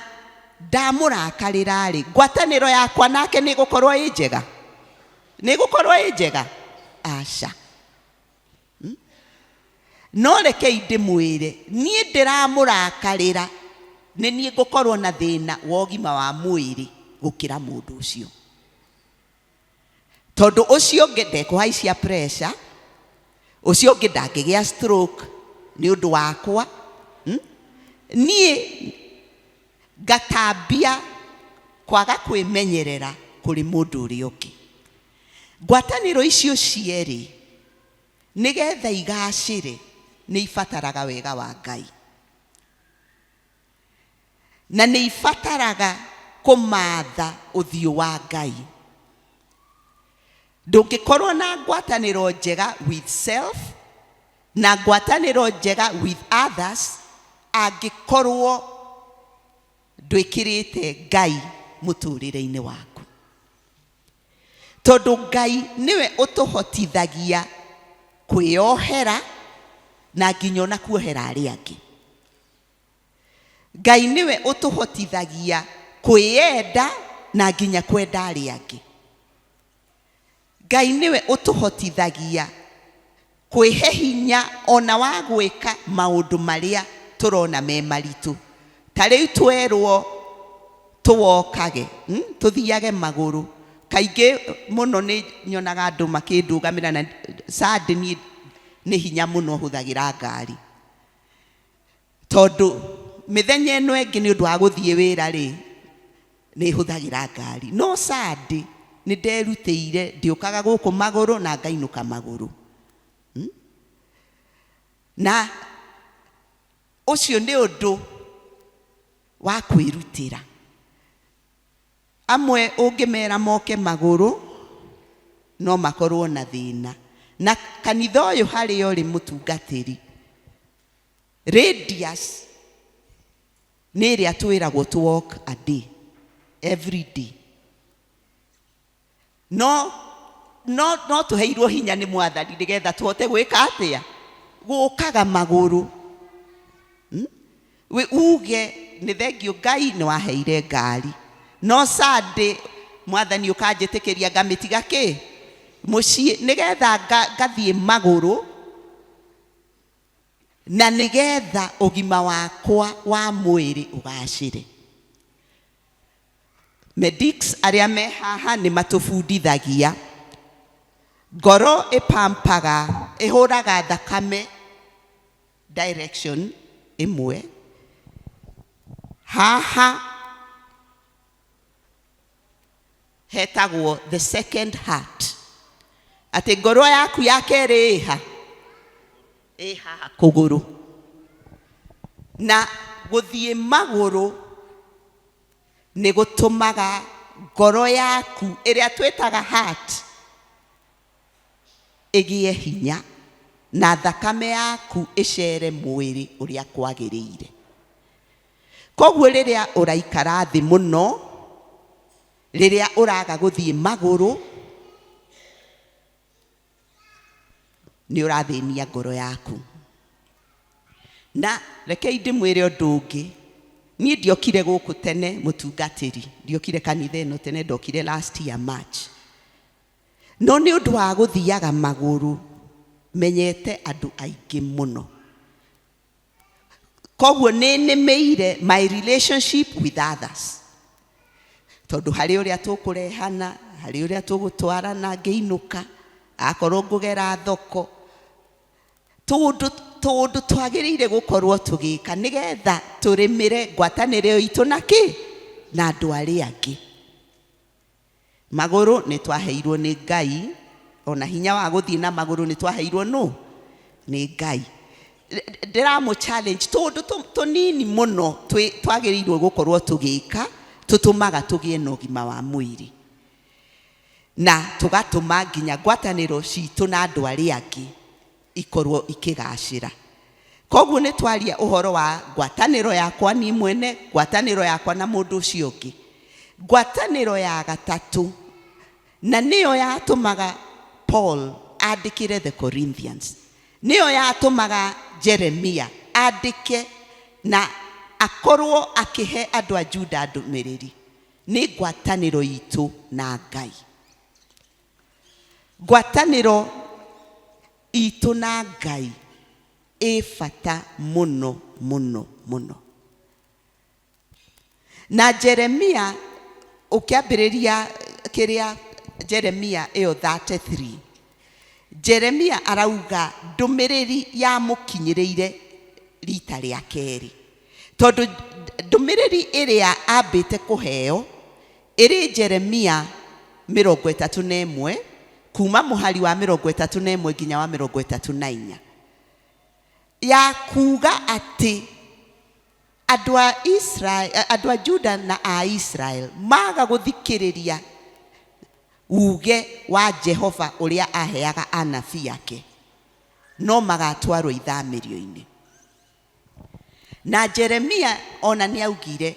S16: ndamũrakarĩra rĩ, ngwatanĩro yakwa nake nĩ gũkorwo ĩ njega? Nĩ gũkorwo ĩ njega? Aca. No rekei ndĩmwĩre, niĩ ndĩramũrakarĩra nĩ niĩ ngũkorwo na thĩna wa ũgima wa mwĩrĩ gũkĩra mũndũ ũcio. Tondu ũcio ũngĩ ndekũhaicia pressure, ũcio ũngĩ ndangĩgĩa stroke nĩ ũndũ wakwa, niĩ ngatambia kwaga kwĩmenyerera kũrĩ mũndũ ũrĩa ũngĩ. Ngwatanĩro icio cierĩ nĩgetha igacĩre nĩ ibataraga wega wa Ngai, na nĩ ibataraga kũmatha ũthiũ wa Ngai. Ndũngĩkorwo na ngwatanĩro njega with self na ngwatanĩro njega with others angĩkorwo ndwĩkĩrĩte Ngai mũtũrĩre-inĩ waku. Tondũ Ngai nĩwe ũtũhotithagia kwĩyohera na nginya ona kuohera arĩa angĩ. Ngai nĩwe ũtũhotithagia kwĩyenda na nginya kwenda arĩa angĩ. Ngai nĩwe ũtũhotithagia kwĩhe hinya ona wa gwĩka maũndũ marĩa tũrona me maritũ. Ta rĩu twerwo tũwokage, tũthiage magũrũ. Kaingĩ mũno nĩ nyonaga andũ makĩndũgamĩra na Sunday nĩ hinya mũno hũthagĩra ngari. Tondũ mĩthenya ĩno ĩngĩ nĩ ũndũ wa gũthiĩ wĩra rĩ, nĩ hũthagĩra ngari. No Sunday nĩ nderutĩire ndĩũkaga gũkũ magũrũ na ngainũka magũrũ. Na ũcio nĩ ũndũ wa kwĩrutĩra. Amwe ũngĩmera moke magũrũ no makorwo na thĩna. Na kanitha ũyũ harĩa ũrĩ mũtungatĩri, radius nĩ ĩrĩa twĩragwo to walk a day, every day. No tũheirwo hinya nĩ Mwathani nĩgetha tũhote gwĩka atĩa? Gũkaga magũrũ. Uge nĩ thengio Ngai nĩ waheire ngari. No Sunday Mwathani ũkanjĩtĩkĩria ngamĩtiga kĩ? Mũciĩ nĩgetha ngathiĩ magũrũ na nĩgetha ũgima wakwa wa mwĩrĩ ũgacĩre. Medics arĩa me haha nĩ matũbundithagia ngoro ĩpampaga, ĩhũraga thakame direction ĩmwe. Haha hetagwo the second heart. Atĩ ngoro yaku ya kerĩ ĩ haha kũgũrũ. Na gũthiĩ magũrũ nĩ gũtũmaga ngoro yaku ĩrĩa twĩtaga heart ĩgĩe hinya na thakame yaku ĩcere mwĩrĩ ũrĩa kwagĩrĩire. Koguo rĩrĩa ũraikara thĩ mũno, rĩrĩa ũraga gũthiĩ magũrũ, nĩ ũrathĩnia ngoro yaku. Na rekei ndĩmwĩre ũndũ ũngĩ, niĩ ndiokire gũkũ tene mũtungatĩri, ndiokire kanitha ĩno tene, ndokire last year March. No nĩ ũndũ wa gũthiaga magũrũ menyete andũ aingĩ mũno. Koguo nĩ nĩmĩire my relationship with others. Tondũ harĩ ũrĩa tũkũrehana, harĩ ũrĩa tũgũtwarana ngĩinũka, akorwo ngũgera thoko, tũndũ twagĩrĩire gũkorwo tũgĩka nĩgetha tũrĩmĩre ngwatanĩro itũ na kĩ? Na andũ arĩa angĩ. Magũrũ nĩ twaheirwo nĩ Ngai, ona hinya wa gũthiĩ na magũrũ nĩ twaheirwo nĩ Ngai. Ndĩramũ challenge tũndũ tũnini mũno twagĩrĩirwo gũkorwo tũgĩka tũtũmaga tũgĩe na ũgima wa mwĩrĩ. Na tũgatũma nginya ngwatanĩro citũ na andũ arĩa angĩ ikorwo ikĩgacĩra. Koguo nĩ twaria ũhoro wa ngwatanĩro yakwa niĩ mwene, ngwatanĩro yakwa na mũndũ ũcio ũngĩ. Ngwatanĩro ya gatatũ, na nĩyo yatũmaga Paul andĩkĩre the Corinthians, nĩyo yatũmaga Jeremia andĩke na akorwo akĩhe andũ a Juda ndũmĩrĩri, nĩ ngwatanĩro itũ na Ngai. Ngwatanĩro itũ na Ngai ĩ bata mũno mũno mũno. Na Jeremia ũkĩambĩrĩria kĩrĩa Jeremia ĩyo 33, Jeremia arauga ndũmĩrĩri ya mũkinyĩrĩire rita rĩa kerĩ. Tondũ ndũmĩrĩri ĩrĩa ambĩte kũheo ĩrĩ Jeremia 31 kuma mũhari wa 31 nginya wa 34, ya kuga atĩ andũ a Israel, andũ a Juda na a Israel maga gũthikĩrĩria uge wa Jehovah ũrĩa aheaga anabii ake, no magatwarwo ithamĩrio-inĩ. Na Jeremia ona nĩaugire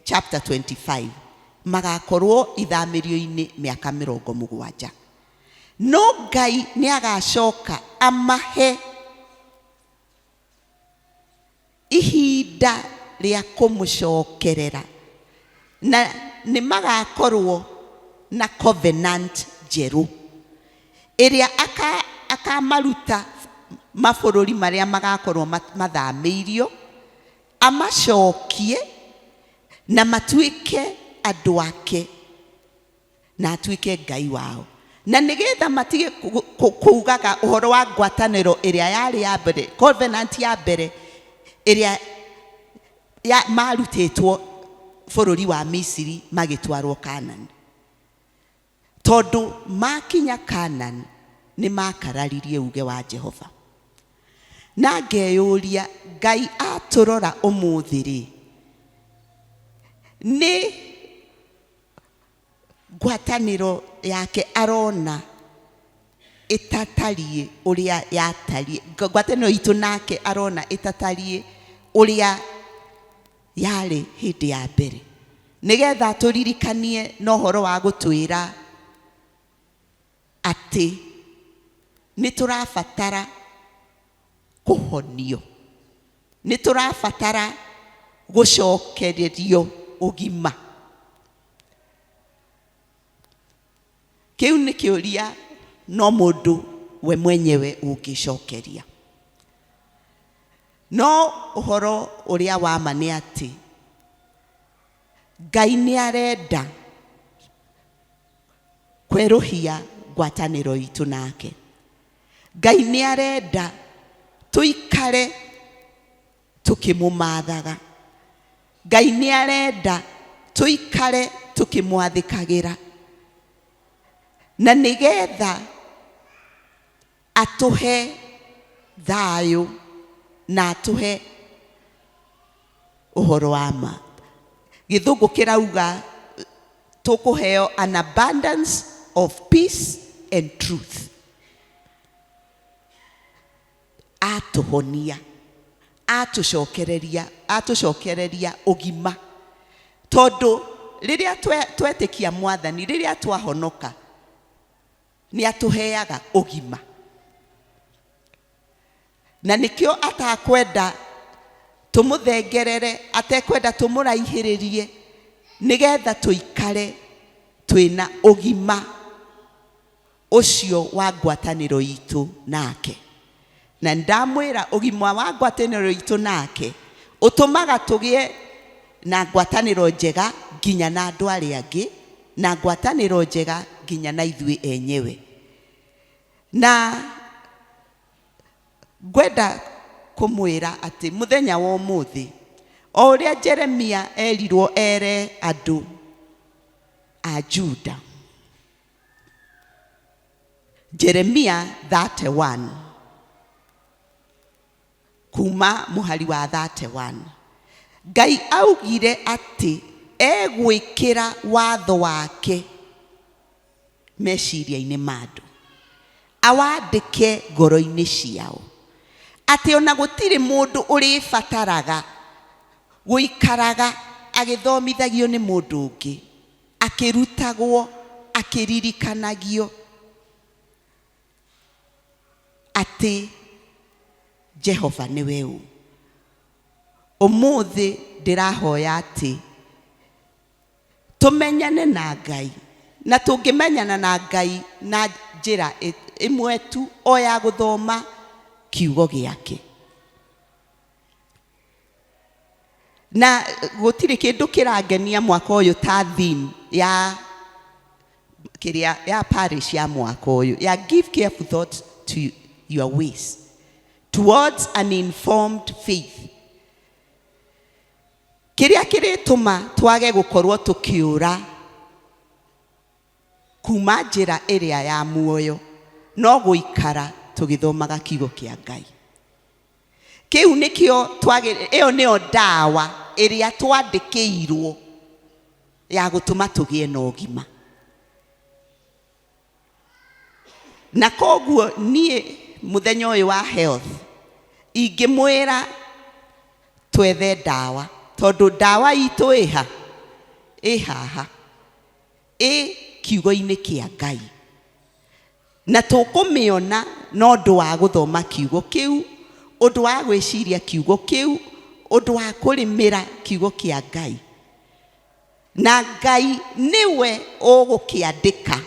S16: chapter 25 magakorwo ithamĩrio-inĩ mĩaka 70. No Ngai nĩagacoka amahe ihinda rĩa kũmũcokerera, na nĩ magakorwo na covenant njerũ ĩrĩa akamaruta mabũrũri marĩa magakorwo mathamĩirio, amacokie na matuĩke andũ ake na atuĩke Ngai wao. Na nĩgetha matige kuugaga ũhoro wa ngwatanĩro ĩrĩa yarĩ ya mbere, covenant ya mbere ĩrĩa marutĩtwo bũrũri wa Misiri magĩtwarwo Canaan. Tondũ makinya Canaan nĩ makararirie uge wa Jehova. Na ngeyũria, Ngai atũrora ũmũthĩ-rĩ, nĩ ngwatanĩro yake arona ĩtatariĩ ũrĩa yatariĩ, ngwatanĩro itũ nake arona ĩtatariĩ ũrĩa yarĩ hĩndĩ ya mbere, nĩgetha tũririkanie na ũhoro wa gũtwĩra atĩ nĩ tũrabatara kũhonio, nĩ tũrabatara gũcokererio ũgima. Kĩu nĩ kĩũria no mũndũ we mwenyewe ũngĩcokeria. No ũhoro ũrĩa wa ma nĩ atĩ Ngai nĩ arenda kwerũhia ngwatanĩro itũ nake. Ngai nĩ arenda tũikare tũkĩmũmathaga. Ngai nĩ arenda tũikare tũkĩmwathĩkagĩra, na nĩgetha atũhe thayũ na atũhe ũhoro wa ma. Gĩthũngũ kĩrauga tũkũheo an abundance of peace and truth. Atũhonia, atũcokereria ũgima. Tondũ rĩrĩa twetĩkia Mwathani, rĩrĩa twahonoka, nĩ atũheaga ũgima. Na nĩkĩo atakwenda tũmũthengerere, atekwenda tũmũraihĩrĩrie, nĩgetha tũikare twĩna ũgima ũcio wa ngwatanĩro itũ nake. Na ndamwĩra ũgima wa ngwatanĩro itũ nake ũtũmaga tũgĩe na ngwatanĩro njega nginya na andũ arĩa angĩ, na ngwatanĩro njega nginya na ithuĩ enyewe. Na ngwenda kũmwĩra atĩ mũthenya wa ũmũthĩ, o ũrĩa Jeremia erirwo ere andũ a Juda, Jeremia 31 kuma mũhari wa 31, Ngai augire atĩ egwĩkĩra watho wake meciria-inĩ ma andũ, awandĩke ngoro-inĩ ciao, atĩ ona gũtirĩ mũndũ ũrĩbataraga gũikaraga agĩthomithagio nĩ mũndũ ũngĩ, akĩrutagwo, akĩririkanagio atĩ Jehova nĩwe ũ. Ũmũthĩ ndĩrahoya atĩ tũmenyane na Ngai, na tũngĩmenyana na Ngai na njĩra ĩmwe tu, o ya gũthoma kiugo gĩake. Na gũtirĩ kĩndũ kĩrangenia mwaka ũyũ ta theme ya parish ya mwaka ũyũ, ya give careful thought to your ways towards an informed faith. Kĩrĩa kĩrĩtũma twage gũkorwo tũkĩũra kuma njĩra ĩrĩa ya muoyo no gũikara tũgĩthomaga kiugo kĩa Ngai. Kĩu nĩkĩo ĩyo nĩyo ndawa ĩrĩa twandĩkĩirwo ya gũtũma tũgĩe na ũgima. Na koguo niĩ muthenya uyu wa health ingimwira twethe ndawa tondu ndawa itu ihaha kiugo-ini kia Ngai na tukumiona no ndu wa guthoma kiugo kiu undu wa gwiciria kiugo kiu undu wa kurimira kiugo kia Ngai na Ngai niwe ugukiandika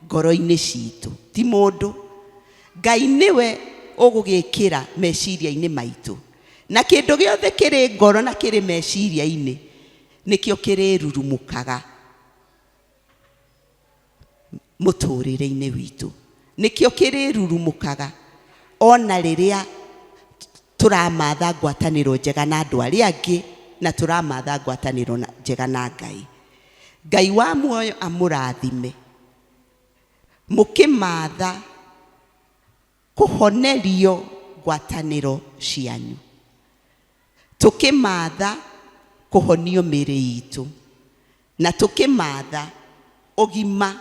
S16: ngoro-ini citu ti mundu. Ngai niwe ugugikira meciria-ini maitu na kindu giothe kiri ngoro na kiri meciria-ini nikio kirirurumukaga muturire-ini witu nikio kirirurumukaga ona riria turamatha ngwataniro njega na andu aria angi na turamatha ngwataniro njega na Ngai. Ngai wa muoyo amurathime mukimatha kuhonerio ngwataniro cianyu tukimatha kuhonio mĩĩrĩ itu na tukimatha ugima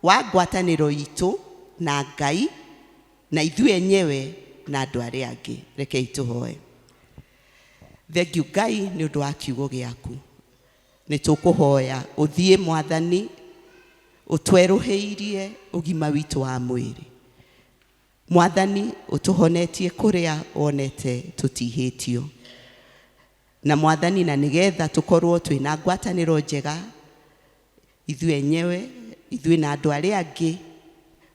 S16: wa ngwataniro itu na Ngai na ithuĩ enyewe na andu aria angi. Rekei tuhoe. Thengiũ Ngai nĩ ũndũ wa kiugo gĩaku. Nĩ tũkũhoya ũthiĩ Mwathani ũtwerũhĩirie ũgima witũ wa mwĩrĩ. Mwathani ũtũhonetie kũrĩa wonete tũtihĩtio. Na Mwathani na nigetha tũkorwo twĩna ngwatanĩro njega ithuĩ enyewe ithuĩ na andu aria angi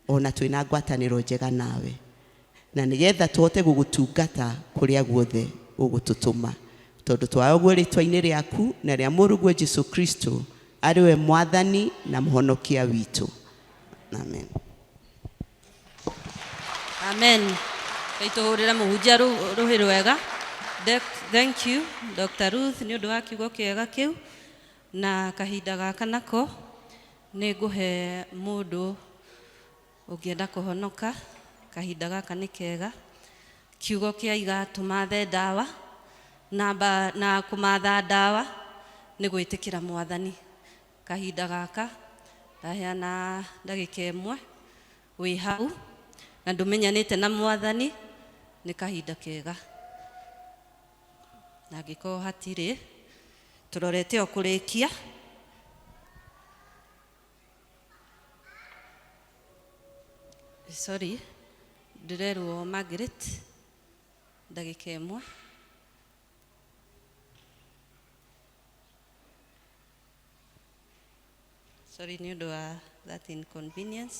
S16: ona twĩna ngwatanĩro njega nawe na nigetha tuhote gugutungata kuria guothe ugututuma tondu twaoguo ritwa-ini riaku na ria Mũrũguo Jesu Kristo ariwe Mwathani na Mũhonokia witu. Amen.
S2: Amen. Kaituhurira muhunjia ruhi rwega. Thank you Dr. Ruth ni undu wa kiugo kiega kiu na kahinda gaka nako ni nguhe mundu ungienda kuhonoka. Kahinda gaka ni kega. Kiugo kia iga tumathe ndawa na kumatha ndawa ni gwitikira Mwathani. Kahinda gaka ndaheana ndagika imwe wi hau na ndumenyanite na Mwathani ni kahinda kega. Na ngiko hatire turorete okurikia sorry ndirerwo Margaret ndagika imwe. Sorry ni undu wa that inconvenience.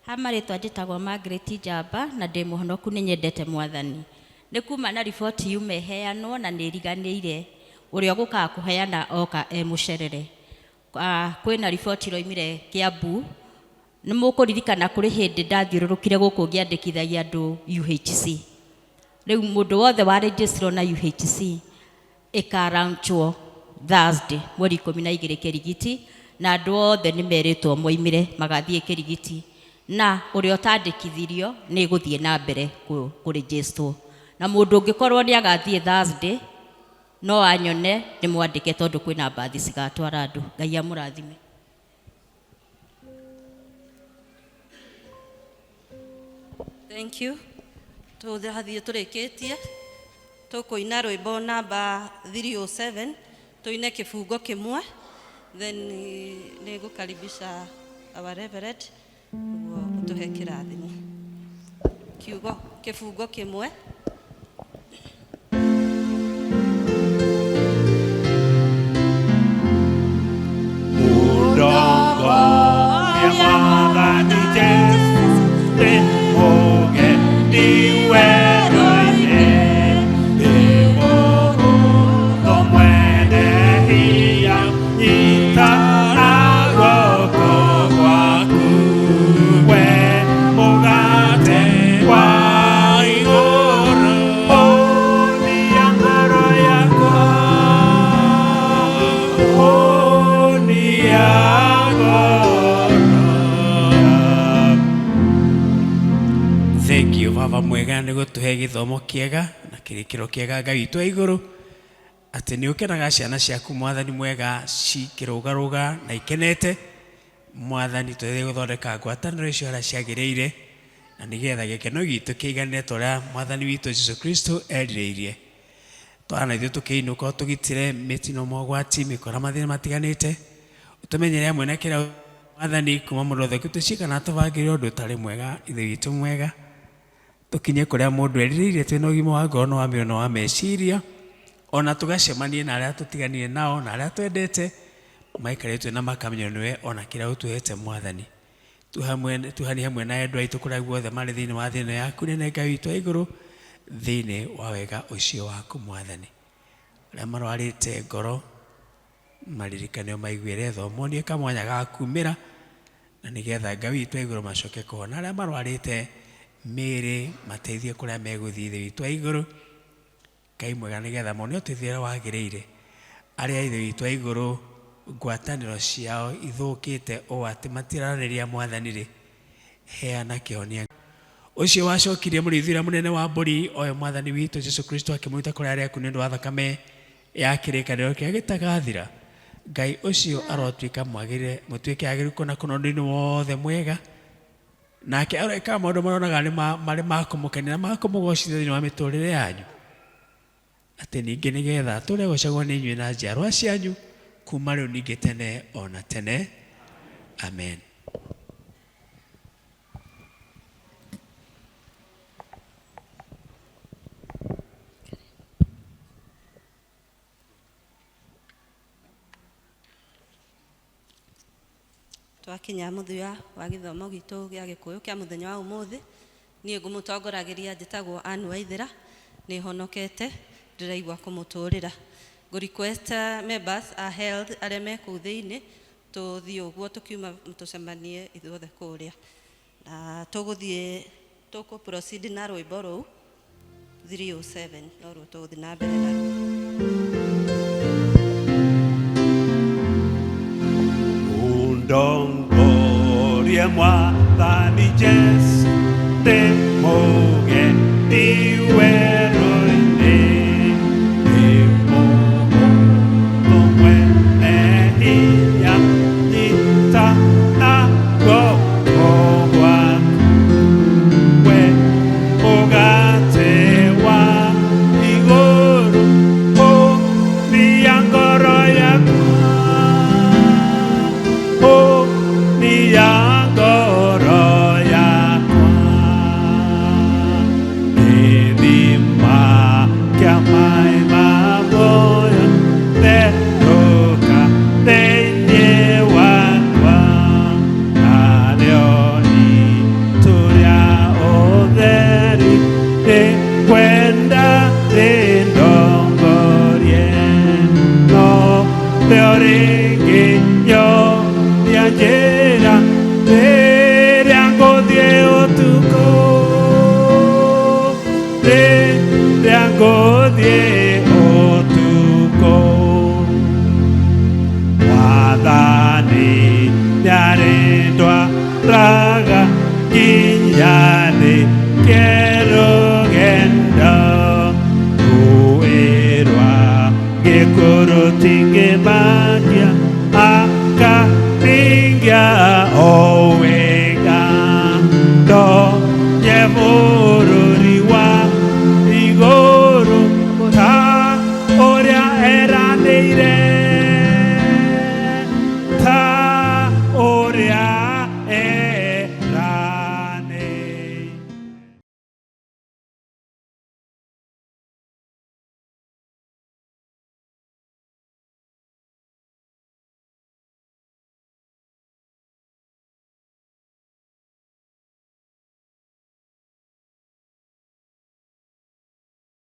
S17: Hamaritwa njitagwo Margaret Njamba na ndi muhonoku ni nyendete Mwathani. Ni kuma na riboti yume heanwo na ni riganĩire uria guka kuheana oka mucerere. Kwina riboti roimire Kiambu ni mukuririkana kuri hindi ndathiururukire guku ngiandikithagia andu UHC. Riu mundu wothe wa register na UHC ikaranchwo Thursday mweri 12 kirigiti na andu othe ni meritwo moimire magathie kirigiti na uria utandikithirio ni guthie na mbere ku register na mundu ungikorwo ni agathie Thursday no anyone ni mwandike tondu kwina bathi cigatwara andu. Ngai amurathime.
S2: Thank you. Tuthathie turikitie tukuina rwimbo namba 307 tuine kifungo kimwe then ni gukaribisha our reverend utuhe kirathimo kiugo kifungo kimwe.
S15: Udongo ya Mwathani Jesu moge niwe roine imogo tomwene hiya itara goko gwaku we mugate wa igoro oni angoro yakwa oni agoro
S6: thengio baba mwega nĩ gũtũhe gĩthomo kĩega na kĩrĩkĩro kĩega Ngai witũ wa igũrũ atĩ nĩ ũkenaga ciana ciaku Mwathani mwega cikĩrũgarũga na ikenete Mwathani twethe gũthondeka ngwatanĩro icio ũrĩa ciagĩrĩire na nĩgetha gĩkeno gitũ kĩigane ta ũrĩa Mwathani witũ Jesũ Kristo erirĩirie. Twana ithuĩ tũkĩinũka ũtũgitĩre mĩtino mogwati mĩkora mathĩna matiganĩte ũtũmenyere hamwe na kĩrĩa Mwathani kuma mũndũ ũtheku tũcikana tũbangĩre ũndũ ũtarĩ mwega ithe witũ mwega tũkinye kũrĩa mũndũ erirĩirie twĩna ũgima wa ngoro na wa mĩoyo na wa meciria ona tũgacemanie na arĩa tũtiganire nao na arĩa twendete maikarĩtwe na makamenya nĩwe ona kĩrĩa ũtũhete Mwathani tuhani hamwe na endwa aitũ kũrĩa guothe marĩ thĩinĩ wa thĩinĩ yaku nene Ngai witũ wa igũrũ thĩinĩ wa wega ũcio waku Mwathani arĩa marwarĩte ngoro maririkane maiguĩre thomonie kamwanya ga kumĩra na nĩgetha Ngai witũ wa igũrũ macoke kũhona arĩa marwarĩte mĩĩrĩ mateithie kũrĩa megũthiĩ thĩ witũ wa igũrũ Ngai mwega nĩgetha mone ũteithio ũrĩa wagĩrĩire arĩa ithe witũ wa igũrũ ngwatanĩro ciao ithũkĩte o atĩ matiraranĩria Mwathani rĩ heana kĩhonia ũcio wacokirie mũrĩithia mũnene wa mbũri oyo Mwathani witũ Jesũ Kristo akĩmũruta kũrĩa arĩa aku nĩ ũndũ wa thakame ya kĩrĩkanĩro kĩrĩa gĩtagathira Ngai ũcio arotuĩka mwagĩrĩre mũtuĩke agĩrĩru kũna ũndũ-inĩ wothe mwega nake areka maũndũ maronaga marĩ ma kũmũkenia na ma kũmũgocithia thĩinĩ wa mĩtũrĩre yanyu atĩ ningĩ nĩgetha tũrĩa gocagwo nĩ inyuĩ na njiarwa cianyu kuma rĩu ningĩ tene ona tene amen.
S2: Twakinya mũthia wa gĩthomo gitũ gĩa Gĩkũyũ kĩa mũthenya wa ũmũthĩ niĩ ngũmũtongoragĩria njĩtagwo Anne Waithĩra nĩ honokete ndĩraigua kũmũtũrĩra ngũ request members are held arĩa me kũu thĩinĩ tũthiĩ ũguo tũkiuma tũcemanie ithuothe kũrĩa na tũgũthiĩ proceed na rwĩmbo rũu 307 no rũo tũgũthiĩ na mbere na
S15: Ndongoria Mwathani Jesu ndĩmũgeni werũ-inĩ ndĩmũndũ mwene hinya nyita na guoko gwaku we mũgate wa igũrũ ũmbia ngoro yakwa ya ngoro yakwa gĩthima kĩa maĩ ma muoyo therũka thĩinĩ wakwa narĩo itũrĩa ũtheri rĩkwenda rĩndongorie no rĩo rĩngĩ nyonia njĩra rĩrĩa ngũthiĩ ũtukũ rĩrĩa ngũthiĩ ũtukũ Mwathani nĩarĩndwaraga nginya rũgendo rũĩ rwa gĩkũrũ tingĩmakia akaringia o wega ndonye